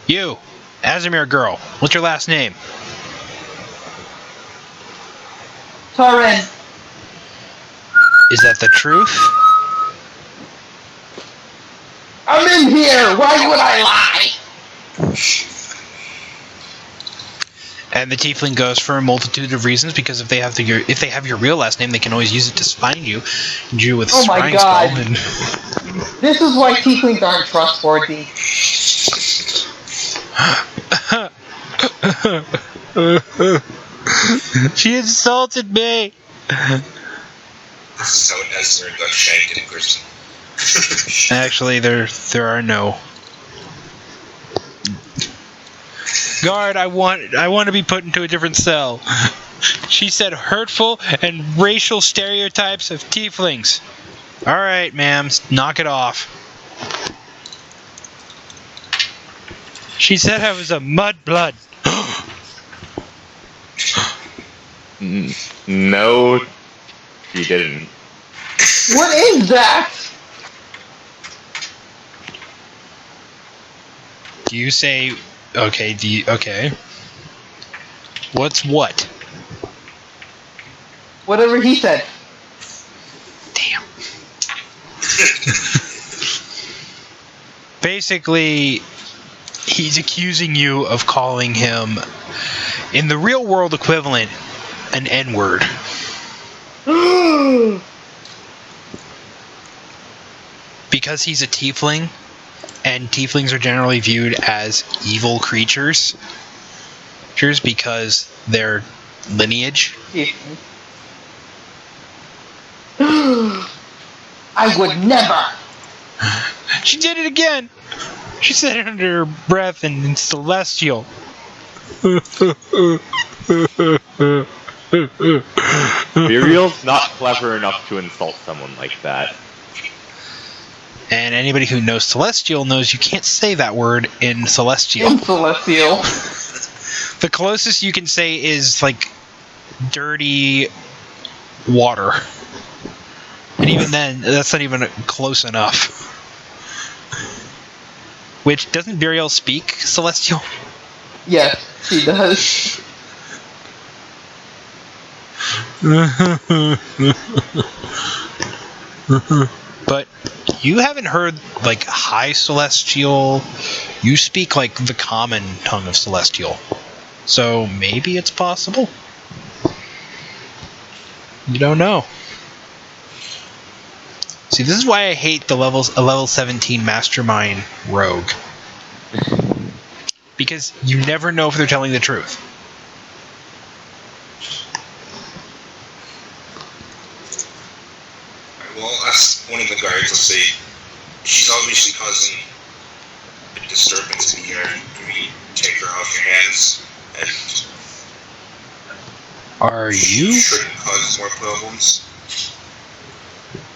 [SPEAKER 1] You! Azimir girl. What's your last name?
[SPEAKER 4] Torin!
[SPEAKER 1] Is that the truth?
[SPEAKER 4] I'm in here! Why would I lie?
[SPEAKER 1] And the tiefling goes for a multitude of reasons, because if they have your real last name, they can always use it to find you. You with
[SPEAKER 4] Oh my
[SPEAKER 1] scrying
[SPEAKER 4] God.
[SPEAKER 1] spell and
[SPEAKER 4] This is why tieflings aren't trustworthy.
[SPEAKER 1] She insulted me.
[SPEAKER 2] This is how Ezra got shanked in prison.
[SPEAKER 1] Actually, there are no. Guard, I want to be put into a different cell. She said hurtful and racial stereotypes of tieflings. All right, ma'am, knock it off. She said I was a mudblood.
[SPEAKER 3] No, she didn't.
[SPEAKER 4] What is that?
[SPEAKER 1] Do you say okay? Okay? What's what?
[SPEAKER 4] Whatever he said.
[SPEAKER 1] Damn. Basically, he's accusing you of calling him, in the real world equivalent, an N-word. Because he's a tiefling, and tieflings are generally viewed as evil creatures, because their lineage.
[SPEAKER 4] I would never.
[SPEAKER 1] She did it again! She said it under her breath and in Celestial.
[SPEAKER 3] Viriel's not clever enough to insult someone like that.
[SPEAKER 1] And anybody who knows Celestial knows you can't say that word in Celestial.
[SPEAKER 4] Celestial.
[SPEAKER 1] The closest you can say is, like, dirty water. And even then, that's not even close enough. Which, doesn't Burial speak Celestial?
[SPEAKER 4] Yes, she does.
[SPEAKER 1] But you haven't heard, like, High Celestial. You speak, like, the common tongue of Celestial. So maybe it's possible? You don't know. See, this is why I hate a level 17 Mastermind rogue. Because you never know if they're telling the truth.
[SPEAKER 2] Well, ask one of the guards, let's say, she's obviously causing a disturbance in here. Can we take her off your hands? And
[SPEAKER 1] Are you?
[SPEAKER 2] shouldn't cause more problems.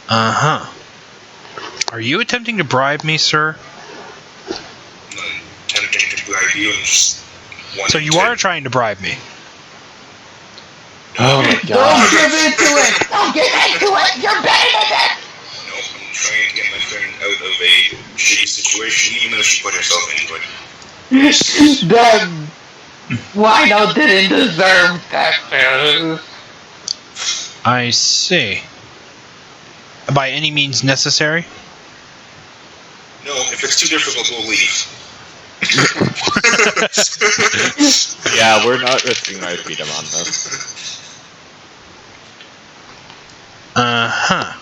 [SPEAKER 1] Uh-huh. Are you attempting to bribe me, sir?
[SPEAKER 2] I'm not attempting to bribe you, I'm just wanting
[SPEAKER 1] So you
[SPEAKER 2] to...
[SPEAKER 1] are trying to bribe me.
[SPEAKER 3] Oh my
[SPEAKER 4] Don't
[SPEAKER 3] god.
[SPEAKER 4] give into it! Don't give into it! You're better than that!
[SPEAKER 2] No, I'm trying to get my friend out of a shitty situation, even though she put herself into it.
[SPEAKER 4] That Wino didn't deserve that.
[SPEAKER 1] I see. By any means necessary?
[SPEAKER 2] No, if it's too difficult, we'll leave.
[SPEAKER 3] Yeah, we're not risking our freedom on this.
[SPEAKER 1] Uh-huh.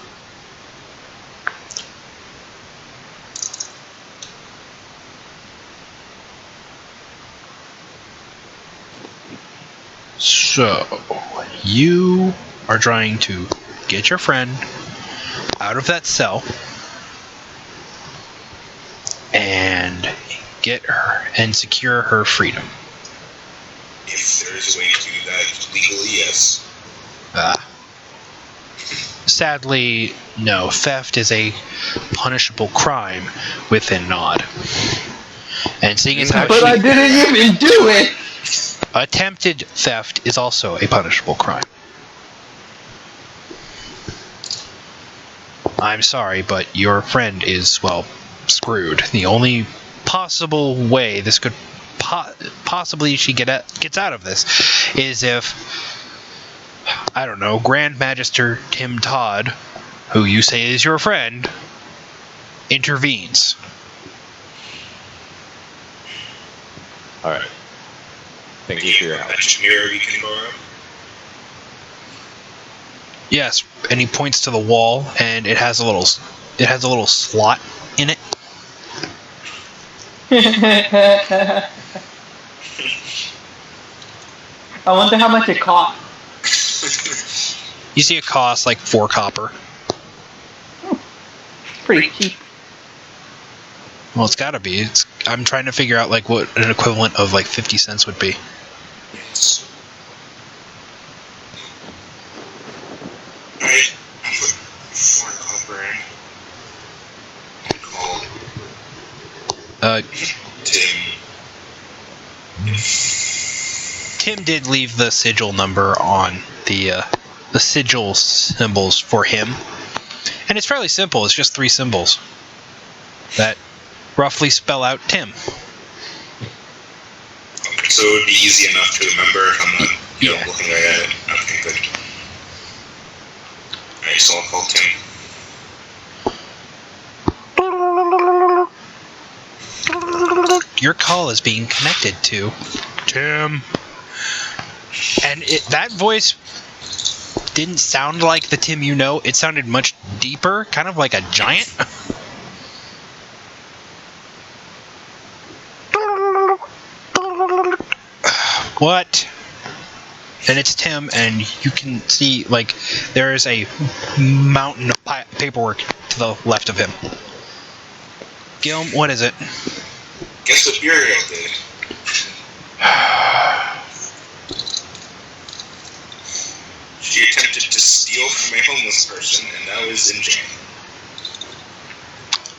[SPEAKER 1] So, you are trying to get your friend out of that cell and get her and secure her freedom.
[SPEAKER 2] If there is a way to do that legally, yes.
[SPEAKER 1] Sadly, no. Theft is a punishable crime within Nod. And seeing as how
[SPEAKER 4] But I didn't even do it!
[SPEAKER 1] attempted theft is also a punishable crime. I'm sorry, but your friend is, well, screwed. The only possible way this could possibly she gets out of this is if, I don't know, Grand Magister Tim Todd, who you say is your friend, intervenes.
[SPEAKER 3] Alright. Thank you for your help.
[SPEAKER 2] Magic mirror we can borrow.
[SPEAKER 1] Yes, and he points to the wall, and it has a little slot in it.
[SPEAKER 4] I wonder how much it cost.
[SPEAKER 1] You see it costs like 4 copper.
[SPEAKER 4] Pretty cheap.
[SPEAKER 1] Well, it's gotta be. I'm trying to figure out like what an equivalent of like 50 cents would be.
[SPEAKER 2] Yes. Alright, I'll put 4 copper in. Call Tim.
[SPEAKER 1] Tim did leave the sigil number on the sigil symbols for him, and it's fairly simple. It's just 3 symbols that roughly spell out Tim.
[SPEAKER 2] Okay, so it would be easy enough to remember if I'm not
[SPEAKER 1] Yeah.
[SPEAKER 2] looking right at it. Okay, good. Alright, so I'll call Tim.
[SPEAKER 1] Your call is being connected to Tim, and that voice didn't sound like the Tim you know. It sounded much deeper, kind of like a giant. What? And it's Tim, and you can see, like, there is a mountain of paperwork to the left of him. Gilm, what is it?
[SPEAKER 2] Guess what Muriel did? She attempted to steal from a homeless person and now is in jail.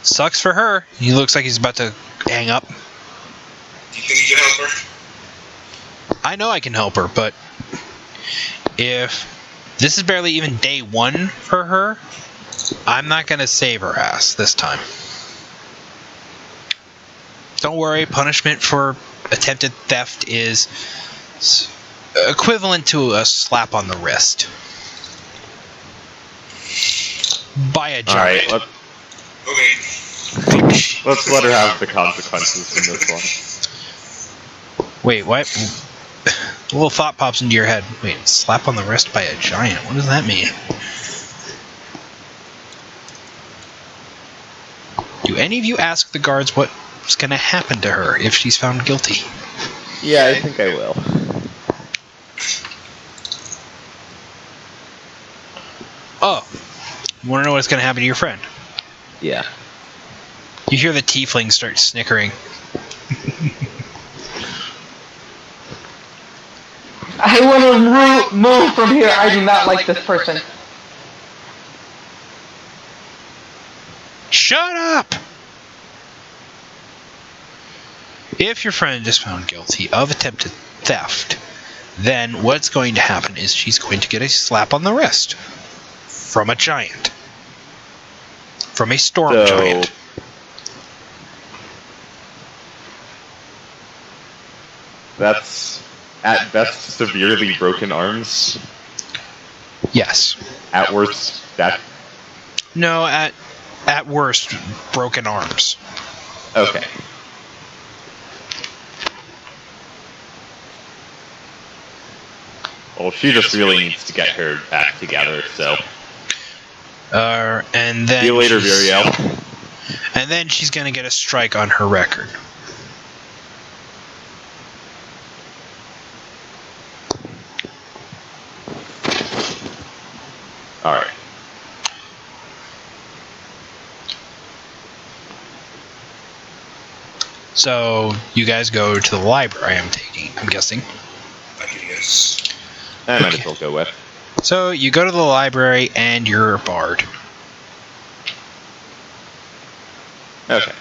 [SPEAKER 1] Sucks for her. He looks like he's about to hang up.
[SPEAKER 2] Do you think you can help her?
[SPEAKER 1] I know I can help her, but if this is barely even day 1 for her, I'm not going to save her ass this time. Don't worry, punishment for attempted theft is equivalent to a slap on the wrist. By a giant.
[SPEAKER 3] Alright,
[SPEAKER 2] Okay.
[SPEAKER 3] let's let her have the consequences from this one.
[SPEAKER 1] Wait, what? A little thought pops into your head. Wait, slap on the wrist by a giant? What does that mean? Do any of you ask the guards what's going to happen to her if she's found guilty?
[SPEAKER 3] Yeah, I think I will.
[SPEAKER 1] Oh, you want to know what's going to happen to your friend?
[SPEAKER 3] Yeah.
[SPEAKER 1] You hear the tiefling start snickering.
[SPEAKER 4] I want to move from here. I do not like this person.
[SPEAKER 1] Shut up! If your friend is found guilty of attempted theft, then what's going to happen is she's going to get a slap on the wrist from a giant. From a storm giant.
[SPEAKER 3] That's at best severely broken arms.
[SPEAKER 1] Yes.
[SPEAKER 3] At worst, that.
[SPEAKER 1] No, at worst, broken arms.
[SPEAKER 3] Okay. Well, she just really needs to get her back together, so.
[SPEAKER 1] And then
[SPEAKER 3] See you later,
[SPEAKER 1] she's-
[SPEAKER 3] Viriel.
[SPEAKER 1] And then she's going to get a strike on her record.
[SPEAKER 3] Alright.
[SPEAKER 1] So you guys go to the library. I'm guessing.
[SPEAKER 2] I can guess.
[SPEAKER 3] I might as well go with.
[SPEAKER 1] So you go to the library and you're a bard.
[SPEAKER 3] Okay.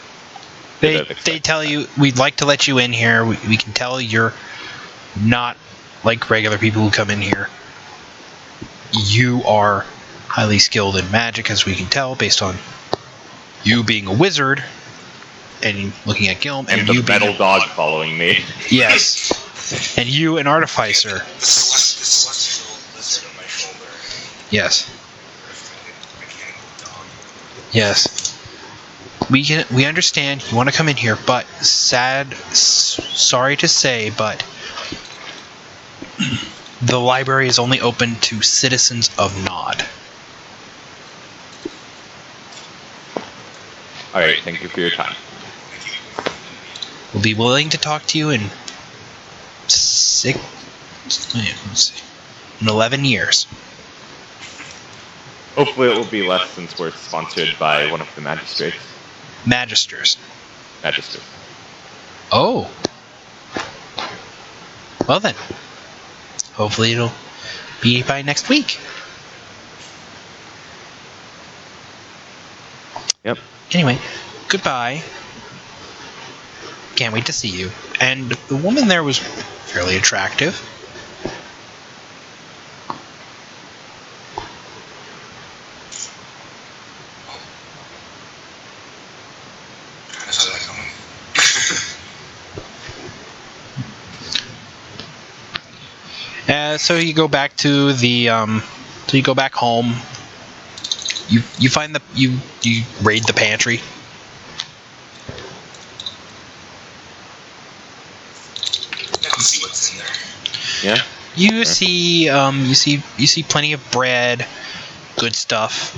[SPEAKER 1] They tell you, we'd like to let you in here. We can tell you're not like regular people who come in here. You are highly skilled in magic, as we can tell, based on you being a wizard and looking at Gilm,
[SPEAKER 3] And
[SPEAKER 1] you
[SPEAKER 3] the metal
[SPEAKER 1] being
[SPEAKER 3] dog following me.
[SPEAKER 1] yes, and you an artificer.
[SPEAKER 2] The celestial lizard on my shoulder.
[SPEAKER 1] Yes,
[SPEAKER 2] Mechanical dog.
[SPEAKER 1] yes. We understand you want to come in here, but sorry to say, but the library is only open to citizens of Nod.
[SPEAKER 3] Alright, thank you for your time.
[SPEAKER 1] We'll be willing to talk to you in 11 years.
[SPEAKER 3] Hopefully it will be less since we're sponsored by one of the magistrates.
[SPEAKER 1] Magisters.
[SPEAKER 3] Magistrates.
[SPEAKER 1] Oh. Well then. Hopefully it'll be by next week.
[SPEAKER 3] Yep.
[SPEAKER 1] Anyway, goodbye. Can't wait to see you. And the woman there was fairly attractive.
[SPEAKER 2] I saw that coming.
[SPEAKER 1] So you go back to the so you go back home. You find the you raid the pantry.
[SPEAKER 2] Let's see what's in there.
[SPEAKER 3] Yeah?
[SPEAKER 1] You see plenty of bread, good stuff.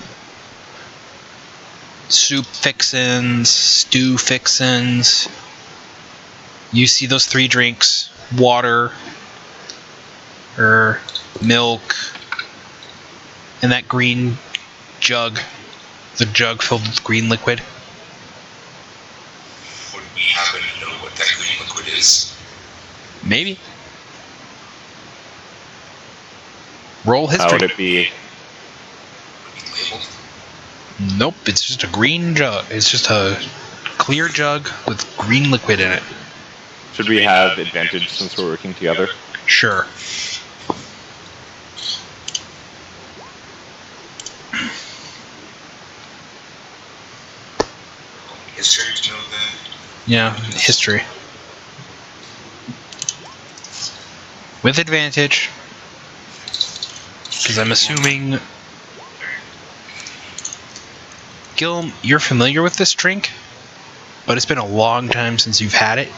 [SPEAKER 1] Soup fixins, stew fixins. You see those 3 drinks: water, milk, and that green jug. The jug filled with green liquid.
[SPEAKER 2] Would we happen to know what that green liquid is?
[SPEAKER 1] Maybe. Roll
[SPEAKER 3] How
[SPEAKER 1] history.
[SPEAKER 3] would it be?
[SPEAKER 2] Would it be labeled?
[SPEAKER 1] Nope, it's just a green jug. It's just a clear jug with green liquid in it.
[SPEAKER 3] Should we have advantage since we're working together?
[SPEAKER 1] Sure.
[SPEAKER 2] History to know that.
[SPEAKER 1] Yeah, history. With advantage. Because I'm assuming... Gil, you're familiar with this drink, but it's been a long time since you've had it.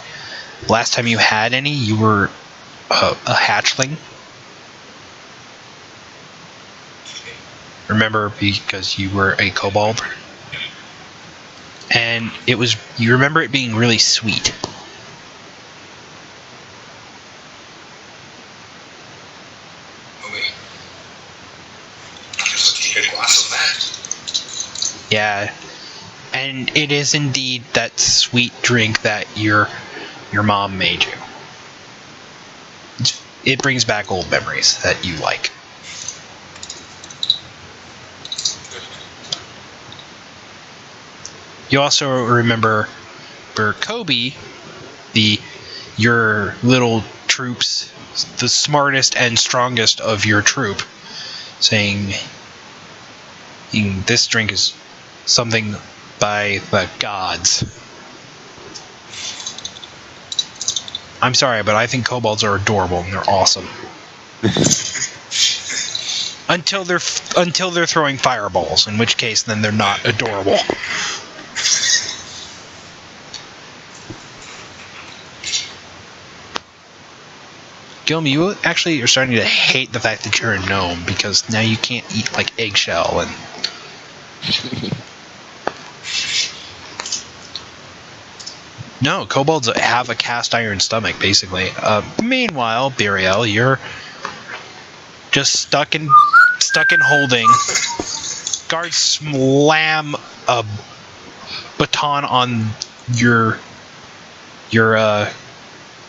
[SPEAKER 1] Last time you had any, you were a hatchling. Remember, because you were a kobold? And it was, you remember it being really sweet.
[SPEAKER 2] Oh wait. I guess I'll take a glass of that.
[SPEAKER 1] Yeah. And it is indeed that sweet drink that your mom made you. It brings back old memories that you like. You also remember Kobe, your little troops, the smartest and strongest of your troop, saying, "This drink is something by the gods." I'm sorry, but I think kobolds are adorable and they're awesome. until they're throwing fireballs, in which case then they're not adorable. Gilm, you actually are starting to hate the fact that you're a gnome because now you can't eat like eggshell and. No, kobolds have a cast iron stomach, basically. Meanwhile, Buriel, you're just stuck in holding. Guards slam a baton on your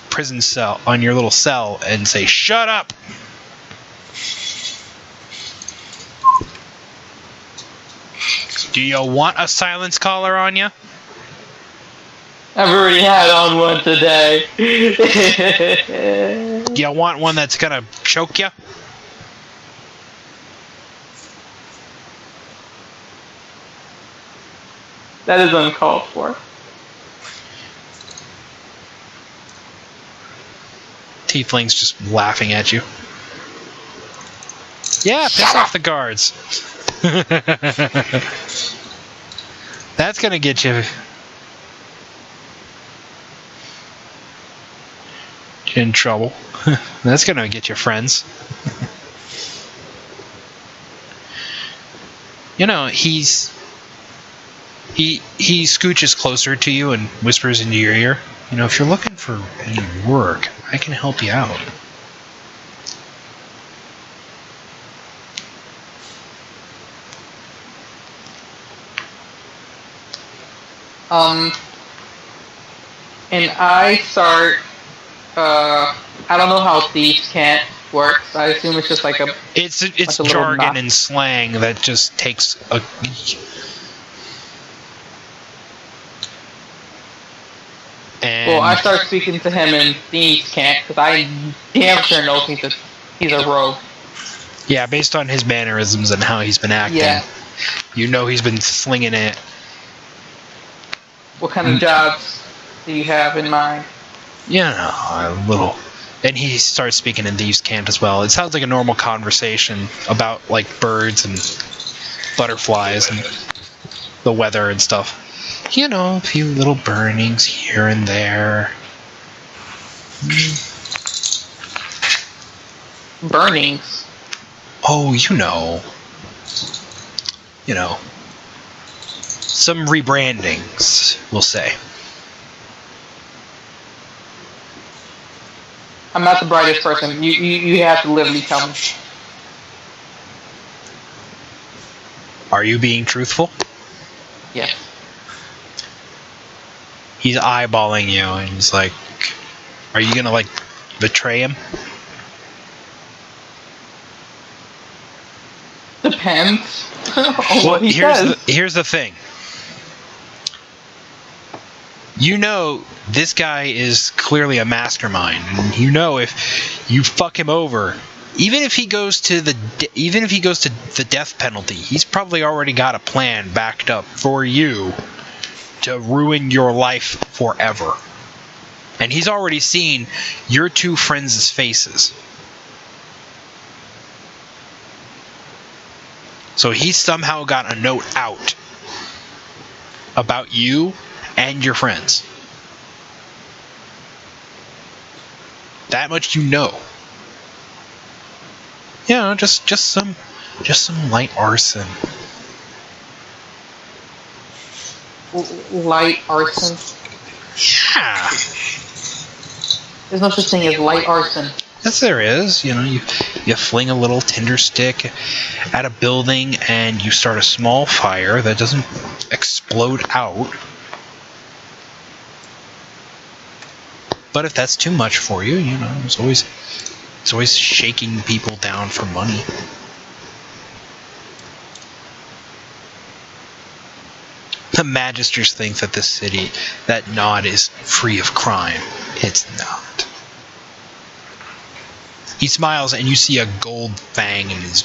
[SPEAKER 1] prison cell, on your little cell, and say, "Shut up!" Do you want a silence collar on you?
[SPEAKER 4] I've already had on one today.
[SPEAKER 1] Do you want one that's gonna choke you?
[SPEAKER 4] That is uncalled for.
[SPEAKER 1] Tiefling's just laughing at you. Yeah, piss off the guards. That's gonna get you in trouble. That's gonna get your friends. You know, he scooches closer to you and whispers into your ear. You know, if you're looking for any work, I can help you out.
[SPEAKER 4] And I start, I don't know how thieves can't works. I assume it's just like a...
[SPEAKER 1] It's
[SPEAKER 4] like a little
[SPEAKER 1] jargon
[SPEAKER 4] knot.
[SPEAKER 1] and slang that just takes a... And
[SPEAKER 4] Well, I start speaking to him and thieves can't, because I damn sure know he's a rogue.
[SPEAKER 1] yeah, based on his mannerisms and how he's been acting,
[SPEAKER 4] Yeah.
[SPEAKER 1] you know he's been slinging it.
[SPEAKER 4] What kind of jobs do you have in mind?
[SPEAKER 1] You know, a little. And he starts speaking in thieves' cant as well. It sounds like a normal conversation about like birds and butterflies and the weather and stuff. You know, a few little burnings here and there.
[SPEAKER 4] Burnings.
[SPEAKER 1] Oh, you know. You know. Some rebrandings, we'll say.
[SPEAKER 4] I'm not the brightest person. You have to literally tell me.
[SPEAKER 1] Are you being truthful?
[SPEAKER 4] Yes.
[SPEAKER 1] He's eyeballing you and he's like, are you gonna like betray him?
[SPEAKER 4] Depends on what he says.
[SPEAKER 1] Here's the thing. You know this guy is clearly a mastermind, and you know if you fuck him over, even if he goes to the death penalty, he's probably already got a plan backed up for you to ruin your life forever. And he's already seen your two friends' faces. So he's somehow got a note out about you and your friends. That much you know. You know, just some light arson.
[SPEAKER 4] Light arson.
[SPEAKER 1] Yeah.
[SPEAKER 4] There's no such thing as light arson.
[SPEAKER 1] Yes, there is. You know, you fling a little tinder stick at a building and you start a small fire that doesn't explode out. But if that's too much for you, you know, it's always shaking people down for money. The Magisters think that this city, that Nod is free of crime. It's not. He smiles and you see a gold fang in his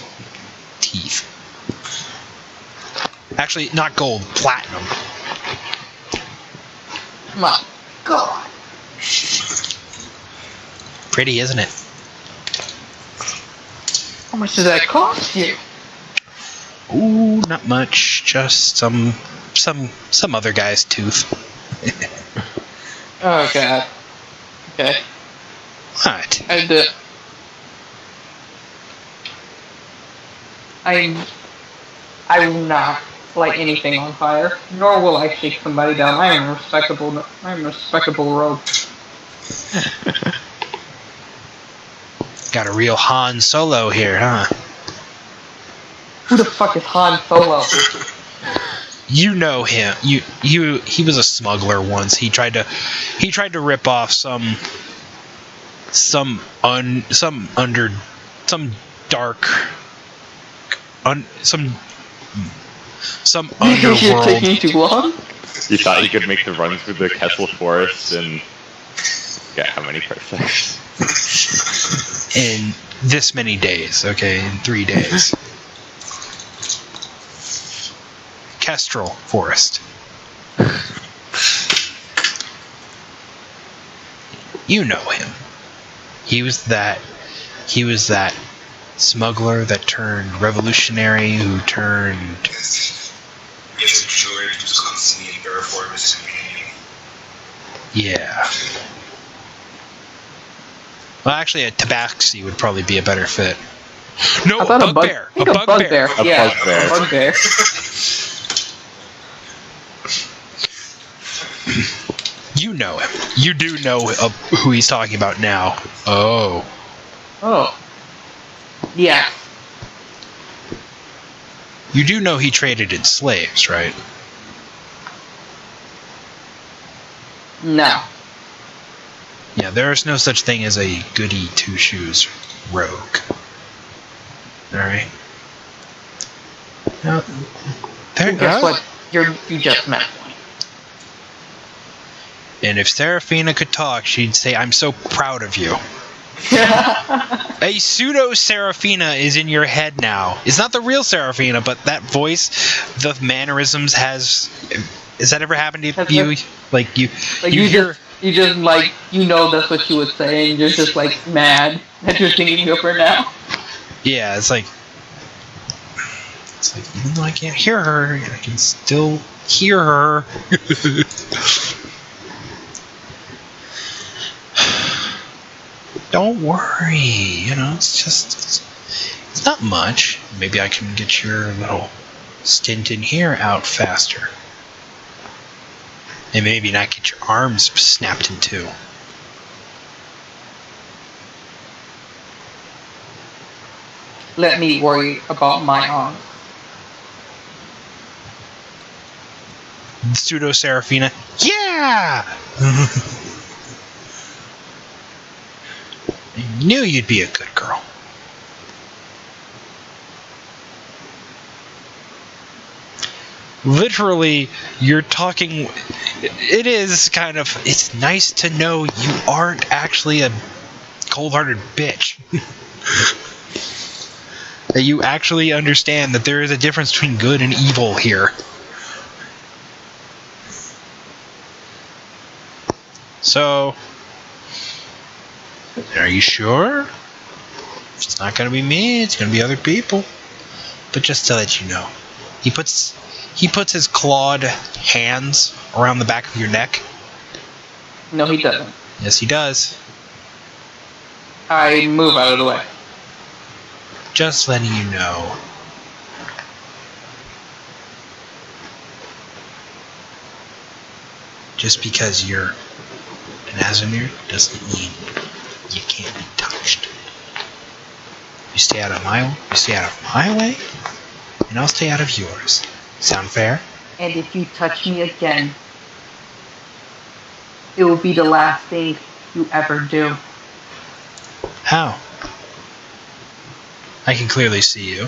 [SPEAKER 1] teeth. Actually, not gold, platinum.
[SPEAKER 4] My God.
[SPEAKER 1] Pretty, isn't it?
[SPEAKER 4] How much does that cost you?
[SPEAKER 1] Ooh, not much. Just some other guy's tooth.
[SPEAKER 4] Oh God. Okay.
[SPEAKER 1] What?
[SPEAKER 4] I will not light anything on fire, nor will I shake somebody down. I am a respectable rogue.
[SPEAKER 1] Got a real Han Solo here, huh?
[SPEAKER 4] Who the fuck is Han Solo?
[SPEAKER 1] You know him. He was a smuggler once. He tried to rip off some Some
[SPEAKER 4] You're
[SPEAKER 1] underworld.
[SPEAKER 4] taking too long?
[SPEAKER 3] He thought he could make the run through the Kessel Forest and get how many parsecs?
[SPEAKER 1] In this many days, okay, in 3 days. Kestrel Forest. You know him. He was that smuggler that turned revolutionary, who turned...
[SPEAKER 2] Yes, a droid who's constantly in bear form as a companion.
[SPEAKER 1] Yeah. Well, actually, a tabaxi would probably be a better fit. No,
[SPEAKER 4] I
[SPEAKER 1] a
[SPEAKER 4] thought
[SPEAKER 1] bugbear.
[SPEAKER 4] I think a bugbear.
[SPEAKER 3] A
[SPEAKER 4] Yeah,
[SPEAKER 3] bugbear.
[SPEAKER 4] a bugbear.
[SPEAKER 1] You know him. You do know who he's talking about now. Oh.
[SPEAKER 4] Oh. Yeah.
[SPEAKER 1] You do know he traded in slaves, right?
[SPEAKER 4] No.
[SPEAKER 1] Yeah, there is no such thing as a goody two-shoes rogue. Alright? Now, there,
[SPEAKER 4] Guess what? You just met one.
[SPEAKER 1] And if Seraphina could talk, she'd say, "I'm so proud of you." A pseudo Seraphina is in your head now. It's not the real Seraphina, but that voice, the mannerisms has that ever happened to
[SPEAKER 4] Has
[SPEAKER 1] you?
[SPEAKER 4] it?
[SPEAKER 1] Like you
[SPEAKER 4] You just like, you know that's what she would say, and you're just like mad that you're thinking of her now.
[SPEAKER 1] yeah, it's like even though I can't hear her, I can still hear her. Don't worry, it's not much. Maybe I can get your little stint in here out faster. And maybe not get your arms snapped in two.
[SPEAKER 4] Let me worry about my arm.
[SPEAKER 1] Pseudo Seraphina. Yeah! I knew you'd be a good girl. Literally, you're talking... It's nice to know you aren't actually a cold-hearted bitch. That you actually understand that there is a difference between good and evil here. So... Are you sure? It's not gonna be me, it's gonna be other people. But just to let you know, he puts his clawed hands around the back of your neck.
[SPEAKER 4] No, he doesn't.
[SPEAKER 1] Yes, he does.
[SPEAKER 4] I move out of the way.
[SPEAKER 1] Just letting you know. Just because you're an Azamir doesn't mean you can't be touched. You stay out of my way, and I'll stay out of yours. Sound fair?
[SPEAKER 4] And if you touch me again, it will be the last thing you ever do.
[SPEAKER 1] How? I can clearly see you.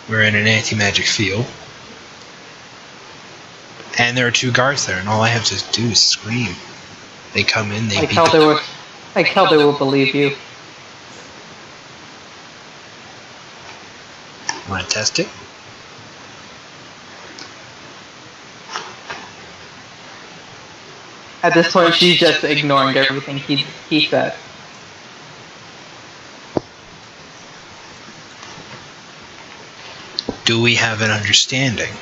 [SPEAKER 1] We're in an anti-magic field. And there are 2 guards there, and all I have to do is scream. They come in, they beat the...
[SPEAKER 4] Like how they will believe you.
[SPEAKER 1] Want to test it?
[SPEAKER 4] At this point, she's just ignoring everything he said.
[SPEAKER 1] Do we have an understanding?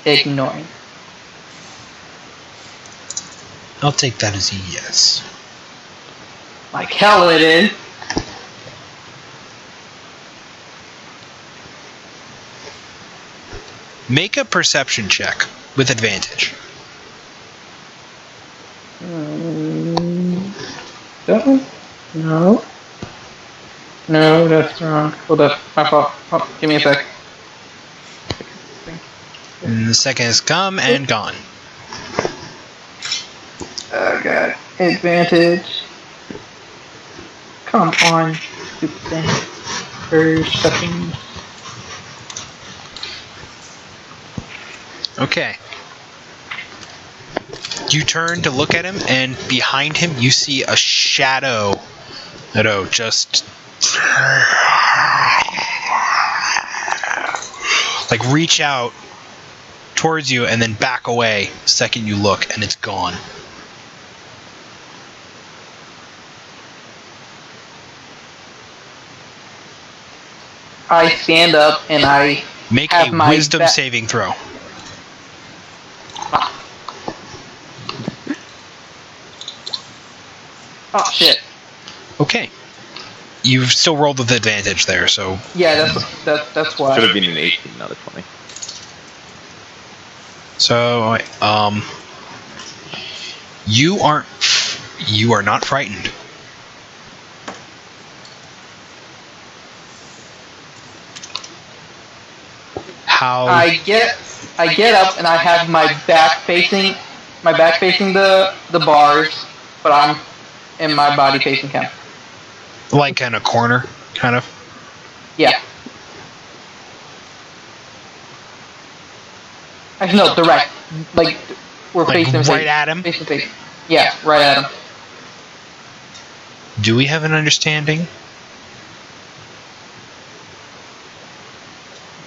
[SPEAKER 4] Ignoring.
[SPEAKER 1] I'll take that as a yes.
[SPEAKER 4] Like hell it is.
[SPEAKER 1] Make a perception check with advantage.
[SPEAKER 4] No. No, that's wrong. Hold up. My fault. Oh, give me a sec.
[SPEAKER 1] And the second has come and gone.
[SPEAKER 4] Oh god. Advantage. Come on, stupid thing. Perception.
[SPEAKER 1] Okay. You turn to look at him, and behind him you see a shadow. Just like reach out towards you and then back away the second you look, and it's gone.
[SPEAKER 4] I stand up and I
[SPEAKER 1] Make
[SPEAKER 4] have
[SPEAKER 1] a
[SPEAKER 4] my
[SPEAKER 1] wisdom saving throw.
[SPEAKER 4] Oh shit.
[SPEAKER 1] Okay. You've still rolled with advantage there, so
[SPEAKER 4] Yeah, that's why.
[SPEAKER 3] Should have been an 18, not a 20.
[SPEAKER 1] so you are not frightened. How
[SPEAKER 4] I get up and I have my back facing the bars, but I'm in my body facing him.
[SPEAKER 1] like in a corner, kind of.
[SPEAKER 4] Yeah. Actually, no, direct. Like we're
[SPEAKER 1] Like
[SPEAKER 4] facing
[SPEAKER 1] right at him?
[SPEAKER 4] Face to face. Yeah, right at him.
[SPEAKER 1] Do we have an understanding?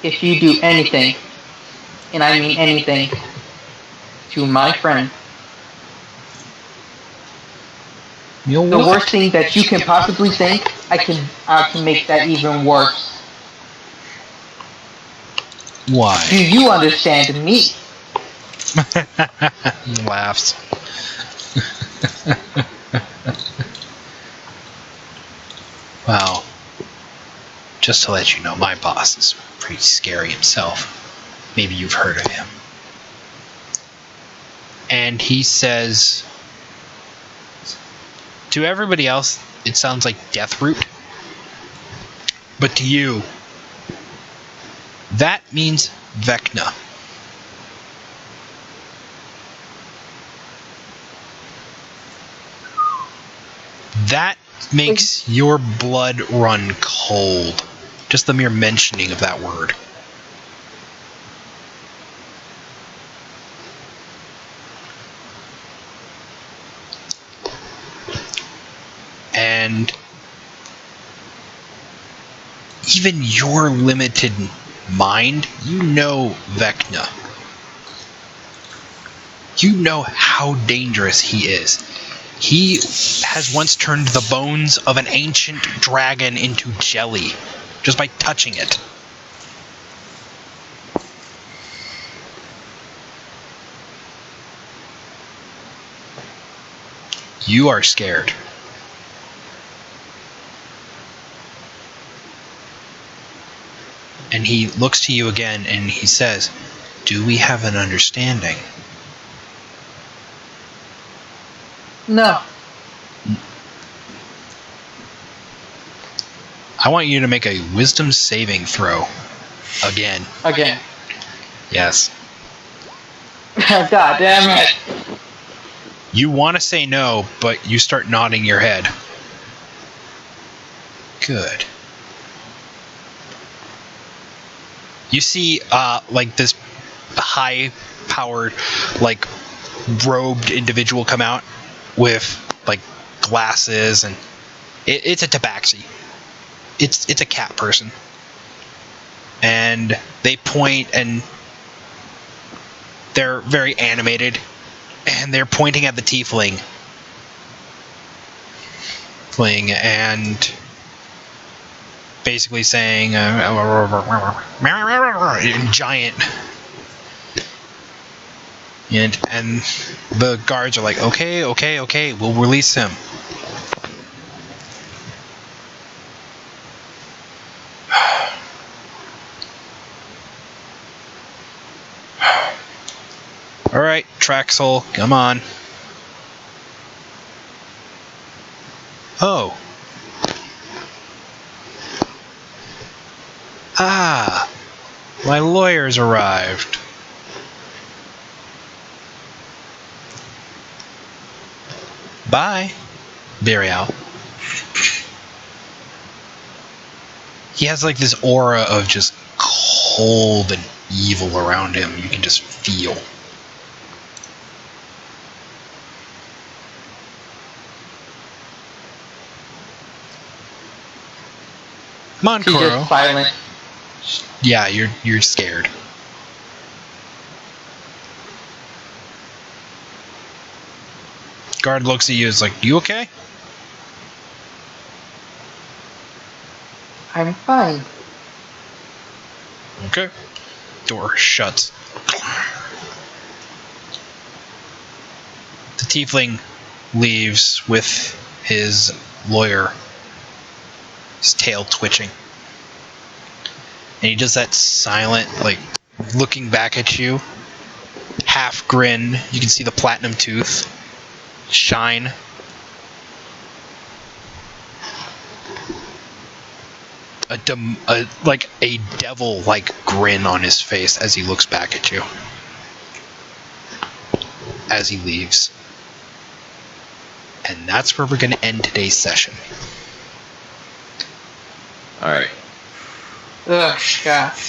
[SPEAKER 4] If you do anything, and I mean anything, to my friend,
[SPEAKER 1] You
[SPEAKER 4] the worst thing that you can possibly think, I can make that even worse.
[SPEAKER 1] Why?
[SPEAKER 4] Do you understand me?
[SPEAKER 1] He laughs. Well, just to let you know, my boss is pretty scary himself. Maybe you've heard of him. And he says, to everybody else, it sounds like Deathroot. But to you, that means Vecna. That makes your blood run cold. Just the mere mentioning of that word. And even your limited mind, you know Vecna. You know how dangerous he is. He has once turned the bones of an ancient dragon into jelly just by touching it. You are scared. And he looks to you again and he says, "Do we have an understanding?"
[SPEAKER 4] No.
[SPEAKER 1] I want you to make a wisdom saving throw. Again.
[SPEAKER 4] Again.
[SPEAKER 1] Yes.
[SPEAKER 4] God damn it.
[SPEAKER 1] You want to say no, but you start nodding your head. Good. You see, like this high-powered, like robed individual come out with like glasses, and it's a tabaxi. It's a cat person, and they point, and they're very animated, and they're pointing at the tiefling, and basically saying giant, and the guards are like, okay, we'll release him. All right, Traxel, come on. Oh. Ah, my lawyer's arrived. Bye, Burial. He has like this aura of just cold and evil around him. You can just feel. Come on,
[SPEAKER 4] He's
[SPEAKER 1] Koro.
[SPEAKER 4] just silent.
[SPEAKER 1] Yeah, you're scared. Guard looks at you. Is like, you okay?
[SPEAKER 4] I'm fine.
[SPEAKER 1] Okay. Door shuts. The tiefling leaves with his lawyer, his tail twitching. And he does that silent, like, looking back at you, half grin. You can see the platinum tooth shine. Like a devil-like grin on his face as he looks back at you. As he leaves. And that's where we're going to end today's session.
[SPEAKER 3] Alright.
[SPEAKER 4] Ugh, gosh.